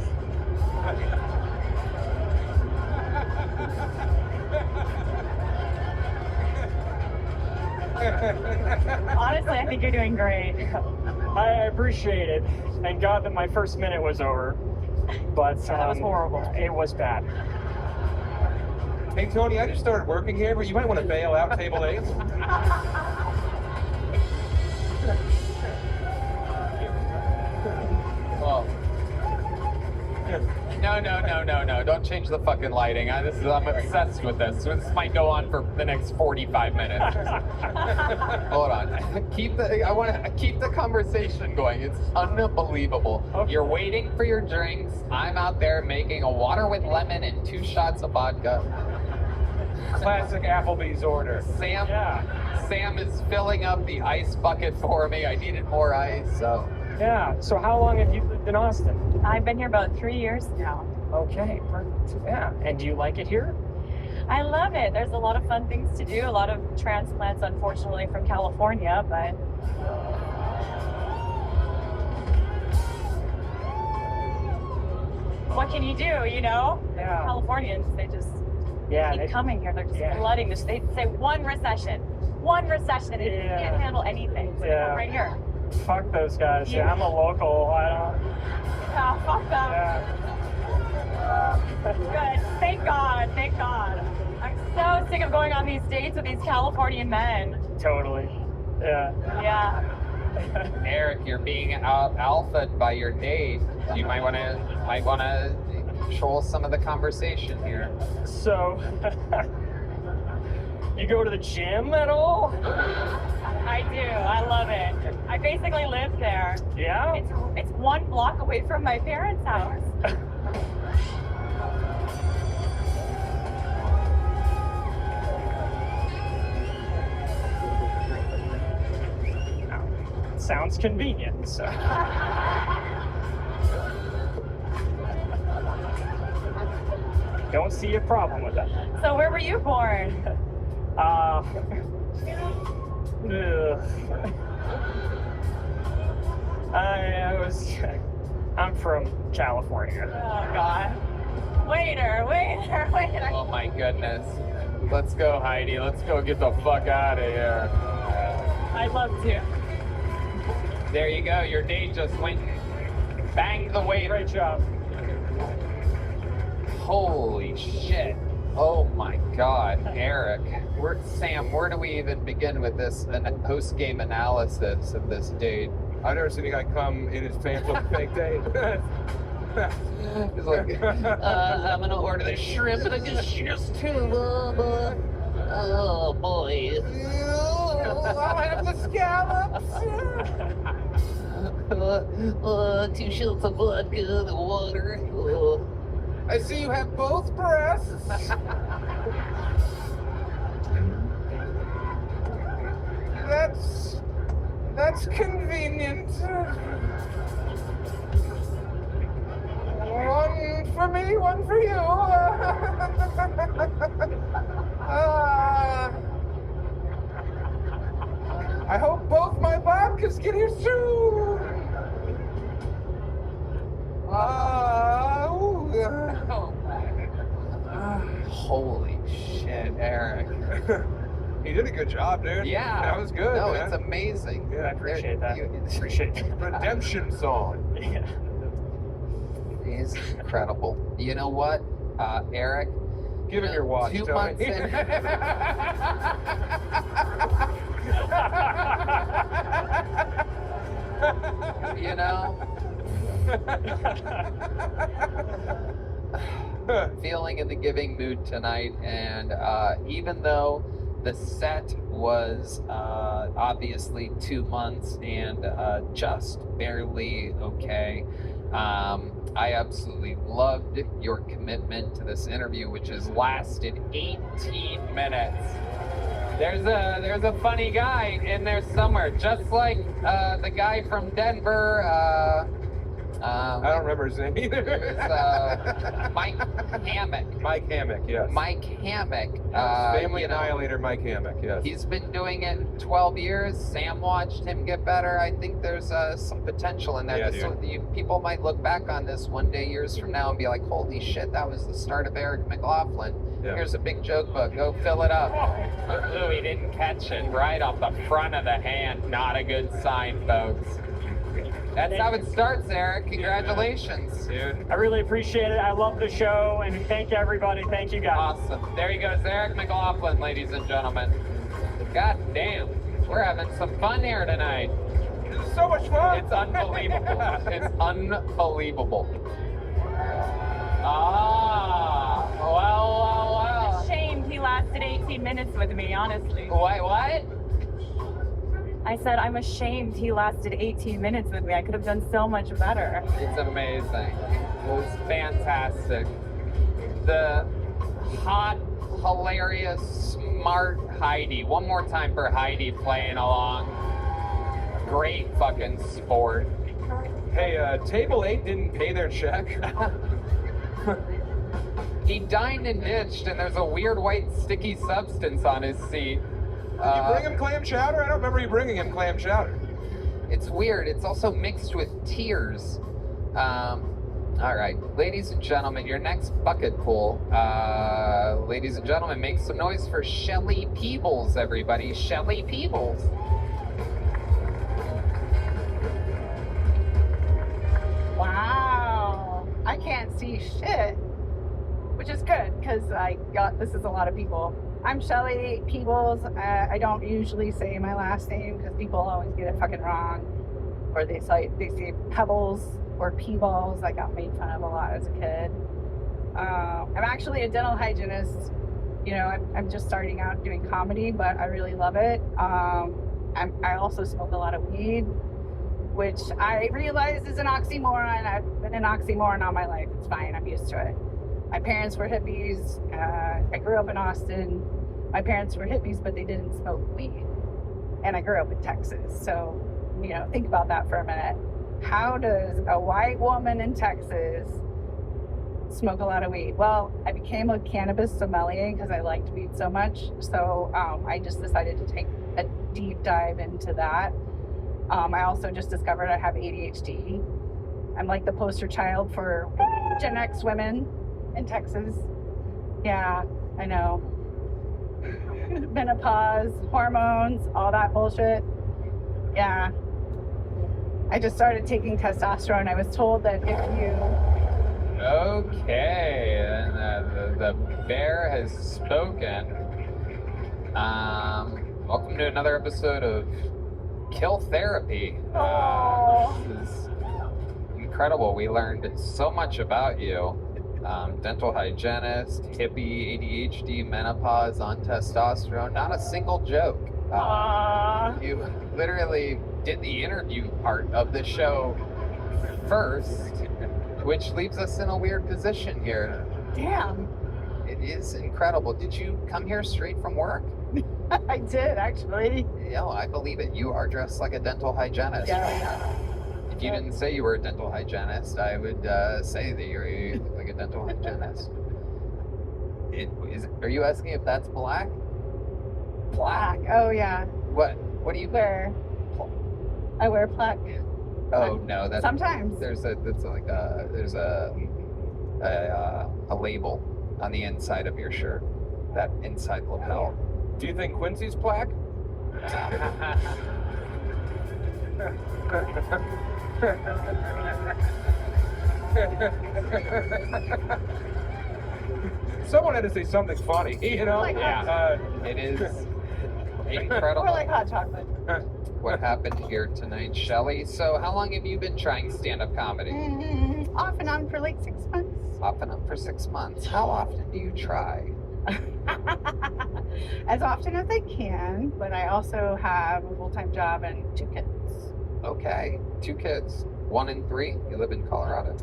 Honestly, I think you're doing great. I appreciate it. Thank God that my first minute was over. But That was horrible. It was bad. Hey, Tony, I just started working here, but you might want to bail out table 8. Oh. No. Don't change the fucking lighting. I'm obsessed with this. This might go on for the next 45 minutes. Hold on. I want to keep the conversation going. It's unbelievable. Okay. You're waiting for your drinks. I'm out there making a water with lemon and 2 shots of vodka. Classic Applebee's order. Sam is filling up the ice bucket for me. I needed more ice, so. Yeah. So how long have you lived in Austin? I've been here about 3 years now. Okay, perfect. Yeah. And do you like it here? I love it. There's a lot of fun things to do. A lot of transplants, unfortunately, from California, but what can you do, you know? Yeah. Californians, they just keep coming here. They're just flooding. They say one recession, and they can't handle anything. So they come right here. Fuck those guys. Yeah, I'm a local. I don't. Yeah, fuck them. Good. Thank God. I'm so sick of going on these dates with these Californian men. Totally. Yeah. Yeah. Eric, you're being alphaed by your date. You might want to control some of the conversation here. So, you go to the gym at all? I do. I love it. I basically live there. Yeah? It's 1 block away from my parents' house. Sounds convenient. So. Don't see a problem with that. So where were you born? I'm from California. Oh God. Waiter. Oh my goodness. Let's go, Heidi. Let's go get the fuck out of here. I'd love to. There you go. Your date just went banged the waiter. Great job. Holy shit. Oh my God, Eric. Sam, where do we even begin with this post-game analysis of this date? I've never seen a guy come in his pants with a fake date. He's like, I'm gonna order the shrimp and I just 2. Oh boy. I'll have the scallops. 2 shots of vodka, the water. I see you have both breasts. That's convenient. 1 for me, 1 for you. I hope both my vodkas get here soon. Holy shit, Eric. He did a good job, dude. Yeah. That was good. No, man. it's amazing. Yeah, I appreciate that. Appreciate it. Redemption song. Yeah. is incredible. You know what, Eric? Give it your watch, 2 Tony. months in. You know? Feeling in the giving mood tonight, and even though the set was obviously 2 months and just barely okay, I absolutely loved your commitment to this interview, which has lasted 18 minutes. There's a funny guy in there somewhere, just like the guy from Denver. I don't remember his name either. Mike Hammock. Mike Hammock, yes. Mike Hammock. Family Annihilator Mike Hammock, yes. He's been doing it 12 years. Sam watched him get better. I think there's some potential in there. Yeah, People might look back on this one day, years from now, and be like, holy shit, that was the start of Eric McLaughlin. Yeah. Here's a big joke book. Go fill it up. Ooh, he didn't catch it right off the front of the hand. Not a good sign, folks. That's how it starts, Eric. Congratulations. Dude. I really appreciate it. I love the show, and thank everybody. Thank you, guys. Awesome. There he goes, Eric McLaughlin, ladies and gentlemen. God damn. We're having some fun here tonight. This is so much fun. It's unbelievable. It's unbelievable. Ah, well. I'm ashamed he lasted 18 minutes with me, honestly. Wait, what? I said, I'm ashamed he lasted 18 minutes with me. I could have done so much better. It's amazing. It was fantastic. The hot, hilarious, smart Heidi. One more time for Heidi playing along. Great fucking sport. Hey, Table 8 didn't pay their check. He dined and ditched, and there's a weird white sticky substance on his seat. Did you bring him clam chowder? I don't remember you bringing him clam chowder. It's weird. It's also mixed with tears. All right, ladies and gentlemen, your next bucket pool. Ladies and gentlemen, make some noise for Shelly Peebles, everybody. Shelly Peebles. Wow. I can't see shit, which is good because this is a lot of people. I'm Shelly Peebles. I don't usually say my last name because people always get it fucking wrong. Or they say Pebbles or Peeballs. I got made fun of a lot as a kid. I'm actually a dental hygienist. You know, I'm just starting out doing comedy, but I really love it. I also smoke a lot of weed, which I realize is an oxymoron. I've been an oxymoron all my life. It's fine. I'm used to it. My parents were hippies. I grew up in Austin. My parents were hippies, but they didn't smoke weed. And I grew up in Texas. So, you know, think about that for a minute. How does a white woman in Texas smoke a lot of weed? Well, I became a cannabis sommelier because I liked weed so much. So I just decided to take a deep dive into that. I also just discovered I have ADHD. I'm like the poster child for Gen X women in Texas. Yeah, I know. Menopause, hormones, all that bullshit. Yeah. I just started taking testosterone. I was told that if you... Okay, and the bear has spoken. Welcome to another episode of Kill Therapy. This is incredible. We learned so much about you. Dental hygienist, hippie, ADHD, menopause, on testosterone. Not a single joke. You literally did the interview part of the show first, which leaves us in a weird position here. Damn. It is incredible. Did you come here straight from work? I did, actually. Yeah, well, I believe it. You are dressed like a dental hygienist. Yeah. If you didn't say you were a dental hygienist, I would say that you're like a dental hygienist. Are you asking if that's black? Black. Oh, yeah. What do you wear? I wear black. Oh no, that's sometimes there's a label on the inside of your shirt, that inside lapel. Do you think Quincy's black? Someone had to say something funny, you know? Like It is incredible. Or like hot chocolate. What happened here tonight, Shelley? So, how long have you been trying stand-up comedy? Off and on for like 6 months. Off and on for 6 months. How often do you try? As often as I can, but I also have a full-time job and 2 kids. Okay, 2 kids, 1 and 3. You live in Colorado.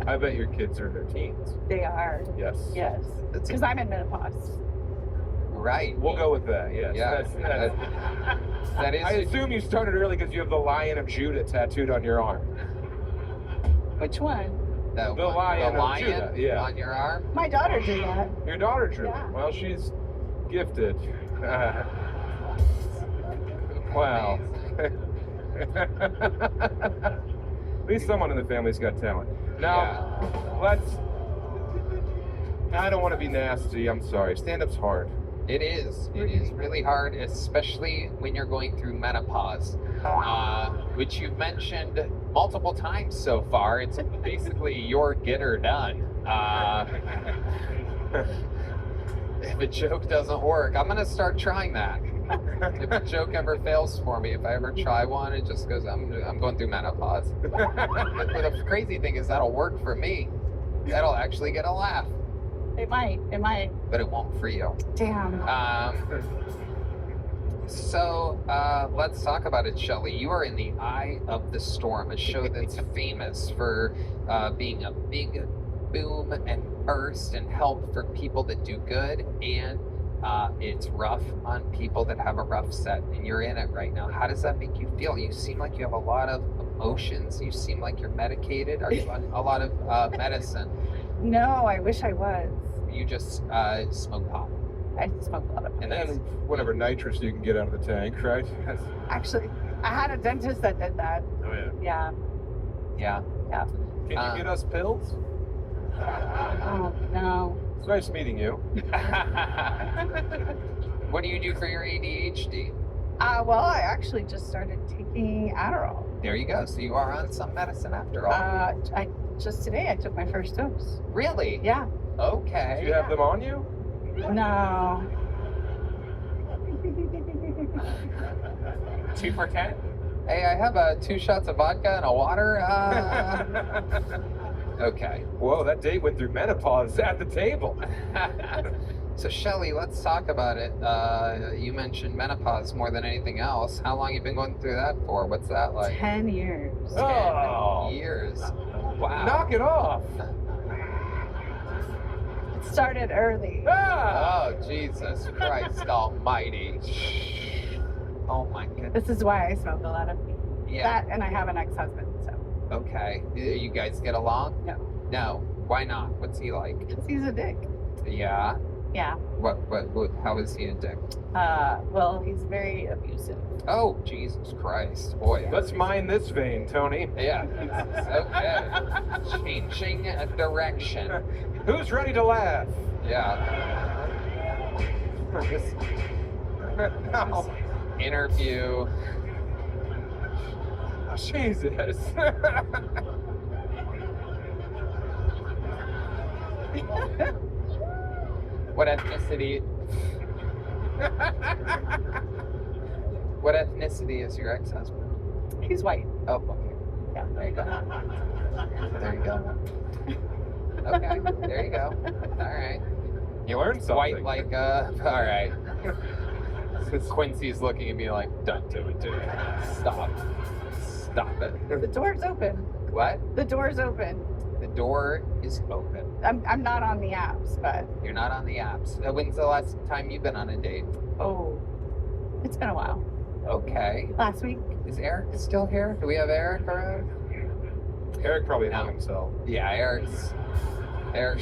I bet your kids are in their teens. They are. Yes. Yes. Because I'm in menopause. Right. We'll go with that, yes. Yeah. That is. I assume you started early because you have the Lion of Judah tattooed on your arm. Which one? The Lion of Judah, yeah. On your arm? My daughter did that. Your daughter drew Yeah. it. Well, she's gifted. Wow. At least someone in the family's got talent. Now, I don't want to be nasty. I'm sorry. Stand-up's hard. It is. It is really hard, especially when you're going through menopause, which you've mentioned multiple times so far. It's basically your get her done. If a joke doesn't work, I'm going to start trying that. If a joke ever fails for me, if I ever try one, it just goes, I'm going through menopause. But the crazy thing is that'll work for me. That'll actually get a laugh. It might. But it won't for you. Damn. So let's talk about it, Shelley. You are in the eye of the storm, a show that's famous for being a big boom and burst and help for people that do good, and it's rough on people that have a rough set, and you're in it right now. How does that make you feel? You seem like you have a lot of emotions. You seem like you're medicated. Are you on a lot of medicine? No, I wish I was. You just smoke pot. I smoke a lot of And then whatever nitrous you can get out of the tank, right? Actually, I had a dentist that did that. Oh, yeah. Yeah. Yeah. Yeah. Can you get us pills? Oh, no. It's nice meeting you. What do you do for your ADHD? Well, I actually just started taking Adderall. There you go. So you are on some medicine after all. Just today I took my first dose. Really? Yeah. Okay. Do you have them on you? No. 2 for 10? Hey, I have 2 shots of vodka and a water. Okay. Whoa, that date went through menopause at the table. So, Shelley, let's talk about it. You mentioned menopause more than anything else. How long have you been going through that for? What's that like? 10 years. 10 years. Wow. Knock it off. It started early. Oh, Jesus Christ almighty. Oh, my goodness. This is why I smoke a lot of weed. Yeah. That, and I have an ex-husband, so. Okay. You guys get along? No. No. Why not? What's he like? Because he's a dick. Yeah. Yeah. What, how is he a dick? Well, he's very abusive. Oh, Jesus Christ. Boy. Let's mine this vein, Tony. Yeah. Okay. Changing direction. Who's ready to laugh? Yeah. This interview. Jesus. What ethnicity? What ethnicity is your ex-husband? He's white. Oh, okay. Yeah. There you go. There you go. Okay. There you go. All right. You learned something. White like all right. Quincy's looking at me like, don't do it, dude. Stop. Stop it. The door's open. What? The door's open. The door is open. I'm not on the apps, but. You're not on the apps. When's the last time you've been on a date? Oh, it's been a while. Okay. Last week. Is Eric still here? Do we have Eric around? Eric probably hung himself. Yeah, Eric's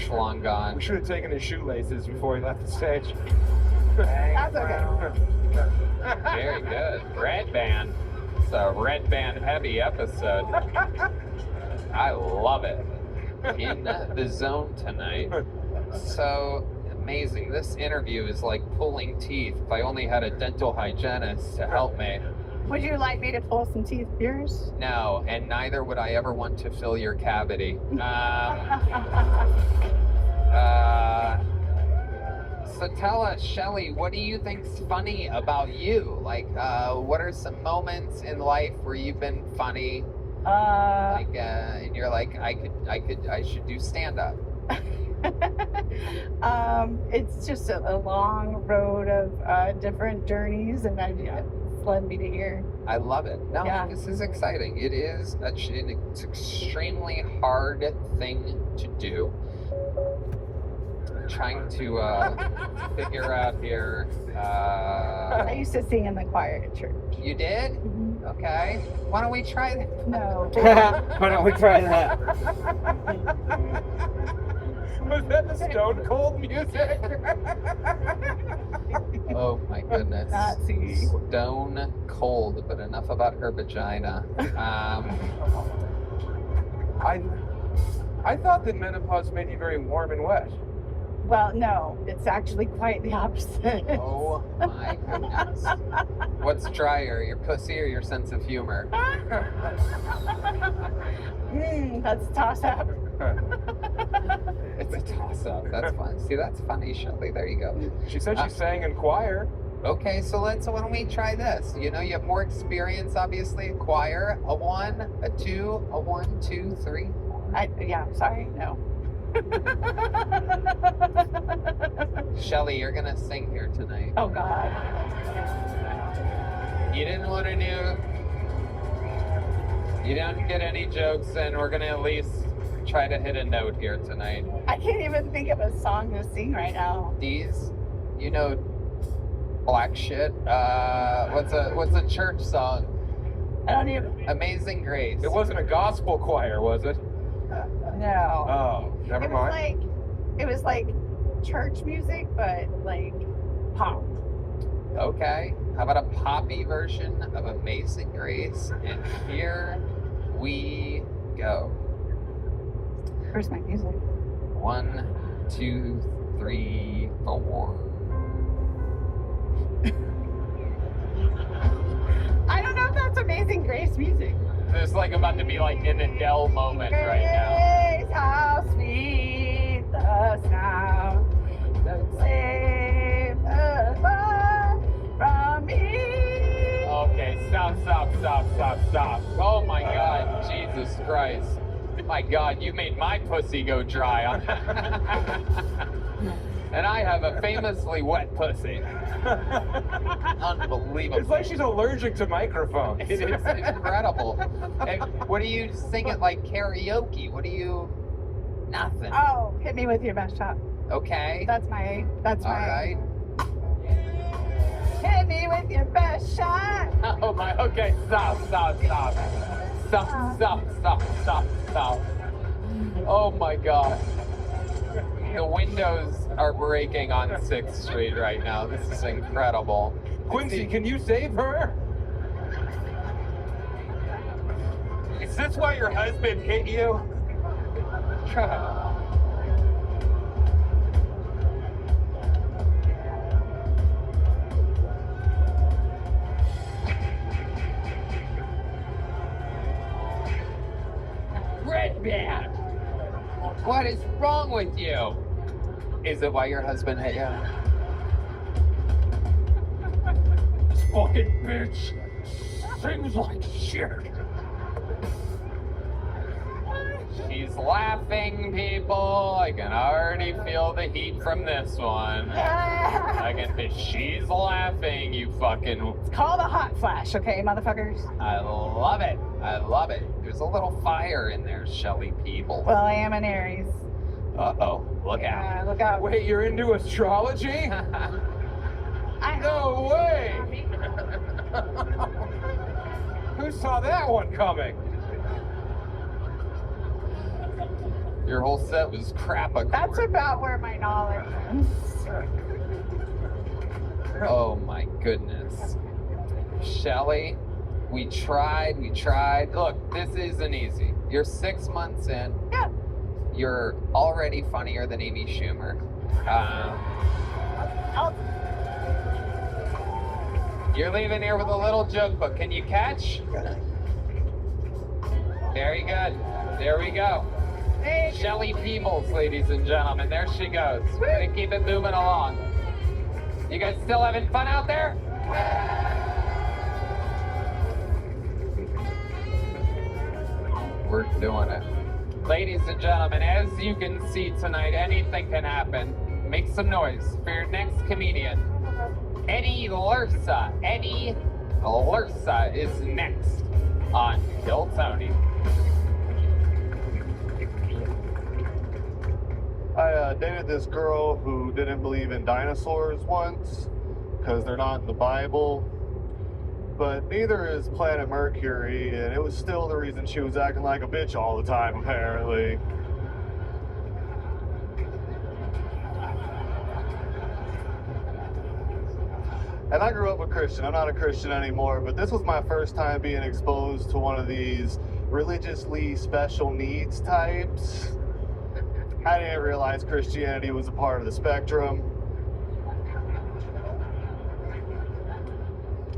long gone. We should have taken his shoelaces before he left the stage. That's okay. Very good. Red band. It's a red band heavy episode. I love it. In the zone tonight. So amazing. This interview is like pulling teeth. If I only had a dental hygienist to help me. Would you like me to pull some teeth of yours? No, and neither would I ever want to fill your cavity. So tell us, Shelly, what do you think's funny about you? Like, what are some moments in life where you've been funny? And you're like, I should do stand-up. It's just a long road of different journeys, and it's led me to here. I love it. No, Yeah. this is exciting. It is an extremely hard thing to do. Trying to figure out here. I used to sing in the choir at church. You did? Mm-hmm. Okay. Why don't we try that? No. Why don't we try that? Was that the Stone Cold music? Oh my goodness. Nazi. Stone cold, but enough about her vagina. I thought that menopause made you very warm and wet. Well, no, it's actually quite the opposite. Oh my goodness. What's drier, your pussy or your sense of humor? That's a toss-up. It's a toss-up. That's fun. See, that's funny, Shelly. There you go. She said she sang in choir. Okay, so why don't we try this? You know, you have more experience, obviously, in choir. A 1, a 2, a 1, 2, 3. Sorry, no. Shelly, you're gonna sing here tonight. Oh God. You didn't want to do. You didn't get any jokes, and we're gonna at least try to hit a note here tonight. I can't even think of a song to sing right now. These, you know, black shit. What's a church song? I don't even. Amazing Grace. It wasn't a gospel choir, was it? No. Oh, never mind. It was like church music, but like pop. Okay. How about a poppy version of Amazing Grace? And here we go. Where's my music? 1, 2, 3, 4. I don't know if that's Amazing Grace music. It's like about to be like an Adele moment right now. Grace, how sweet the sound that saved a man from me. Okay, stop. Oh my God, Jesus Christ. My God, you made my pussy go dry. And I have a famously wet pussy. Unbelievable. It's like she's allergic to microphones. It is incredible. And what do you sing it like karaoke? What do you... Nothing. Oh, hit me with your best shot. Okay. That's my. All right. Hit me with your best shot. Oh my, okay, stop. Oh my God. The windows are breaking on 6th Street right now. This is incredible. Quincy, can you save her? Is this why your husband hit you? Red man! What is wrong with you? Is it why your husband hit you? This fucking bitch sings like shit. She's laughing, people. I can already feel the heat from this one. She's laughing, you fucking... It's called a hot flash, okay, motherfuckers? I love it. There's a little fire in there, Shelly people. Well, I am an Aries. Uh-oh, look out. Look out. Wait, you're into astrology? No way! Who saw that one coming? Your whole set was crap. That's about where my knowledge is. Oh my goodness. Shelly, we tried. Look, this isn't easy. You're 6 months in. Yeah. You're already funnier than Amy Schumer. You're leaving here with a little joke book. Can you catch? Very good. There we go. Shelly Peebles, ladies and gentlemen. There she goes. Gonna keep it moving along. You guys still having fun out there? We're doing it. Ladies and gentlemen, as you can see tonight, anything can happen. Make some noise for your next comedian. Eddie Lursa. Eddie Lursa is next on Kill Tony. I dated this girl who didn't believe in dinosaurs once because they're not in the Bible. But neither is Planet Mercury, and it was still the reason she was acting like a bitch all the time, apparently. And I grew up a Christian. I'm not a Christian anymore, but this was my first time being exposed to one of these religiously special needs types. I didn't realize Christianity was a part of the spectrum.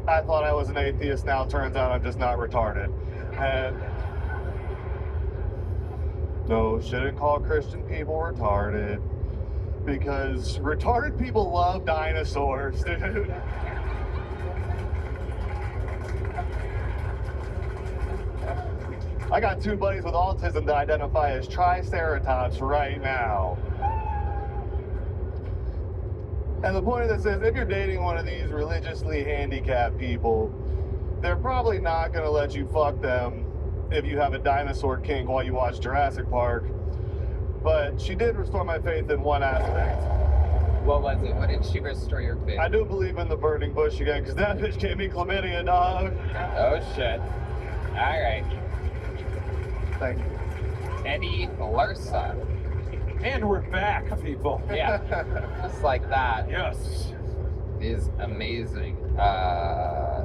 I thought I was an atheist. Now it turns out I'm just not retarded. And no, shouldn't call Christian people retarded, because retarded people love dinosaurs, dude. I got 2 buddies with autism that identify as triceratops right now. And the point of this is, if you're dating one of these religiously handicapped people, they're probably not going to let you fuck them if you have a dinosaur kink while you watch Jurassic Park. But she did restore my faith in one aspect. What was it? What did she restore your faith? I do believe in the burning bush again, because that bitch gave me chlamydia, dog. Oh, shit. All right. Thank you. Eddie Larsa. And we're back, people. Yeah, just like that. Yes. Is amazing.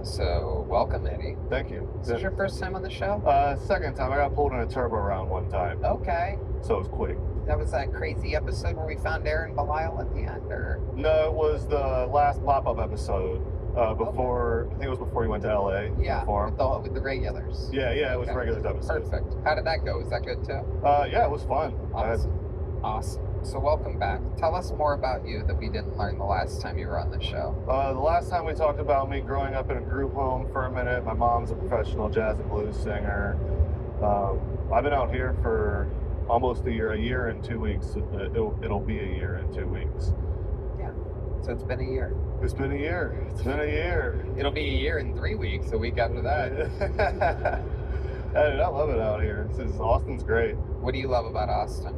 So, welcome, Eddie. Thank you. Is this your first time on the show? Second time. I got pulled in a turbo round one time. Okay. So it was quick. That was that crazy episode where we found Aaron Belial at the end, or? No, it was the last pop-up episode. Before, I think it was before you went to LA. Yeah, with the regulars. Yeah, it was regulars episode. Perfect. How did that go? Was that good too? Yeah, it was fun. Awesome. So welcome back. Tell us more about you that we didn't learn the last time you were on the show. The last time we talked about me growing up in a group home for a minute. My mom's a professional jazz and blues singer. I've been out here for almost a year and 2 weeks. It'll be a year and 2 weeks. Yeah. So it's been a year. It's been a year. It's been a year. It'll be a year and 3 weeks, a week after that. I love it out here. Austin's great. What do you love about Austin?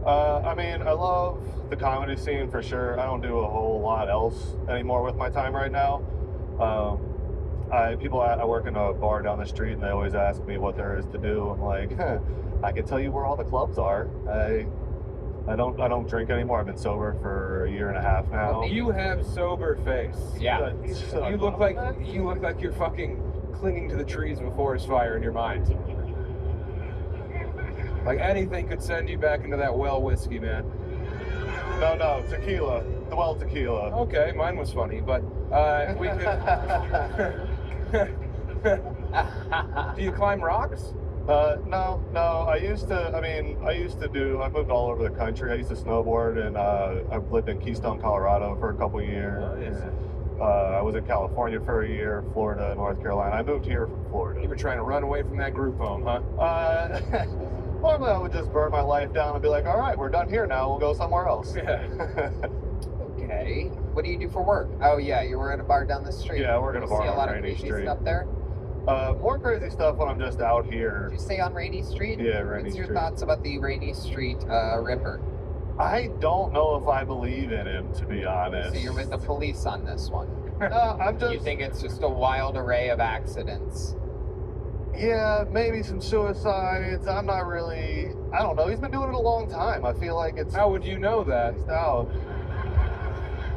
I mean, I love the comedy scene for sure. I don't do a whole lot else anymore with my time right now. I work in a bar down the street, and they always ask me what there is to do. I'm like, I can tell you where all the clubs are. I don't drink anymore. I've been sober for a year and a half now. You have sober face. Yeah. You look like you're fucking clinging to the trees of a forest fire in your mind. Like anything could send you back into that well whiskey, man. No, tequila. The well tequila. Okay, mine was funny, but we could. Do you climb rocks? No. I used to. I moved all over the country. I used to snowboard, and I've lived in Keystone, Colorado for a couple years. Oh, yeah. I was in California for a year, Florida, North Carolina. I moved here from Florida. You were trying to run away from that group home, huh? Normally I would just burn my life down and be like, all right, we're done here now. We'll go somewhere else. Yeah. Okay. What do you do for work? Oh, yeah, you were at a bar down the street. Yeah, I work at a bar See a on lot of Rainy crazy Street. stuff there? More crazy stuff when I'm just out here. Did you say on Rainy Street? Yeah, Rainy What's your Street. thoughts about the Rainy Street Ripper? I don't know if I believe in him, to be honest. So you're with the police on this one? I'm just... You think it's just a wild array of accidents? Yeah, maybe some suicides. I'm not really... I don't know. He's been doing it a long time. I feel like it's... How would you know that? Out.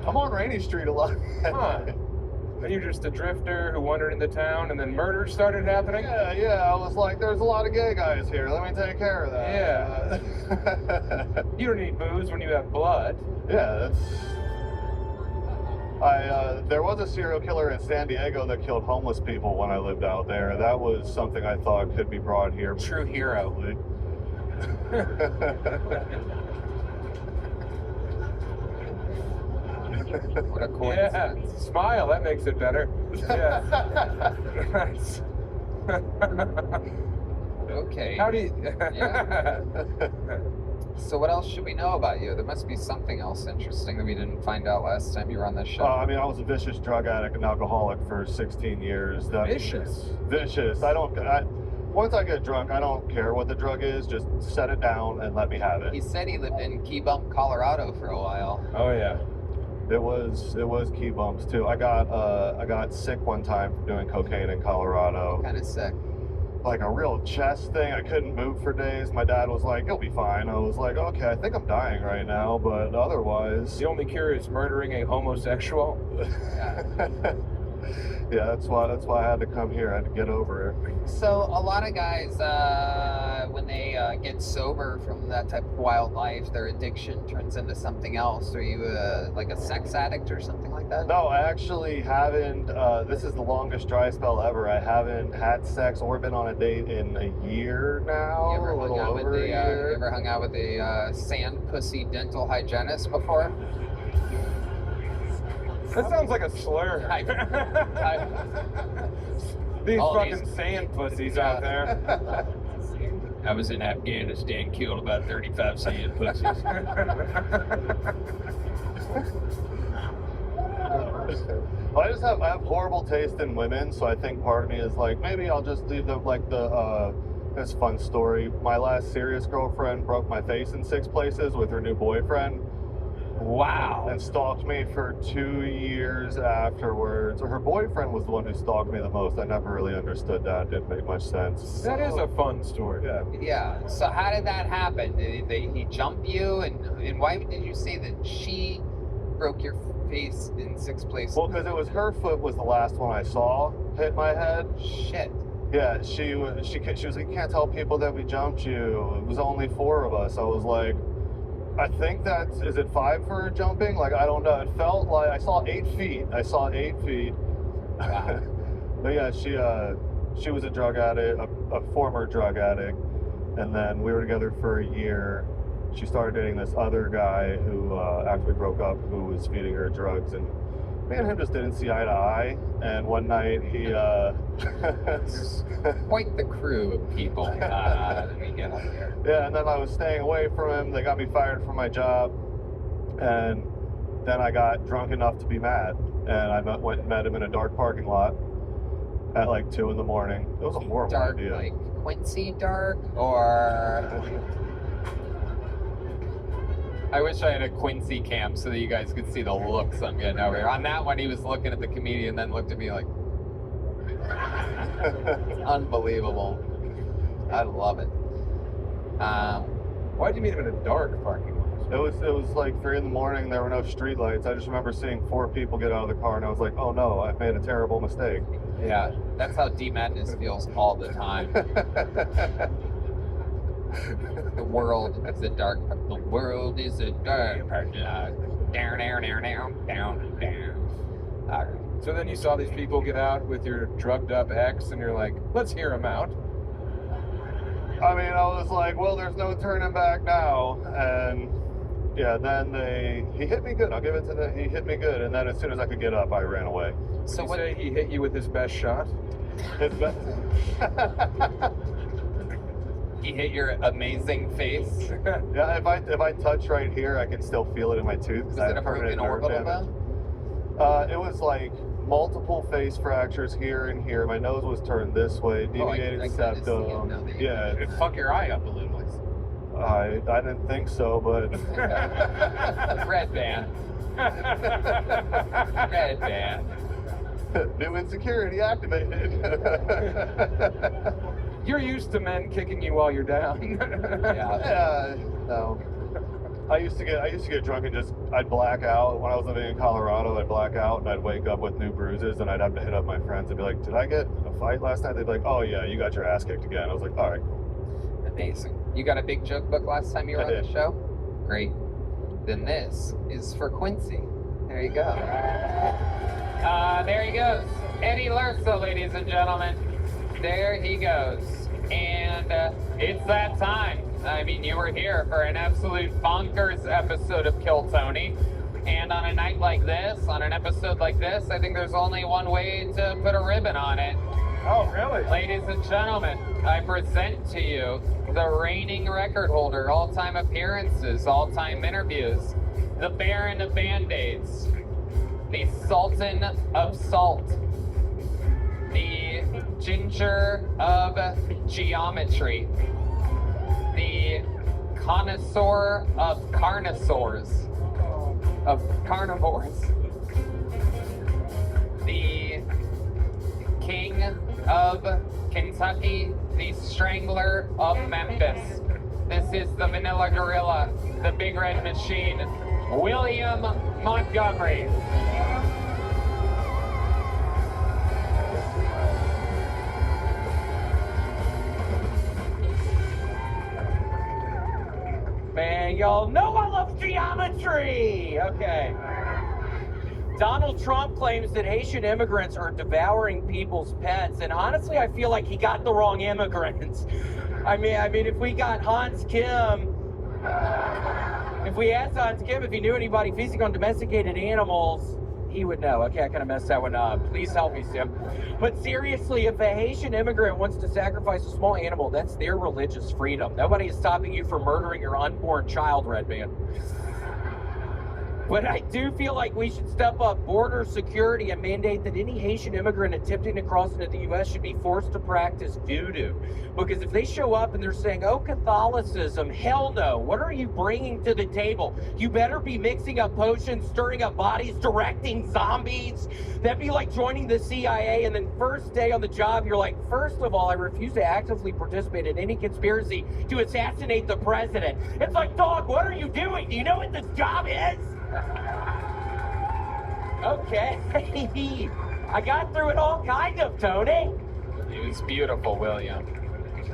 I'm on Rainy Street a lot. Huh. You're just a drifter who wandered into town and then murder started happening? Yeah. I was like, there's a lot of gay guys here. Let me take care of that. Yeah. You don't need booze when you have blood. Yeah, that's... There was a serial killer in San Diego that killed homeless people when I lived out there. That was something I thought could be brought here. True hero. What a coincidence. Yeah, smile, that makes it better. Yeah. Nice. Okay. How do you... Yeah. So what else should we know about you? There must be something else interesting that we didn't find out last time you were on this show. I mean, I was a vicious drug addict and alcoholic for 16 years. Vicious? Vicious. Once I get drunk, I don't care what the drug is. Just set it down and let me have it. He said he lived in Key Bump, Colorado for a while. Oh, yeah. It was key bumps too. I got sick one time from doing cocaine in Colorado. Kind of sick. Like a real chest thing. I couldn't move for days. My dad was like, "You'll be fine." I was like, "Okay, I think I'm dying right now, but otherwise." The only cure is murdering a homosexual. Yeah, that's why I had to come here. I had to get over it. So a lot of guys, when they get sober from that type of wild life, their addiction turns into something else. Are you like a sex addict or something like that? No, I actually haven't. This is the longest dry spell ever. I haven't had sex or been on a date in a year now. You ever hung out with a year. you ever hung out with a sand pussy dental hygienist before? That sounds like a slur. These fucking sand pussies out there. I was in Afghanistan, killed about 35 sand pussies. Well, I have horrible taste in women, so I think part of me is like, maybe I'll just leave them like this fun story. My last serious girlfriend broke my face in 6 places with her new boyfriend. Wow. And stalked me for 2 years afterwards. Her boyfriend was the one who stalked me the most. I never really understood that. It didn't make much sense. That is a fun story. Yeah. Yeah. So how did that happen? Did he jump you? And why did you say that she broke your face in 6 places? Well, because it was her foot was the last one I saw hit my head. Shit. Yeah, she was like, "You can't tell people that we jumped you. It was only 4 of us." I was like, I think is it 5 for jumping? Like, I don't know. It felt like I saw 8 feet. Wow. But yeah, she was a drug addict, a former drug addict. And then we were together for a year. She started dating this other guy who, after we broke up, who was feeding her drugs. And me and him just didn't see eye to eye. And one night he... Quite the crew of people that we get up here. Yeah, and then I was staying away from him. They got me fired from my job. And then I got drunk enough to be mad. And I went and met him in a dark parking lot at like 2 in the morning. It was a horrible Dark, idea. like Quincy dark, or... I wish I had a Quincy cam so that you guys could see the looks I'm getting over here. On that one, he was looking at the comedian, then looked at me like... Unbelievable. I love it. Why'd you meet him in a dark parking lot? It was like 3 in the morning. There were no street lights. I just remember seeing 4 people get out of the car, and I was like, "Oh no, I've made a terrible mistake." Yeah, that's how D Madness feels all the time. The world is a dark. The world is a dark parking lot. Down, down, down, down, down, down. All right. So then you saw these people get out with your drugged up ex, and you're like, "Let's hear them out." I mean, I was like, "Well, there's no turning back now," and yeah, then he hit me good. I'll give it to he hit me good, and then as soon as I could get up, I ran away. So what? Say he hit you with his best shot? His best. He hit your amazing face. Yeah, if I touch right here, I can still feel it in my tooth. Was it a broken orbital bone? It was like multiple face fractures here and here. My nose was turned this way, deviated septum. Yeah, it fuck your eye up a little. I didn't think so, but red band. Red band. New insecurity activated. You're used to men kicking you while you're down. Yeah. No. I used to get drunk and I'd black out. When I was living in Colorado, I'd black out and I'd wake up with new bruises and I'd have to hit up my friends and be like, "Did I get in a fight last night?" They'd be like, "Oh yeah, you got your ass kicked again." I was like, "All right, cool." Amazing. You got a big joke book last time you were on the show? Great. Then this is for Quincy. There you go. There he goes. Eddie Lursa, ladies and gentlemen. There he goes. And it's that time. I mean, you were here for an absolute bonkers episode of Kill Tony. And on a night like this, on an episode like this, I think there's only one way to put a ribbon on it. Oh, really? Ladies and gentlemen, I present to you the reigning record holder, all-time appearances, all-time interviews, the Baron of Band-Aids, the Sultan of Salt, the Ginger of Geometry, the Connoisseur of Carnosaurs, of Carnivores, the King of Kentucky, the Strangler of Memphis. This is the Vanilla Gorilla, the Big Red Machine, William Montgomery. Man, y'all know I love geometry! Okay. Donald Trump claims that Haitian immigrants are devouring people's pets, and honestly, I feel like he got the wrong immigrants. I mean, if we got Hans Kim, if we asked Hans Kim if he knew anybody feasting on domesticated animals, he would know. Okay, I kind of messed that one up. Please help me, Sim. But seriously, if a Haitian immigrant wants to sacrifice a small animal, that's their religious freedom. Nobody is stopping you from murdering your unborn child, Red Man. But I do feel like we should step up border security and mandate that any Haitian immigrant attempting to cross into the U.S. should be forced to practice voodoo. Because if they show up and they're saying, oh, Catholicism, hell no. What are you bringing to the table? You better be mixing up potions, stirring up bodies, directing zombies. That'd be like joining the CIA and then first day on the job, you're like, first of all, I refuse to actively participate in any conspiracy to assassinate the president. It's like, dog, what are you doing? Do you know what this job is? Okay. I got through it all kind of, Tony. It was beautiful, William.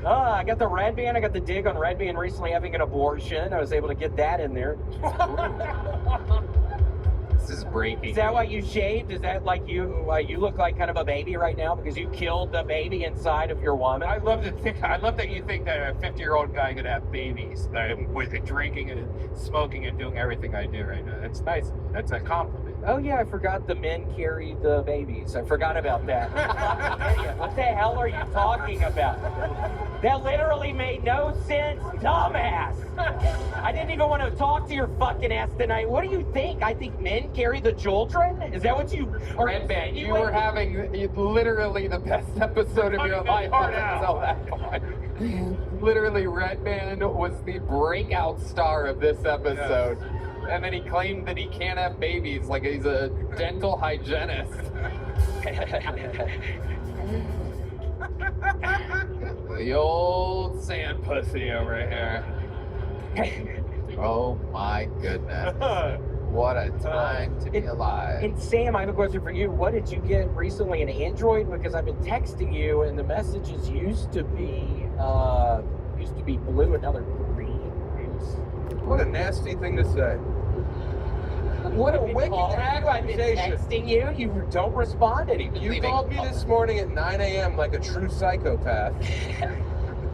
I got the Red Band. I got the dig on Red Band recently having an abortion. I was able to get that in there. This is breaking. Is that why you shaved? Is that like you look like kind of a baby right now because you killed the baby inside of your woman? I love that you think that a 50-year-old guy could have babies with drinking and smoking and doing everything I do right now. That's nice. That's a compliment. Oh yeah, I forgot the men carry the babies. I forgot about that. What the hell are you talking about? That literally made no sense, dumbass. I didn't even want to talk to your fucking ass tonight. What do you think? I think men carry the children? Is that what you are? Red Band, you were having literally the best episode of your life up until that point. Literally, Red Band was the breakout star of this episode. Yes. And then he claimed that he can't have babies like he's a dental hygienist. The old sand pussy over here. Oh my goodness. What a time to be alive. And Sam, I have a question for you. What did you get recently, an Android? Because I've been texting you and the messages used to be blue and now they're green. What a nasty thing to say. What a wicked accusation. I've been texting you. You don't respond anymore. You called me this morning at 9 a.m. like a true psychopath.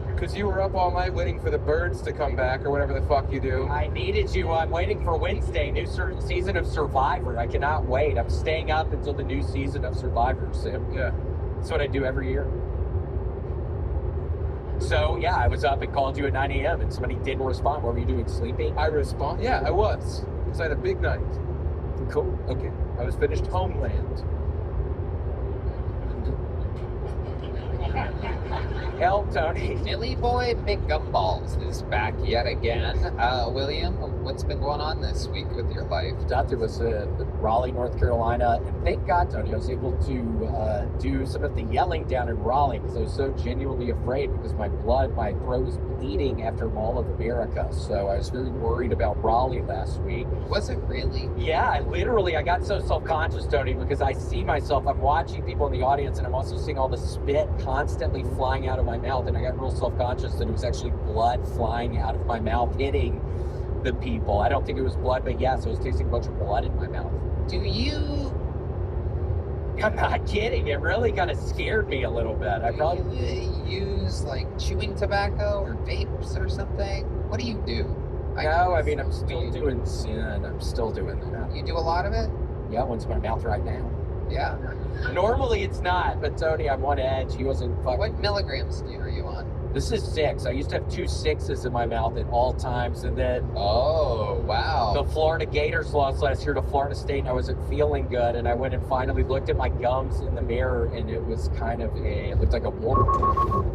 Because you were up all night waiting for the birds to come back or whatever the fuck you do. I needed you. I'm waiting for Wednesday, new season of Survivor. I cannot wait. I'm staying up until the new season of Survivor, Sim. Yeah. That's what I do every year. So, yeah, I was up and called you at 9 a.m. and somebody didn't respond. What were you doing, sleeping? I respond. Yeah, I was. Because I had a big night. Cool. Okay. I was finished Homeland. Hell, Tony. Billy Boy Big Gumballs is back yet again. William, what's been going on this week with your life? Doctor was in Raleigh, North Carolina, and thank God, Tony, I was able to do some of the yelling down in Raleigh because I was so genuinely afraid because my throat was bleeding after Mall of America. So I was very worried about Raleigh last week. Was it really? Yeah, I got so self-conscious, Tony, because I see myself, I'm watching people in the audience, and I'm also seeing all the spit constantly flying out of my mouth, and I got real self-conscious that it was actually blood flying out of my mouth hitting the people. I don't think it was blood, but yes, I was tasting a bunch of blood in my mouth. Do you I'm not kidding. It really kind of scared me a little bit. I probably use like chewing tobacco or vapes or something? What do you do? No, I mean, I'm still doing sin. I'm still doing that. You do a lot of it? Yeah, one's in my mouth right now. Yeah. Normally it's not, but Tony, I'm on edge. He wasn't fucking. What milligrams are you on? This is 6. I used to have 2 6s in my mouth at all times, and then oh wow, the Florida Gators lost last year to Florida State, and I wasn't feeling good, and I went and finally looked at my gums in the mirror, and it was kind of it looked like a war.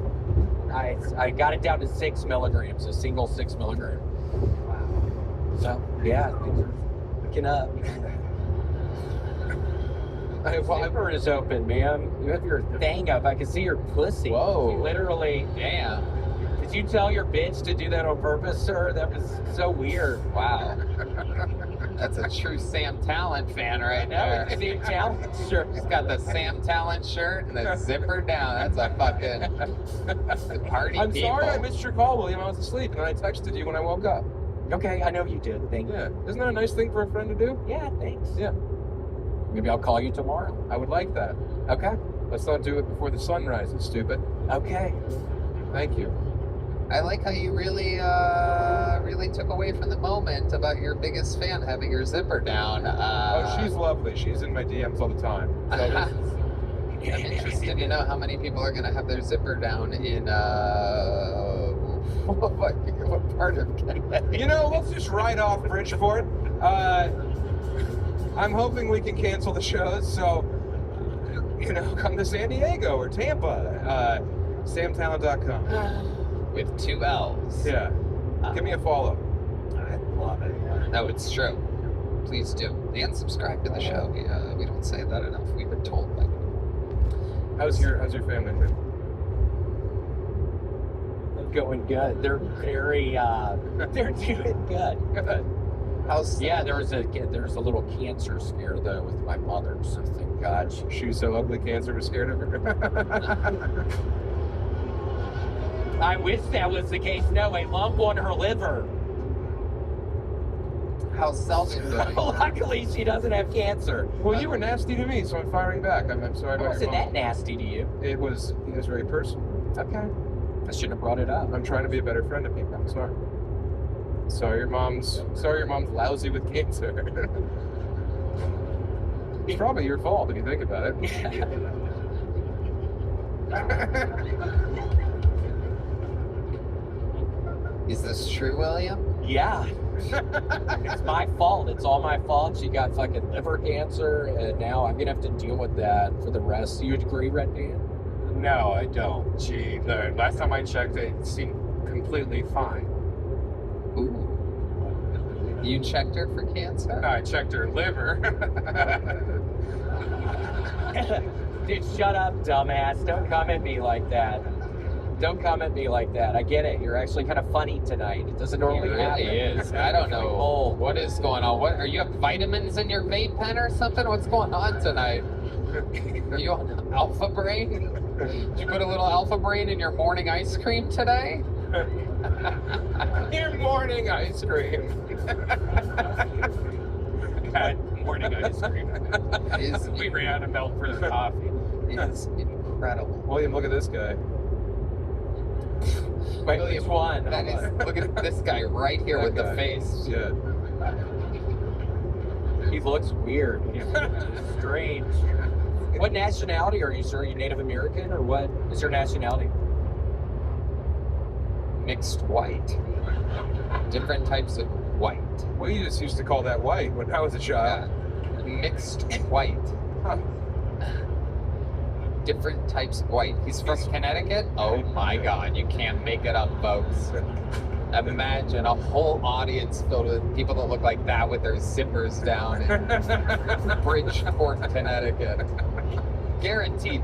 I got it down to 6 milligrams, a single 6 milligram. Wow. So yeah, things are looking up. My zipper is open, man. You have your thing up. I can see your pussy. Whoa. Literally. Damn. Did you tell your bitch to do that on purpose, sir? That was so weird. Wow. That's a true Sam Talent fan right there. Sam Talent shirt. He's got the Sam Talent shirt and the zipper down. That's a fucking party I'm people. sorry I missed your call, William. I was asleep and I texted you when I woke up. Okay, I know you did. Thank you. Yeah. Isn't that a nice thing for a friend to do? Yeah, thanks. Yeah. Maybe I'll call you tomorrow. I would like that. Okay. Let's not do it before the sun rises, stupid. Okay. Thank you. I like how you really took away from the moment about your biggest fan having her zipper down. Oh, she's lovely. She's in my DMs all the time. So I'm interested to know how many people are going to have their zipper down in, what part of Canada? you know, let's just ride off Bridgeport. I'm hoping we can cancel the shows, so, you know, come to San Diego or Tampa. SamTalent.com. With 2 L's. Yeah. Give me a follow. I love it. No, it's true. Please do. And subscribe to the show. We don't say that enough. We've been told by people. How's your family doing? Going good. They're very they're doing good. Yeah, there was a little cancer scare though with my mother, so thank God. She was so ugly, cancer was scared of her. I wish that was the case. No, a lump on her liver. How's Selden doing? Luckily, she doesn't have cancer. Well, you were nasty to me, so I'm firing back. I'm sorry about your wasn't mom. that nasty to you? It was very personal. Okay. I shouldn't have brought it up. I'm trying to be a better friend to people. I'm sorry. Sorry your mom's lousy with cancer. It's probably your fault if you think about it. Is this true, William? Yeah. It's my fault. It's all my fault. She got fucking liver cancer, and now I'm gonna have to deal with that for the rest. You agree, Red Dan? No, I don't. The last time I checked, it seemed completely fine. Ooh. You checked her for cancer? No, I checked her liver. Dude, shut up, dumbass. Don't come at me like that. Don't come at me like that. I get it. You're actually kind of funny tonight. It doesn't normally happen. It really is. I don't know what is going on. What are you have vitamins in your vape pen or something? What's going on tonight? Are you on Alpha Brain? Did you put a little Alpha Brain in your morning ice cream today? Your morning ice cream. Morning ice cream. We ran out of milk for the coffee. It's incredible. William, look at this guy. Wait, which one? That is, look at this guy right here with the face. Yeah. He looks weird. Strange. What nationality are you, sir? Are you Native American or what is your nationality? Mixed white. Different types of white. Well, you just used to call that white when I was a child. Yeah. Mixed white. Huh. Different types of white. He's from Connecticut? Oh my God, you can't make it up, folks. Imagine a whole audience filled with people that look like that with their zippers down in Bridgeport, Connecticut. Guaranteed,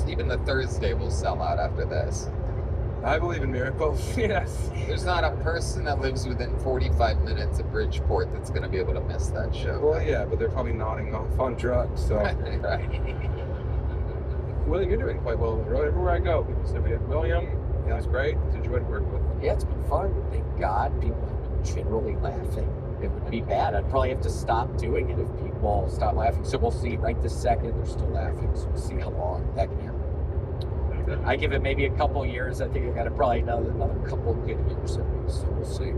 even the Thursday will sell out after this. I believe in miracles. Yes. There's not a person that lives within 45 minutes of Bridgeport that's going to be able to miss that show. Well, yeah, but they're probably nodding off on drugs, so. Right. William, you're doing quite well. Everywhere I go, people say, William, it was great. Did you enjoy to work with? Yeah, it's been fun. Thank God. People have been generally laughing. it would be bad. I'd probably have to stop doing it if people stop laughing. So we'll see. Right this second, they're still laughing. So we'll see how long that can happen. I give it maybe a couple years. I think I got probably another couple good years at least. So we'll see.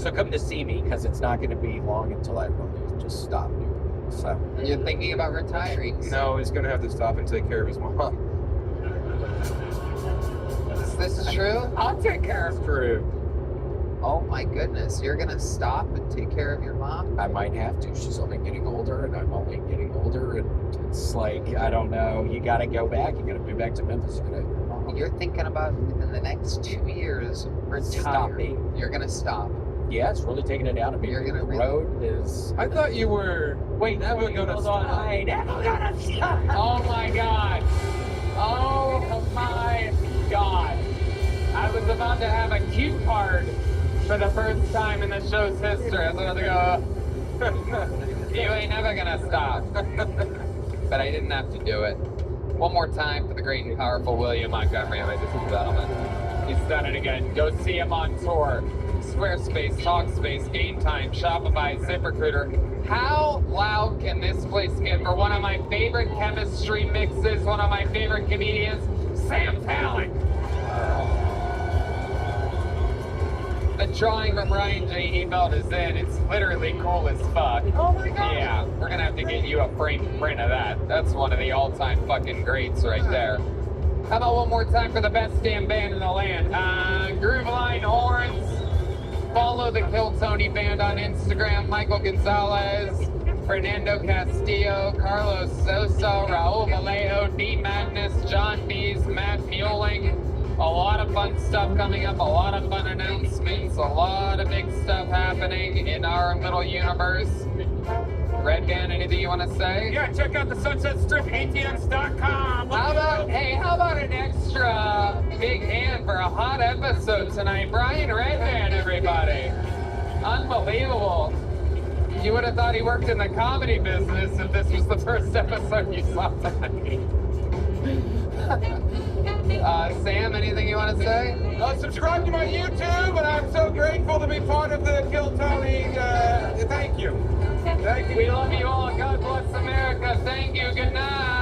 So come to see me because it's not going to be long until I really just stop doing it. So you're thinking about retiring? No, he's gonna have to stop and take care of his mom. This is true? I'll take care of Drew. Oh my goodness, you're gonna stop and take care of your mom? I might have to. She's only getting older, and I'm only getting older, and it's like, I don't know. You gotta go back. You gotta move back to Memphis. You're thinking about within the next 2 years retiring. You're gonna stop. Yeah, it's really taking it down a bit. You're gonna the road is. I thought you were. Wait, never gonna stop. I never gonna stop. Oh my God. Oh my God. I was about to have a cue card for the first time in the show's history. I was about to go, you ain't never gonna stop. But I didn't have to do it. One more time for the great and powerful William Montgomery, ladies and gentlemen. He's done it again. Go see him on tour. Squarespace, Talkspace, Game Time, Shopify, ZipRecruiter. How loud can this place get for one of my favorite chemistry mixes, one of my favorite comedians, Sam Talent? The drawing from Ryan J. Ebelt is in. It's literally cool as fuck. Oh my God. Yeah, we're gonna have to get you a framed print of that. That's one of the all-time fucking greats right there. How about one more time for the best damn band in the land? Grooveline Horns. Follow the Kill Tony band on Instagram. Michael Gonzalez, Fernando Castillo, Carlos Sosa, Raul Vallejo, D Madness, John Bees, Matt Mueling. A lot of fun stuff coming up, a lot of fun announcements, a lot of big stuff happening in our little universe. Red Band, anything you want to say? Yeah, check out the Sunset Strip, ATMs.com. How about an extra big hand for a hot episode tonight? Brian Red Band, everybody. Unbelievable. You would have thought he worked in the comedy business if this was the first episode you saw tonight. Sam, anything you want to say? Subscribe to my YouTube, and I'm so grateful to be part of the Kill Tony. Thank you. Thank you. We love you all. God bless America. Thank you. Good night.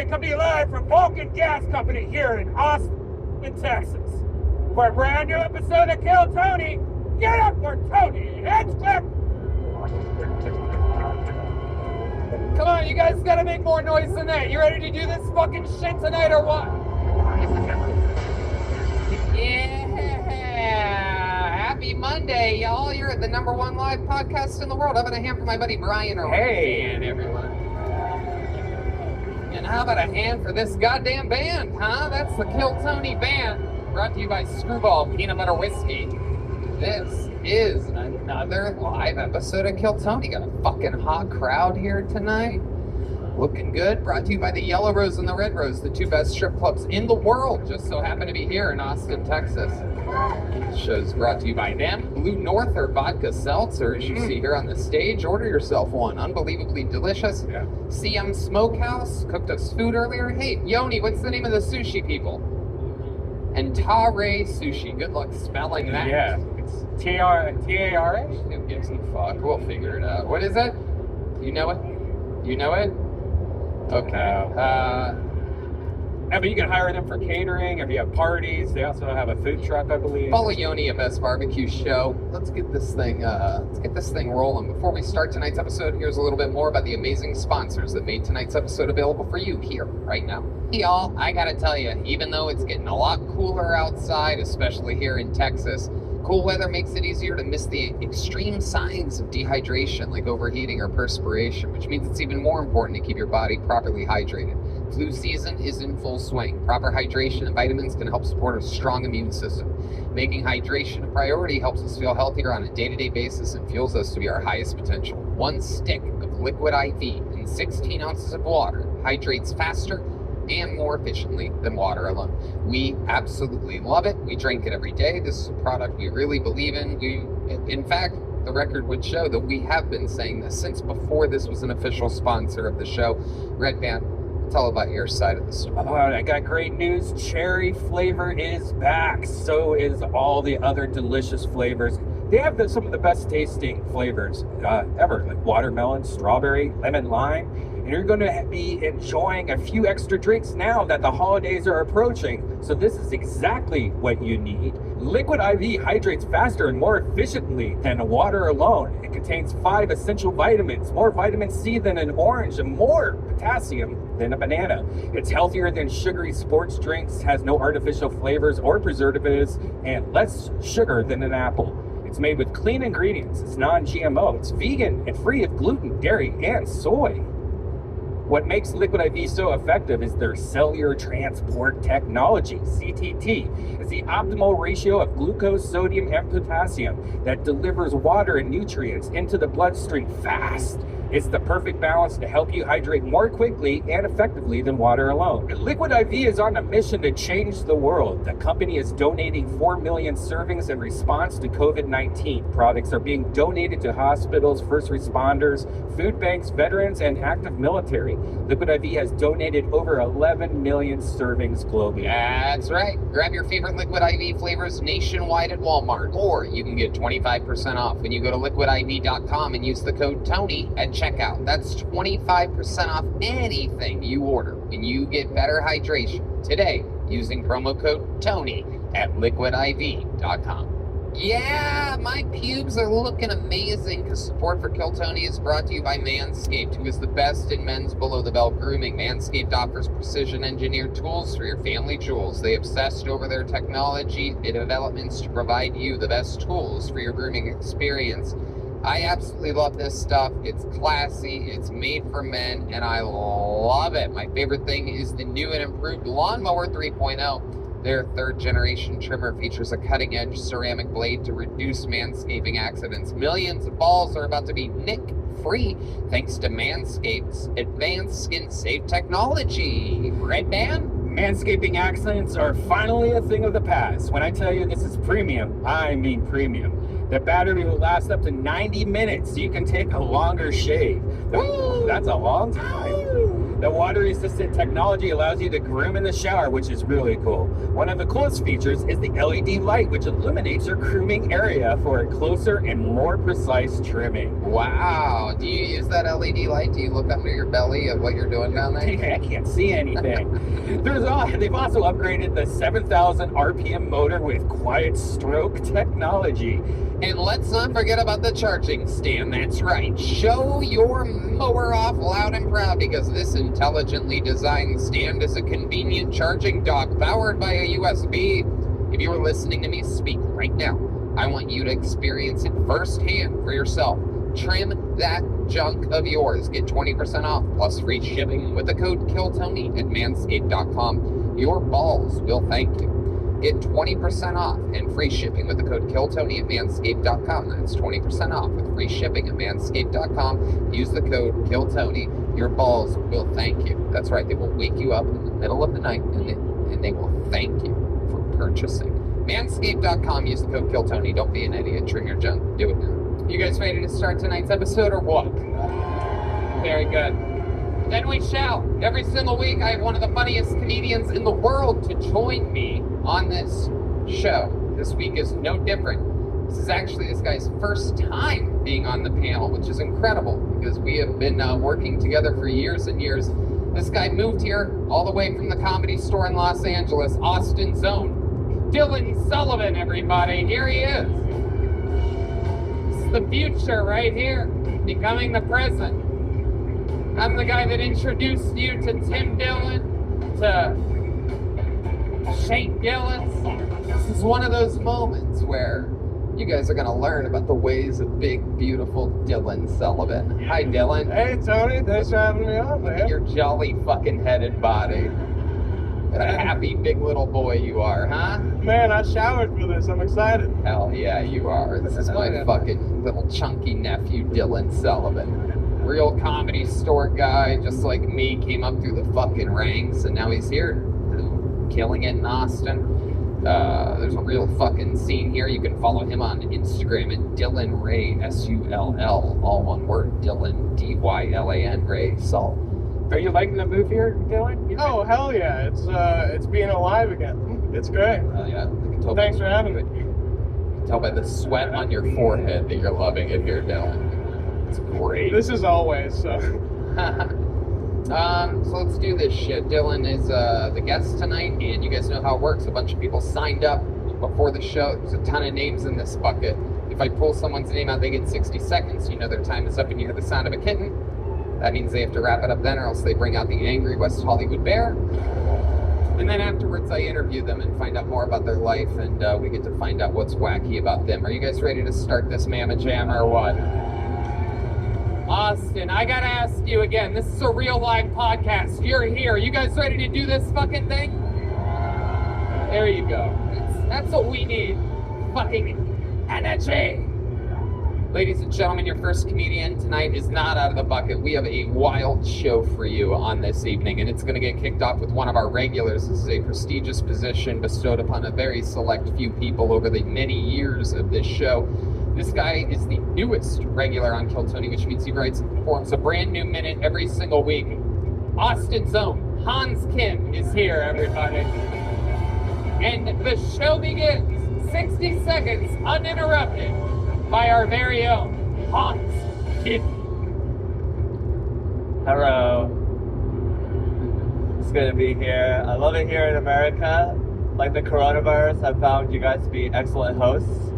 Coming to you live from Vulcan Gas Company here in Austin, Texas, for a brand new episode of Kill Tony. Get up for Tony Hinchcliffe! Come on, you guys gotta make more noise than that. You ready to do this fucking shit tonight or what? Yeah! Happy Monday! Monday, y'all. You're at the #1 live podcast in the world. How about a hand for my buddy Brian? Hey. And everyone. And how about a hand for this goddamn band, huh? That's the Kill Tony Band, brought to you by Screwball Peanut Butter Whiskey. This is another live episode of Kill Tony. Got a fucking hot crowd here tonight. Looking good. Brought to you by the Yellow Rose and the Red Rose, the two best strip clubs in the world. Just so happen to be here in Austin, Texas. This show's brought to you by them. Blue North or vodka seltzer, as you see here on the stage. Order yourself one. Unbelievably delicious. CM Smokehouse cooked us food earlier. Hey, Yoni, what's the name of the sushi people? And Tare Sushi. Good luck spelling that. Yeah, it's T-A-R-A? Who gives a fuck? We'll figure it out. What is it? You know it? You know it? Okay. But you can hire them for catering if you have parties. They also have a food truck, I believe. Follow Yoni at Best Barbecue Show. Let's get this thing rolling. Before we start tonight's episode, here's a little bit more about the amazing sponsors that made tonight's episode available for you here, right now. Hey y'all, I gotta tell you, even though it's getting a lot cooler outside, especially here in Texas, cool weather makes it easier to miss the extreme signs of dehydration like overheating or perspiration, which means it's even more important to keep your body properly hydrated. Flu season is in full swing. Proper hydration and vitamins can help support a strong immune system. Making hydration a priority helps us feel healthier on a day-to-day basis and fuels us to be our highest potential. One stick of liquid IV and 16 ounces of water hydrates faster and more efficiently than water alone. We absolutely love it. We drink it every day. This is a product we really believe in. In fact, the record would show that we have been saying this since before this was an official sponsor of the show. Red Band, tell about your side of the story. Oh, I got great news. Cherry flavor is back. So is all the other delicious flavors. They have some of the best tasting flavors ever, like watermelon, strawberry, lemon, lime. And you're going to be enjoying a few extra drinks now that the holidays are approaching. So this is exactly what you need. Liquid IV hydrates faster and more efficiently than water alone. It contains 5 essential vitamins, more vitamin C than an orange, and more potassium than a banana. It's healthier than sugary sports drinks, has no artificial flavors or preservatives, and less sugar than an apple. It's made with clean ingredients. It's non-GMO. It's vegan and free of gluten, dairy, and soy. What makes Liquid IV so effective is their cellular transport technology, CTT. It's the optimal ratio of glucose, sodium, and potassium that delivers water and nutrients into the bloodstream fast. It's the perfect balance to help you hydrate more quickly and effectively than water alone. Liquid IV is on a mission to change the world. The company is donating 4 million servings in response to COVID-19. Products are being donated to hospitals, first responders, food banks, veterans, and active military. Liquid IV has donated over 11 million servings globally. That's right. Grab your favorite Liquid IV flavors nationwide at Walmart, or you can get 25% off when you go to liquidiv.com and use the code TONY at checkout. That's 25% off anything you order when you get better hydration today using promo code TONY at liquidiv.com. Yeah, my pubes are looking amazing because support for Kill Tony is brought to you by Manscaped, who is the best in men's below-the-belt grooming. Manscaped offers precision-engineered tools for your family jewels. They obsessed over their technology developments to provide you the best tools for your grooming experience. I absolutely love this stuff. It's classy, it's made for men, and I love it. My favorite thing is the new and improved Lawnmower 3.0. Their third-generation trimmer features a cutting-edge ceramic blade to reduce manscaping accidents. Millions of balls are about to be nick-free thanks to Manscaped's advanced skin-safe technology. Red Band? Manscaping accidents are finally a thing of the past. When I tell you this is premium, I mean premium. The battery will last up to 90 minutes, so you can take a longer shave. That's a long time. The water-resistant technology allows you to groom in the shower, which is really cool. One of the coolest features is the LED light, which illuminates your grooming area for a closer and more precise trimming. Wow. Do you use that LED light? Do you look under your belly at what you're doing down there? I can't see anything. They've also upgraded the 7,000 RPM motor with quiet stroke technology. And let's not forget about the charging stand. That's right. Show your mower off loud and proud, because this intelligently designed stand is a convenient charging dock powered by a USB. If you are listening to me speak right now, I want you to experience it firsthand for yourself. Trim that junk of yours. Get 20% off plus free shipping with the code KILLTONY at manscaped.com. Your balls will thank you. Get 20% off and free shipping with the code KILLTONY at manscaped.com. That's 20% off with free shipping at manscaped.com. Use the code KILLTONY. Your balls will thank you. That's right. They will wake you up in the middle of the night and they will thank you for purchasing. Manscaped.com. Use the code KILLTONY. Don't be an idiot. Trim your junk. Do it now. You guys ready to start tonight's episode or what? Very good. Then we shall. Every single week, I have one of the funniest comedians in the world to join me on this show. This week is no different. This is actually this guy's first time being on the panel, which is incredible because we have been working together for years and years. This guy moved here all the way from the Comedy Store in Los Angeles, Austin's own Dylan Sullivan, everybody. Here he is. The future right here, becoming the present. I'm the guy that introduced you to Tim Dillon, to Shane Gillis. This is one of those moments where you guys are going to learn about the ways of big, beautiful Dylan Sullivan. Hi, Dylan. Hey, Tony. Thanks for having me on, man. Your jolly fucking headed body. What a happy big little boy you are, huh? Man, I showered for this. I'm excited. Hell yeah, you are. This is my fucking little chunky nephew, Dylan Sullivan. Real Comedy Store guy, just like me, came up through the fucking ranks, and now he's here, killing it in Austin. There's a real fucking scene here. You can follow him on Instagram at Dylan Ray, S-U-L-L, all one word, Dylan, D-Y-L-A-N, Ray Salt. Are you liking the move here, Dylan? Oh, hell yeah. It's being alive again. It's great. Oh, yeah. Thanks for having me. Tell by the sweat on your forehead that you're loving it here, Dylan. It's great. This is always, so. So let's do this shit. Dylan is the guest tonight, and you guys know how it works. A bunch of people signed up before the show. There's a ton of names in this bucket. If I pull someone's name out, they get 60 seconds. You know their time is up, and you hear the sound of a kitten. That means they have to wrap it up then, or else they bring out the angry West Hollywood bear. And then afterwards, I interview them and find out more about their life, and we get to find out what's wacky about them. Are you guys ready to start this mamma jamma or what? Austin, I gotta ask you again. This is a real live podcast. You're here. You guys ready to do this fucking thing? There you go. That's what we need. Fucking energy. Ladies and gentlemen, your first comedian tonight is not out of the bucket. We have a wild show for you on this evening, and it's going to get kicked off with one of our regulars. This is a prestigious position bestowed upon a very select few people over the many years of this show. This guy is the newest regular on Kill Tony, which means he writes and performs a brand new minute every single week. Austin's own Hans Kim is here, everybody. And the show begins 60 seconds uninterrupted by our very own Hans Kim. Hello. It's good to be here. I love it here in America. Like the coronavirus, I found you guys to be excellent hosts.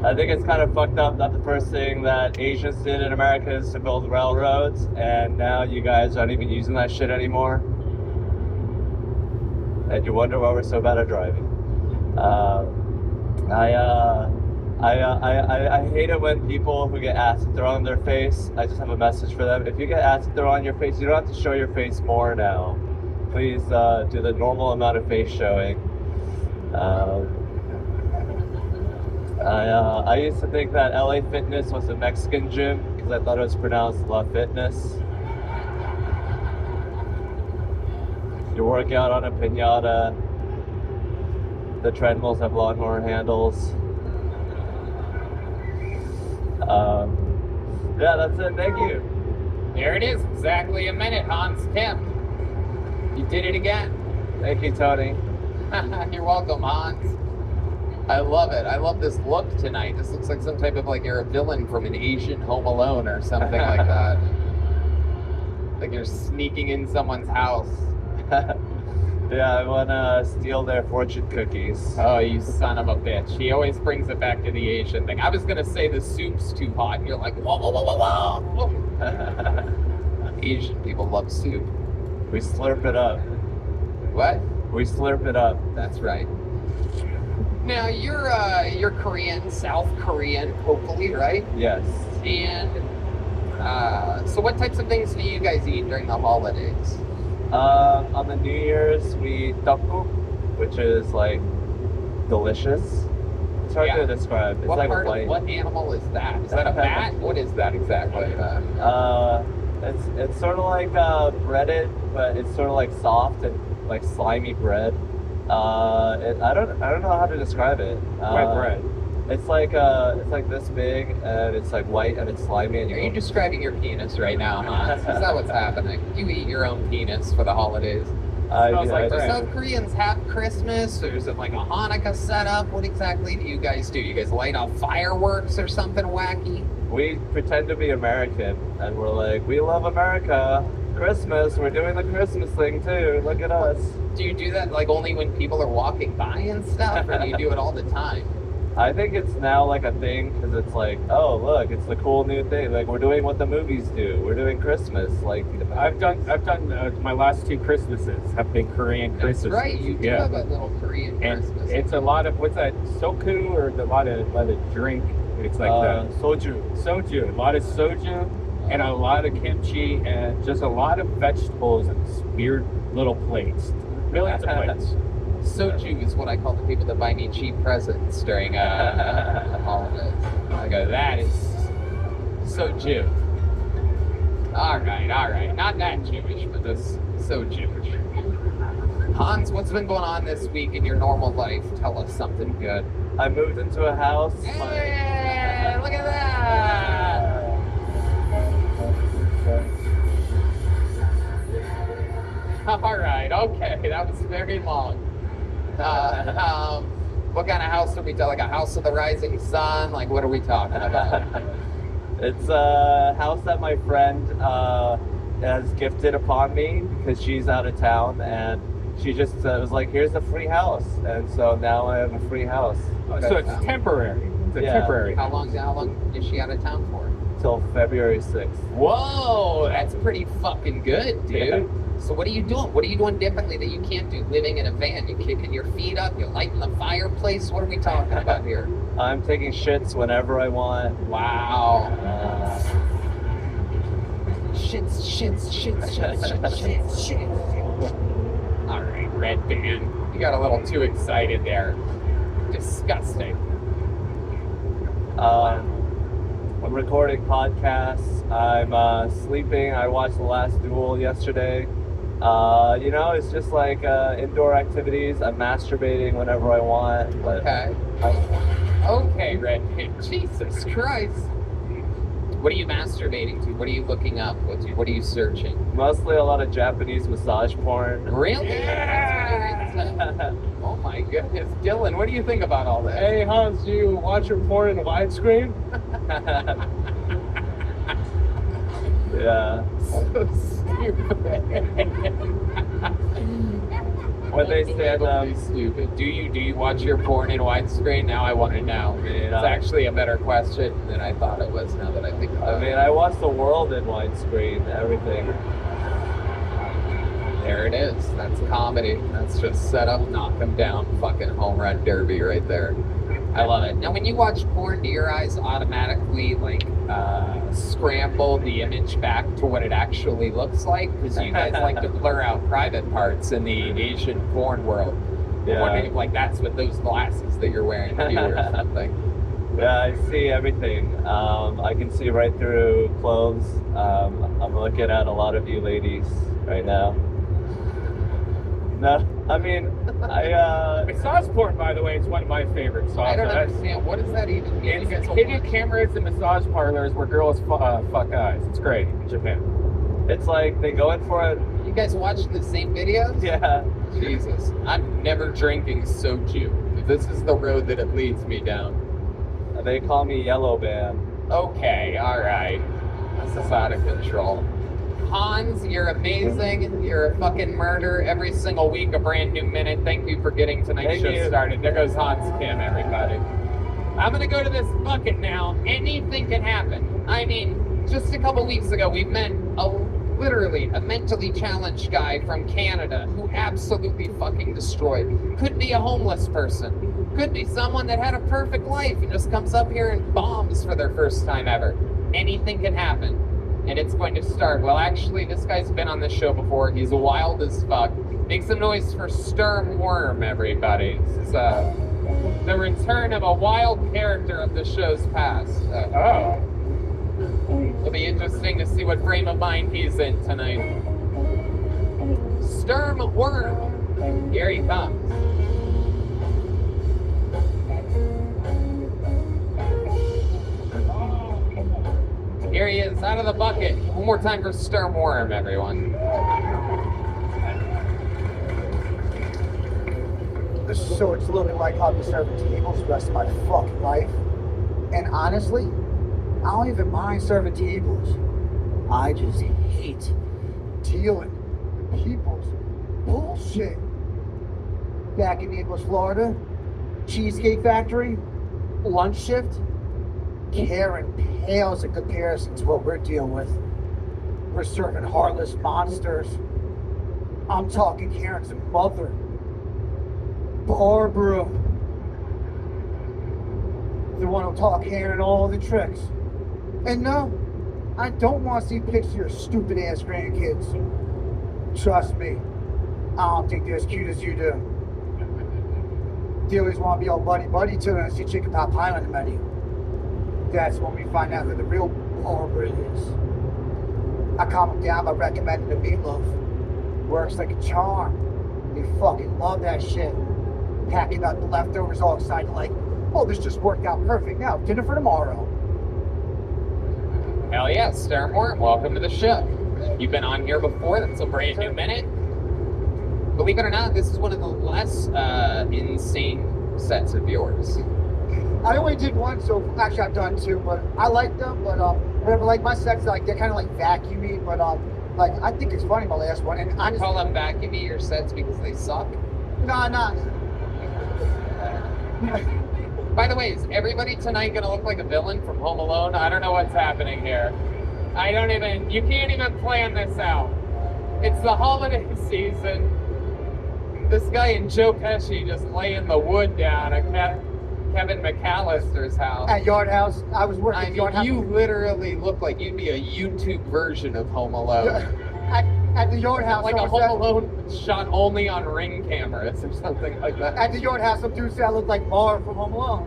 I think it's kind of fucked up that the first thing that Asians did in America is to build railroads, and now you guys aren't even using that shit anymore. And you wonder why we're so bad at driving. I hate it when people who get acid thrown on their face. I just have a message for them. If you get acid thrown on your face, you don't have to show your face more now. Please do the normal amount of face showing. I used to think that LA Fitness was a Mexican gym because I thought it was pronounced La Fitness. You work out on a piñata. The treadmills have lawnmower handles. Yeah, that's it. Thank you. There it is. Exactly a minute, Hans Kim. You did it again. Thank you, Tony. You're welcome, Hans. I love it. I love this look tonight. This looks like some type of like you're a villain from an Asian Home Alone or something like that. Like you're sneaking in someone's house. Yeah, I want to steal their fortune cookies. Oh, you son of a bitch. He always brings it back to the Asian thing. I was going to say the soup's too hot, and you're like, whoa, whoa, whoa, whoa, whoa. Asian people love soup. We slurp it up. What? We slurp it up. That's right. Now you're Korean, South Korean, hopefully, right? Yes. And so what types of things do you guys eat during the holidays? On the New Year's, we eat tteokguk, which is like delicious. It's hard to describe. It's What like part a white. of what animal is that? Is that a bat? What is that exactly? It's sort of like breaded, but it's sort of like soft and like slimy bread. I don't know how to describe it. White bread. It's like this big, and it's like white and it's slimy. And Are you describing your penis right now, huh? Is that what's happening? You eat your own penis for the holidays. Do South Koreans have Christmas, or is it like a Hanukkah setup? What exactly do you guys do? You guys light off fireworks or something wacky? We pretend to be American, and we're like, we love America. Christmas, we're doing the Christmas thing too. Look at us. Do you do that like only when people are walking by and stuff, or do you do it all the time? I think it's now like a thing because it's like, oh look, it's the cool new thing. Like we're doing what the movies do. We're doing Christmas. Like I've done my last 2 Christmases have been Korean Christmases. Right, you do have a little Korean Christmas. It's a lot of what's that, soku, or a lot of drink. It's like soju, a lot of soju, and a lot of kimchi, and just a lot of vegetables and weird little plates, millions of plates. Soju is what I call the people that buy me cheap presents during the holidays. I go, that is soju. All right. Not that Jewish, but this so Jewish. Hans, what's been going on this week in your normal life? Tell us something good. I moved into a house. Hey, look at that! All right, okay, that was very long. What kind of house are we talking? Like a house of the rising sun? Like, what are we talking about? It's a house that my friend has gifted upon me because she's out of town, and she just was like, here's a free house. And so now I have a free house. So it's temporary. It's temporary. How long is she out of town for? Till February 6th. Whoa, that's pretty fucking good, dude. Yeah. So what are you doing? What are you doing differently that you can't do living in a van? You kicking your feet up? You lighting the fireplace? What are we talking about here? I'm taking shits whenever I want. Wow. Shits. All right, Red Band. You got a little too excited there. Disgusting. I'm recording podcasts. I'm sleeping. I watched The Last Duel yesterday. It's just like indoor activities. I'm masturbating whenever I want. But Okay, Red Band. Jesus Christ. What are you masturbating to? What are you looking up? What are you searching? Mostly a lot of Japanese massage porn. Really? Yeah. Oh my goodness. Dylan, what do you think about all that? Hey Hans, do you watch your porn in widescreen? Yeah. So stupid. When they said stupid. Do you watch your porn in widescreen? Now I want to know. It's actually a better question than I thought it was, now that I think about it. I watch the world in widescreen, everything. There it is. That's comedy. That's just set up, knock 'em down, fucking home run derby right there. I love it. Now, when you watch porn, do your eyes automatically scramble the image back to what it actually looks like? Because you guys like to blur out private parts in the Asian porn world. I'm wondering if that's with those glasses that you're wearing too or something. Yeah, I see everything. I can see right through clothes. I'm looking at a lot of you ladies right now. No, massage porn, by the way, is one of my favorites. I don't understand. What does that even mean? It's hidden cameras in massage parlors where girls fuck guys. It's great in Japan. It's like they go in for it. You guys watch the same videos? Yeah. Jesus. I'm never drinking soju. This is the road that it leads me down. They call me Yellow Band. Okay, alright. This is out of control. Hans, you're amazing. You're a fucking murder. Every single week, a brand new minute. Thank you for getting tonight's show started. There goes Hans Kim, everybody. I'm gonna go to this bucket now. Anything can happen. I mean, just a couple weeks ago, we met literally a mentally challenged guy from Canada who absolutely fucking destroyed. Could be a homeless person. Could be someone that had a perfect life and just comes up here and bombs for their first time ever. Anything can happen. And it's going to start. Well, actually, this guy's been on this show before. He's wild as fuck. Make some noise for Sturm Worm, everybody. This is the return of a wild character of the show's past. It'll be interesting to see what frame of mind he's in tonight. Sturm Worm. Here he comes. Here he is, out of the bucket. One more time for Sturm Worm, everyone. So it's looking like I'll be serving tables the rest of my fucking life. And honestly, I don't even mind serving tables. I just hate dealing with people's bullshit. Back in Naples, Florida, Cheesecake Factory, lunch shift, Karen pales in comparison to what we're dealing with. We're serving heartless monsters. I'm talking Karen's mother, Barbara, the one who'll talk Karen all the tricks. And no, I don't want to see pictures of your stupid ass grandkids. Trust me, I don't think they're as cute as you do. They always want to be all buddy-buddy to them and see chicken pot pie on the menu. That's when we find out who the real Barbara is. I calm them down by recommending the meatloaf. Works like a charm. They fucking love that shit. Packing up the leftovers all excited like, oh, this just worked out perfect. Now, dinner for tomorrow. Hell yeah, Sturm Worm, welcome to the show. You've been on here before, that's a brand new minute. Believe it or not, this is one of the less insane sets of yours. I only did one, so actually I've done two, but I like them, but whatever, like my sets, like they're kind of like vacuumy, but like I think it's funny my last one, and I call them vacuumy your sets because they suck. Nah. By the way, is everybody tonight gonna look like a villain from Home Alone? I don't know what's happening here. You can't even plan this out. It's the holiday season. This guy and Joe Pesci just laying the wood down at Kevin McAllister's house. At Yard House, I was working at Yard House. You literally look like you'd be a YouTube version of Home Alone. At the Yard House. Like a Home Alone shot only on Ring cameras or something like that. At the Yard House, some dude said I looked like Mar from Home Alone.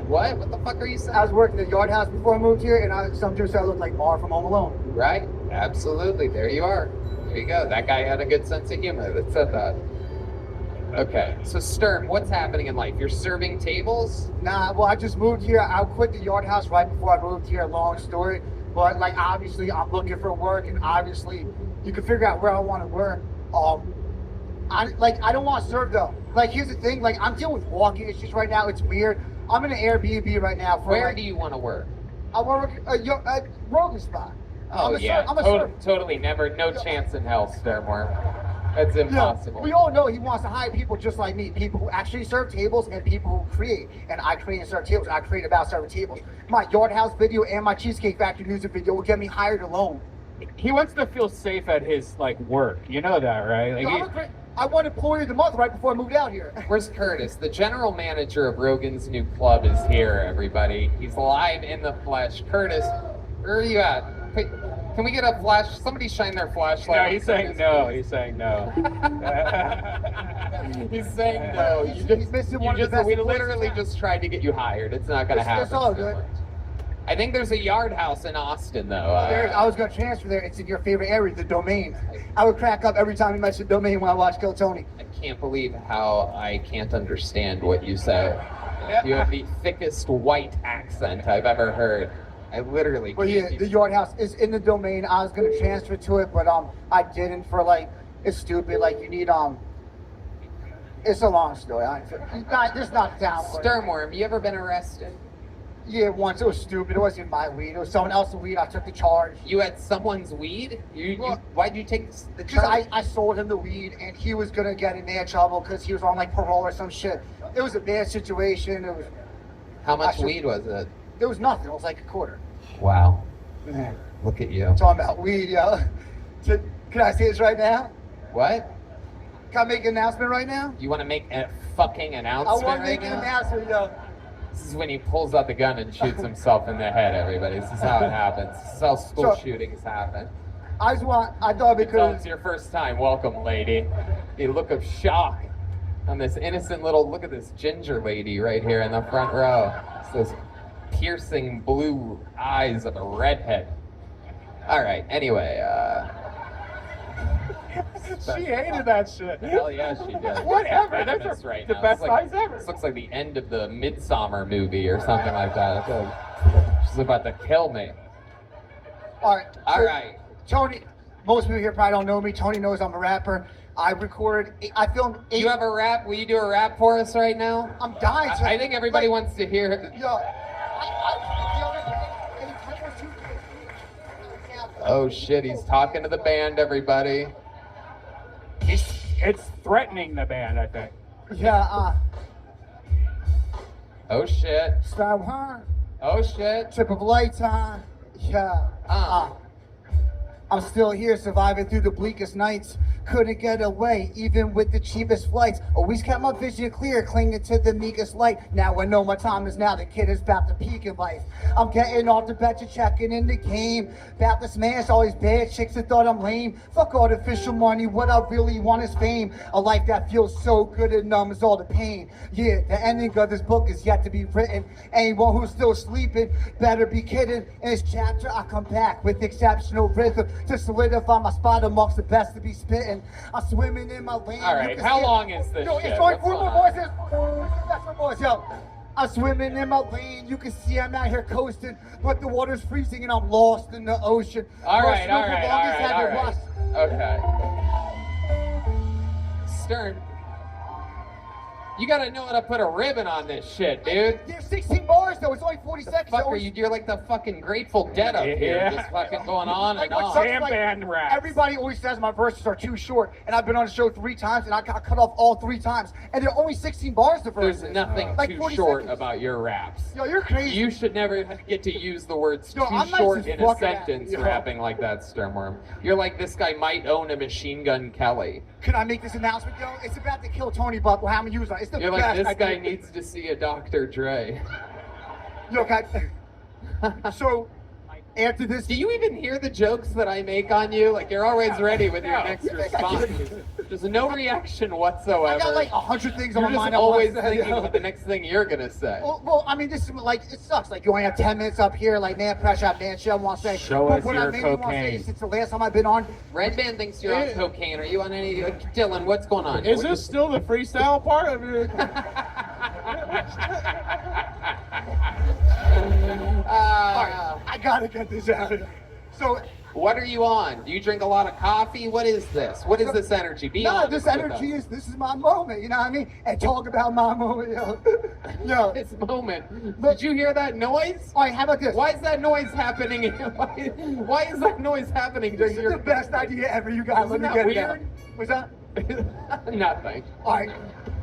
What? What the fuck are you saying? I was working at the Yard House before I moved here, and some dude said I looked like Mar from Home Alone. Right? Absolutely. There you are. There you go. That guy had a good sense of humor that said that. Okay, so Sturm, what's happening in life? You're serving tables? Nah, well, I just moved here. I quit the Yard House right before I moved here. Long story. But, like, obviously, I'm looking for work, and obviously, you can figure out where I want to work. I don't want to serve, though. Like, here's the thing. Like, I'm dealing with walking issues right now. It's weird. I'm in an Airbnb right now. Where do you want to work? I want to work at Rogan Spot. Oh, yeah. Totally never. No chance in hell, Sturmworm. That's impossible. Yeah, we all know he wants to hire people just like me, people who actually serve tables and people who create. And I create and serve tables. I create about serving tables. My Yard House video and my Cheesecake Factory music video will get me hired alone. He wants to feel safe at his work. You know that, right? Like, I won Employee of the Month right before I moved out here. Where's Curtis? The general manager of Rogan's new club is here, everybody. He's live in the flesh. Curtis, where are you at? Can we get a flash? Somebody shine their flashlight. No, he's saying no. He's saying no. He's saying no. We literally just tried to get you hired. It's not going to happen. It's all good. I think there's a Yard House in Austin, though. I was going to transfer there. It's in your favorite area, the Domain. I would crack up every time you mentioned Domain when I watch Kill Tony. I can't believe how I can't understand what you say. You have the thickest white accent I've ever heard. I literally can't. Yeah, the Yard House is in the Domain. I was going to transfer to it, but I didn't for it's stupid. You need it's a long story. This is not the town. Sturmworm, you ever been arrested? Yeah, once. It was stupid. It wasn't my weed. It was someone else's weed. I took the charge. You had someone's weed? Why'd you take the charge? Because I sold him the weed, and he was going to get in bad trouble because he was on parole or some shit. It was a bad situation. It was. How much weed was it? There was nothing. It was like a quarter. Wow. Man. Look at you. Talking about weed, yo. Can I say this right now? What? Can I make an announcement right now? You want to make a fucking announcement I want to right make an now? announcement, yo. This is when he pulls out the gun and shoots himself in the head, everybody. This is how it happens. This is how school shootings happen. I thought because... It's your first time. Welcome, lady. A look of shock on this innocent little, look at this ginger lady right here in the front row. It's those piercing blue eyes of a redhead. All right, anyway, She hated that shit. Hell yeah, she did. Whatever. That's That's right the now. best It's like, size ever. This looks like the end of the Midsummer movie or something like that. I feel like she's about to kill me. All right. All right. Tony, most people here probably don't know me. Tony knows I'm a rapper. I filmed 8... You have a rap? Will you do a rap for us right now? I'm dying to. I think everybody wants to hear it. Yo. Oh shit, he's talking to the band, everybody. It's threatening the band, I think. Yeah, Oh shit. Star One. Oh shit. Trip of lights on. Yeah. I'm still here surviving through the bleakest nights. Couldn't get away, even with the cheapest flights. Always kept my vision clear, clinging to the meekest light. Now I know my time is now, the kid is about to peak in life. I'm getting off the bench and checking in the game. About to smash all these bad chicks that thought I'm lame. Fuck artificial money, what I really want is fame. A life that feels so good it numbs all the pain. Yeah, the ending of this book is yet to be written. Anyone who's still sleeping better be kidding. In this chapter I come back with exceptional rhythm to solidify my spot amongst the best to be spitting. I'm swimming in my lane. All right, how long is this Yo, shit? it's only What's 4 going more on? voices. That's my voice, yo. I'm swimming in my lane. You can see I'm out here coasting, but the water's freezing and I'm lost in the ocean. All right. Okay. Stern, you gotta know how to put a ribbon on this shit, dude. There's 16 bars though. It's only 40 seconds. Fuck are you? You're like the fucking Grateful Dead up here, just fucking going on and on. Everybody always says my verses are too short, and I've been on the show 3 times, and I got cut off all 3 times, and they're only 16 bars. The verses. There's nothing like too 40 short seconds. about your raps. Yo, you're crazy. You should never get to use the words Yo, too I'm nice short as in a fuck at- sentence yo. rapping like that, Sternworm. You're like, this guy might own a Machine Gun Kelly. Can I make this announcement, yo? It's about to kill Tony, but how I'm using it. It's the You're best. like, this I guy think. needs to see a Dr. Dre. Look, so after this, do you even hear the jokes that I make on you? Like, you're always ready with your next response. There's no reaction whatsoever. I got like 100 things on You're my just mind. always thinking about the next thing you're gonna say. Well, I mean, this is like, it sucks. Like, you only have 10 minutes up here, like, man, pressure up, man, shit, I want to say. Show But us what your I mainly want to say cocaine. is since the last time I've been on, Red Band thinks you're on cocaine. Are you on any? Dylan, what's going on? Is this still the freestyle part of it? I gotta get this out of here. So, what are you on? Do you drink a lot of coffee? What is this? What is this energy? Be no, honest this with energy us. this is my moment, you know what I mean? And talk about my moment, yo. Yo. This moment. Did you hear that noise? All right, how about this? Why is that noise happening? Why is that noise happening This during is your... the best idea ever, you guys. Let Isn't me that get weird? it out. What's that? Nothing. All right.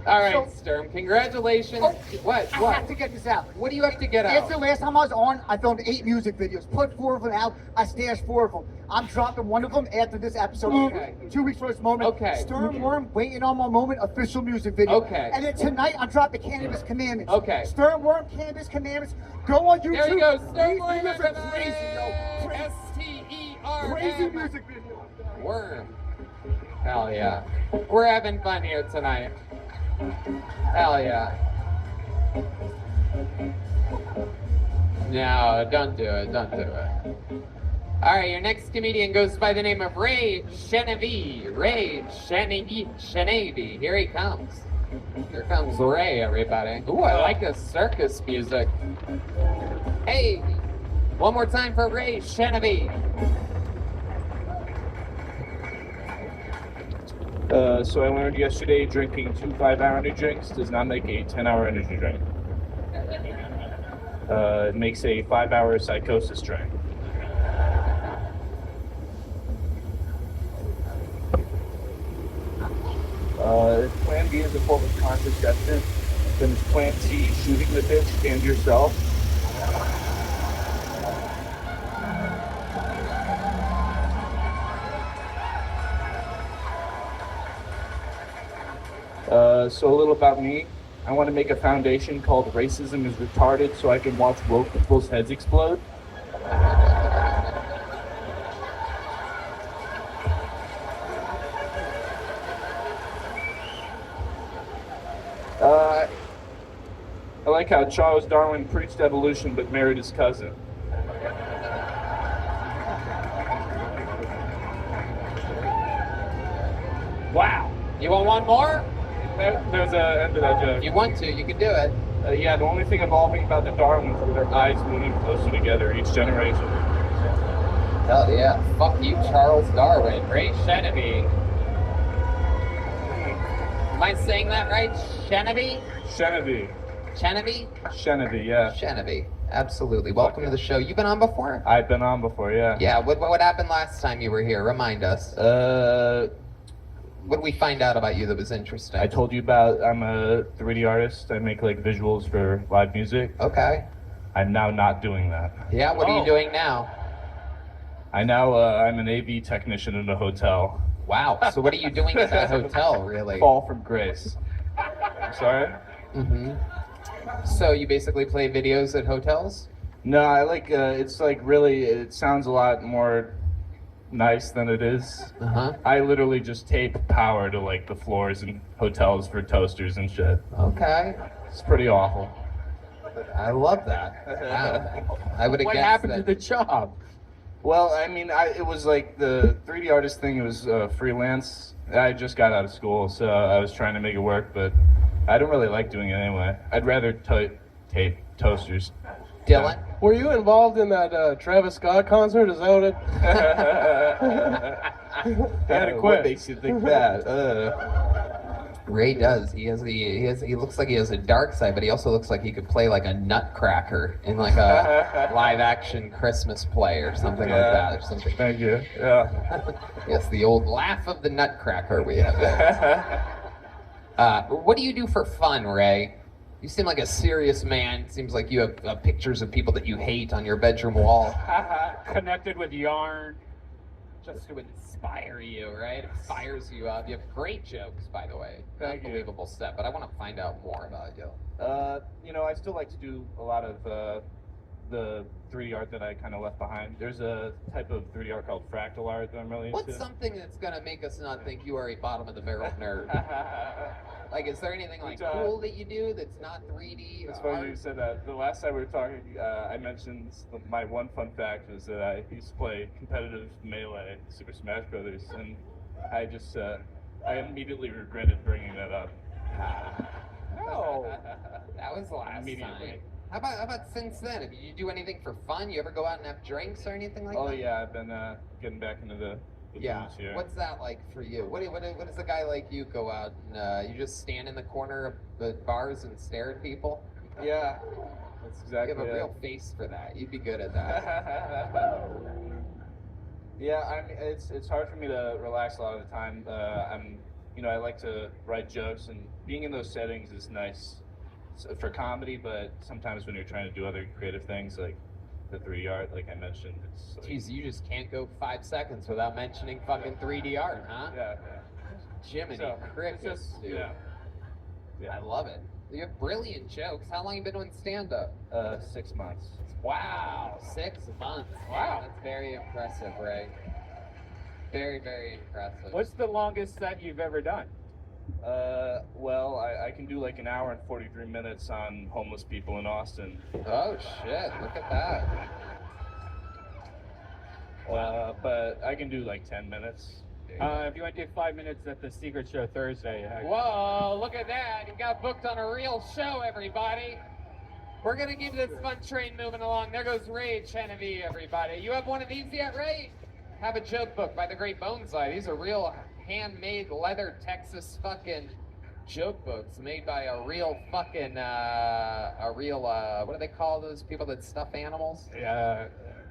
All right, Sturm. Congratulations. What? I What? have to get this out. What do you have to get out? After the last time I was on, I filmed 8 music videos. Put 4 of them out. I stashed 4 of them. I'm dropping one of them after this episode. Okay. 2 weeks for this moment. Okay. Stern Worm, Waiting on My Moment, official music video. Okay. And then tonight, I'm dropping Cannabis Commandments. Okay. Stern Worm, Cannabis Commandments. Go on YouTube. There you go. Stern These Worm, videos are crazy, yo. Crazy. S-T-E-R-M. Crazy music video. Worm. Hell yeah. We're having fun here tonight. Hell yeah. No, don't do it. Don't do it. All right, your next comedian goes by the name of Ray Chenevieve. Ray Chenevieve. Here he comes. Here comes Ray, everybody. Ooh, I like this circus music. Hey, one more time for Ray Chenevieve. So I learned yesterday drinking 2 5-hour energy drinks does not make a 10-hour energy drink. It makes a 5-hour psychosis drink. Plan B is a form of contraception. Then it's Plan C, shooting the bitch and yourself. So a little about me. I want to make a foundation called Racism is Retarded so I can watch woke people's heads explode. I like how Charles Darwin preached evolution but married his cousin. Wow. You want one more? There's a end to that joke. If you want to, you can do it. Yeah, the only thing evolving about the Darwins were their eyes moving closer together each generation. Hell yeah. Fuck you, Charles Darwin. Ray Chenevy. Am I saying that right? Chenevy? Chenevy. Chenevy? Chenevy, yeah. Chenevy. Absolutely. Welcome to the show. You've been on before? I've been on before, yeah. Yeah, what happened last time you were here? Remind us. What did we find out about you that was interesting? I told you about I'm a 3D artist. I make like visuals for live music. Okay. I'm now not doing that. Yeah, what are you doing now? I'm an AV technician in a hotel. Wow. So what are you doing at that hotel, really? Fall from grace. I'm sorry? Mm-hmm. So you basically play videos at hotels? No, I like, it's like really, it sounds a lot more nice than it is. Uh-huh. I literally just tape power to like the floors in hotels for toasters and shit. Okay. It's pretty awful. I love that. Wow. I would have What guessed happened that. to the job? Well, I mean, it was like the 3D artist thing, it was freelance. I just got out of school, so I was trying to make it work, but I don't really like doing it anyway. I'd rather tape toasters. Dylan? Were you involved in that Travis Scott concert? Is that what it? I had to quit. What makes you think that? Ray does. He looks like he has a dark side, but he also looks like he could play like a nutcracker in like a live action Christmas play or something like that. Or something. Thank you. Yeah. Yes, the old laugh of the nutcracker we have. What do you do for fun, Ray? You seem like a serious man. Seems like you have pictures of people that you hate on your bedroom wall. Connected with yarn. Just to inspire you, right? It fires you up. You have great jokes, by the way. Thank you. Unbelievable stuff. But I want to find out more about you. You know, I still like to do a lot of the 3D art that I kind of left behind. There's a type of 3D art called fractal art that I'm really into. What's something that's gonna make us not think you are a bottom of the barrel nerd? Like, is there anything like cool that you do that's not 3D? It's funny you said that. The last time we were talking, I mentioned my one fun fact was that I used to play competitive Melee, Super Smash Brothers, and I immediately regretted bringing that up. No, that was the last time. How about since then? Did you do anything for fun? You ever go out and have drinks or anything like that? Oh yeah, I've been getting back into the booze here. What's that like for you? What does a guy like you go out and you just stand in the corner of the bars and stare at people? Yeah, that's exactly. You have a real face for that. You'd be good at that. Yeah, I mean, it's hard for me to relax a lot of the time. I like to write jokes, and being in those settings is nice for comedy. But sometimes when you're trying to do other creative things, like the 3D art, like I mentioned, it's like, Jeez, you just can't go 5 seconds without mentioning fucking 3D art, huh? Yeah. Jiminy Crickets, dude. Yeah. I love it. You have brilliant jokes. How long you been doing stand-up? 6 months. Wow, 6 months. Wow, that's very impressive, Ray. Very, very impressive. What's the longest set you've ever done? Well, I can do like an hour and 43 minutes on homeless people in Austin. Oh shit, look at that. But I can do like 10 minutes. If you want to do 5 minutes at the Secret Show Thursday. Whoa, look at that. You got booked on a real show, everybody. We're going to keep this fun train moving along. There goes Ray Chenevy, everybody. You have one of these yet, Ray? Have a joke book by the Great Bonsai. These are real handmade leather Texas fucking joke books made by a real fucking, what do they call those people that stuff animals? Yeah.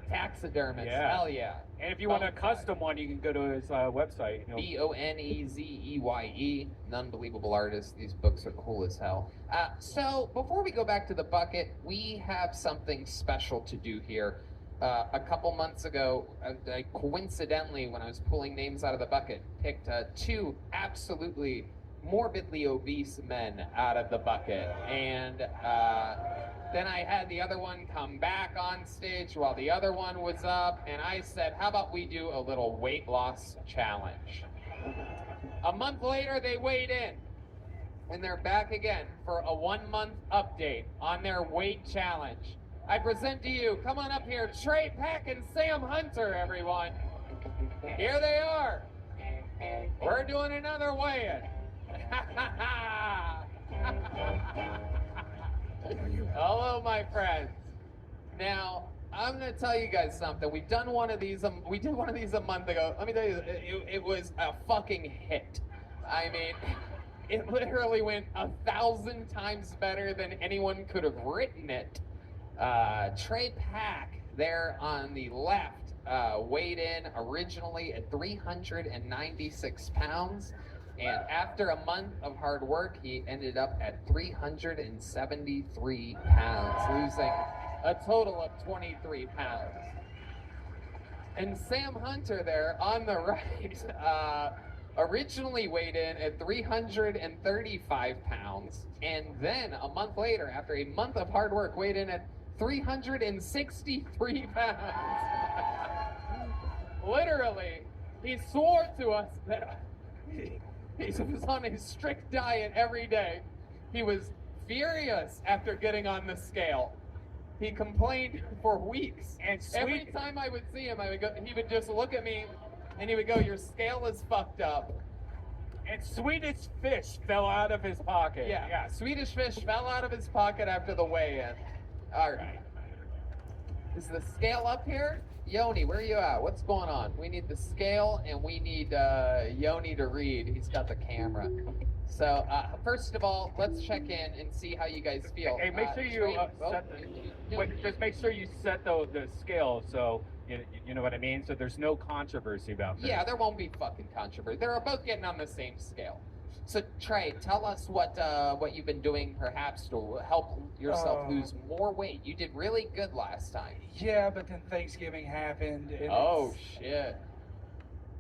Taxidermists. Yeah. Hell yeah. And if you want a custom one, you can go to his website. Bonezeye. An unbelievable artist. These books are cool as hell. So before we go back to the bucket, we have something special to do here. A couple months ago, I coincidentally, when I was pulling names out of the bucket, picked 2 absolutely morbidly obese men out of the bucket. And then I had the other one come back on stage while the other one was up, and I said, how about we do a little weight loss challenge? A month later, they weighed in, and they're back again for a 1 month update on their weight challenge. I present to you, come on up here, Trey Pack and Sam Hunter, everyone. Here they are. We're doing another weigh-in. Hello, my friends. Now, I'm going to tell you guys something. We've done one of these. We did one of these a month ago. Let me tell you, it was a fucking hit. I mean, it literally went 1,000 times better than anyone could have written it. Trey Pack there on the left weighed in originally at 396 pounds. And after a month of hard work, he ended up at 373 pounds, losing a total of 23 pounds. And Sam Hunter there on the right originally weighed in at 335 pounds. And then a month later, after a month of hard work, weighed in at 363 pounds. Literally, he swore to us that he was on a strict diet every day. He was furious after getting on the scale. He complained for weeks. And every time I would see him, he would just look at me and he would go, your scale is fucked up. And Swedish fish fell out of his pocket. Yeah, Swedish fish fell out of his pocket after the weigh-in. All right. Is the scale up here? Yoni, where are you at? What's going on? We need the scale and we need Yoni to read. He's got the camera. So first of all, let's check in and see how you guys feel. Hey, make sure you just make sure you set the scale so you know what I mean. So there's no controversy about this. Yeah, there won't be fucking controversy. They're both getting on the same scale. So Trey, tell us what you've been doing perhaps to help yourself lose more weight. You did really good last time. Yeah, but then Thanksgiving happened. And oh shit.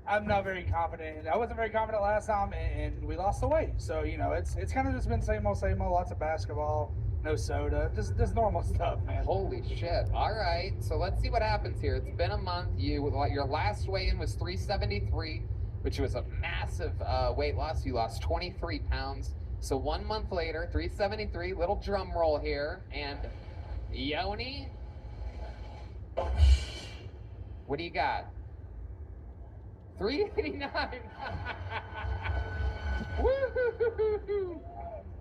I'm not very confident. I wasn't very confident last time, and we lost the weight. So it's kind of just been same old, lots of basketball, no soda, just normal stuff, man. Holy shit! All right, so let's see what happens here. It's been a month. Your last weigh-in was 373. Which was a massive weight loss. You lost 23 pounds. So 1 month later, 373, little drum roll here. And Yoni, what do you got? 389. Woo-hoo-hoo-hoo-hoo.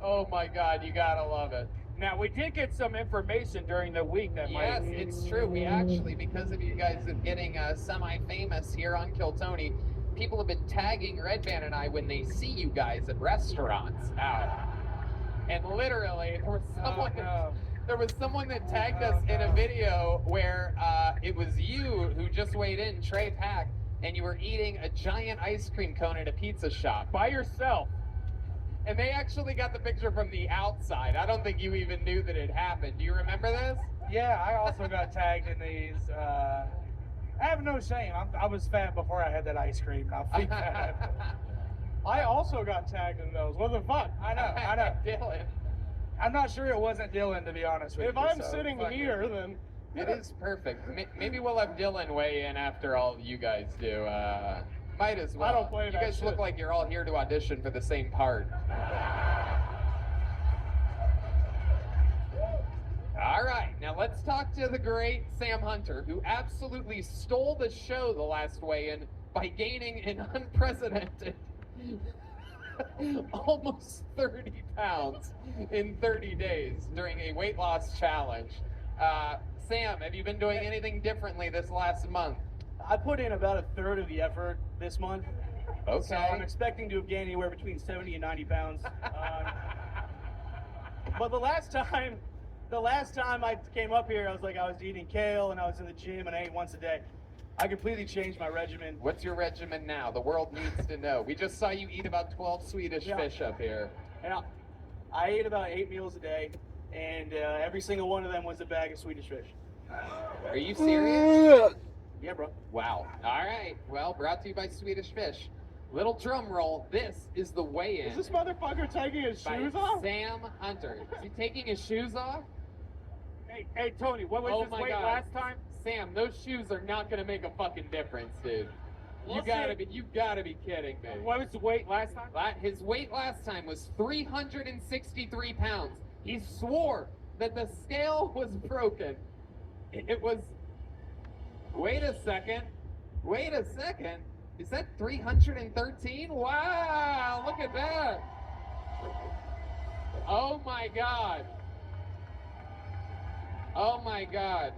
Oh my God, you gotta love it. Now, we did get some information during the week that Yes, it's true. We actually, because of you guys getting semi-famous here on Kill Tony, people have been tagging Red Band and I when they see you guys at restaurants out. And literally, there was someone that tagged us in a video where it was you who just weighed in, Trey Pack, and you were eating a giant ice cream cone at a pizza shop. By yourself. And they actually got the picture from the outside. I don't think you even knew that it happened. Do you remember this? Yeah, I also got tagged in these. I have no shame. I was fat before I had that ice cream. I'll fix that. I also got tagged in those. What the fuck? I know. Dylan. I'm not sure it wasn't Dylan, to be honest with you. If I'm sitting here, then... It is perfect. Maybe we'll have Dylan weigh in after all you guys do. Might as well. I don't play you that guys shit. look like you're all here to audition for the same part. All right, now let's talk to the great Sam Hunter, who absolutely stole the show the last weigh-in by gaining an unprecedented almost 30 pounds in 30 days during a weight loss challenge. Sam, have you been doing anything differently this last month? I put in about a third of the effort this month. Okay. So I'm expecting to have gained anywhere between 70 and 90 pounds. But the last time I came up here, I was eating kale and I was in the gym and I ate once a day. I completely changed my regimen. What's your regimen now? The world needs to know. We just saw you eat about 12 Swedish fish up here. And I ate about 8 meals a day, and every single one of them was a bag of Swedish fish. Are you serious? Yeah, bro. Wow. All right. Well, brought to you by Swedish Fish. Little drum roll. This is the weigh-in. Is this motherfucker taking his by shoes off? Sam Hunter. Is he taking his shoes off? Hey, Tony, what was his weight last time? Sam, those shoes are not gonna make a fucking difference, dude. You gotta be kidding me. What was the weight last time? His weight last time was 363 pounds. He swore that the scale was broken. It was. Wait a second. Is that 313? Wow, look at that. Oh my God. Oh my God.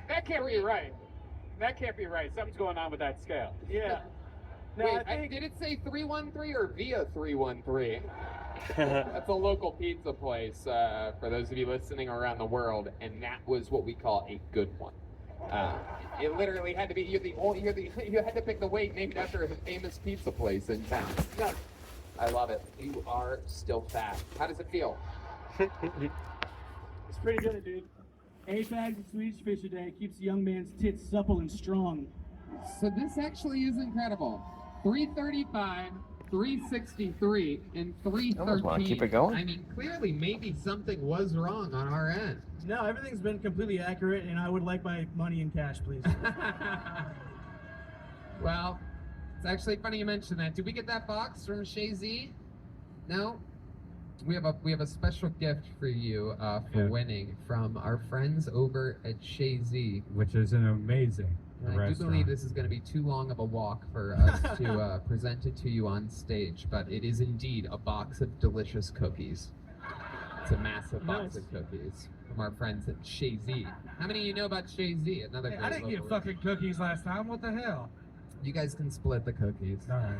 That can't be right. That can't be right. Something's going on with that scale. Yeah. No, Wait, did it say 313 or via 313? That's a local pizza place for those of you listening around the world, and that was what we call a good one. It literally had to be you had to pick the weight named after a famous pizza place in town. I love it. You are still fat. How does it feel? It's pretty good, dude. 8 bags of Swedish fish a day keeps a young man's tits supple and strong. So this actually is incredible. 335, 363, and 313. almost wanna keep it going. I mean, clearly, maybe something was wrong on our end. No, everything's been completely accurate, and I would like my money in cash, please. Well, it's actually funny you mention that. Did we get that box from Shay Z? No? We have a special gift for you for winning from our friends over at Shay Z. Which is an amazing I do restaurant. believe this is going to be too long of a walk for us to present it to you on stage, but it is indeed a box of delicious cookies. It's a massive box of cookies from our friends at Shay Z. How many of you know about Shay Z? Another Hey, great I didn't get local fucking cookies last time. What the hell? You guys can split the cookies. All right.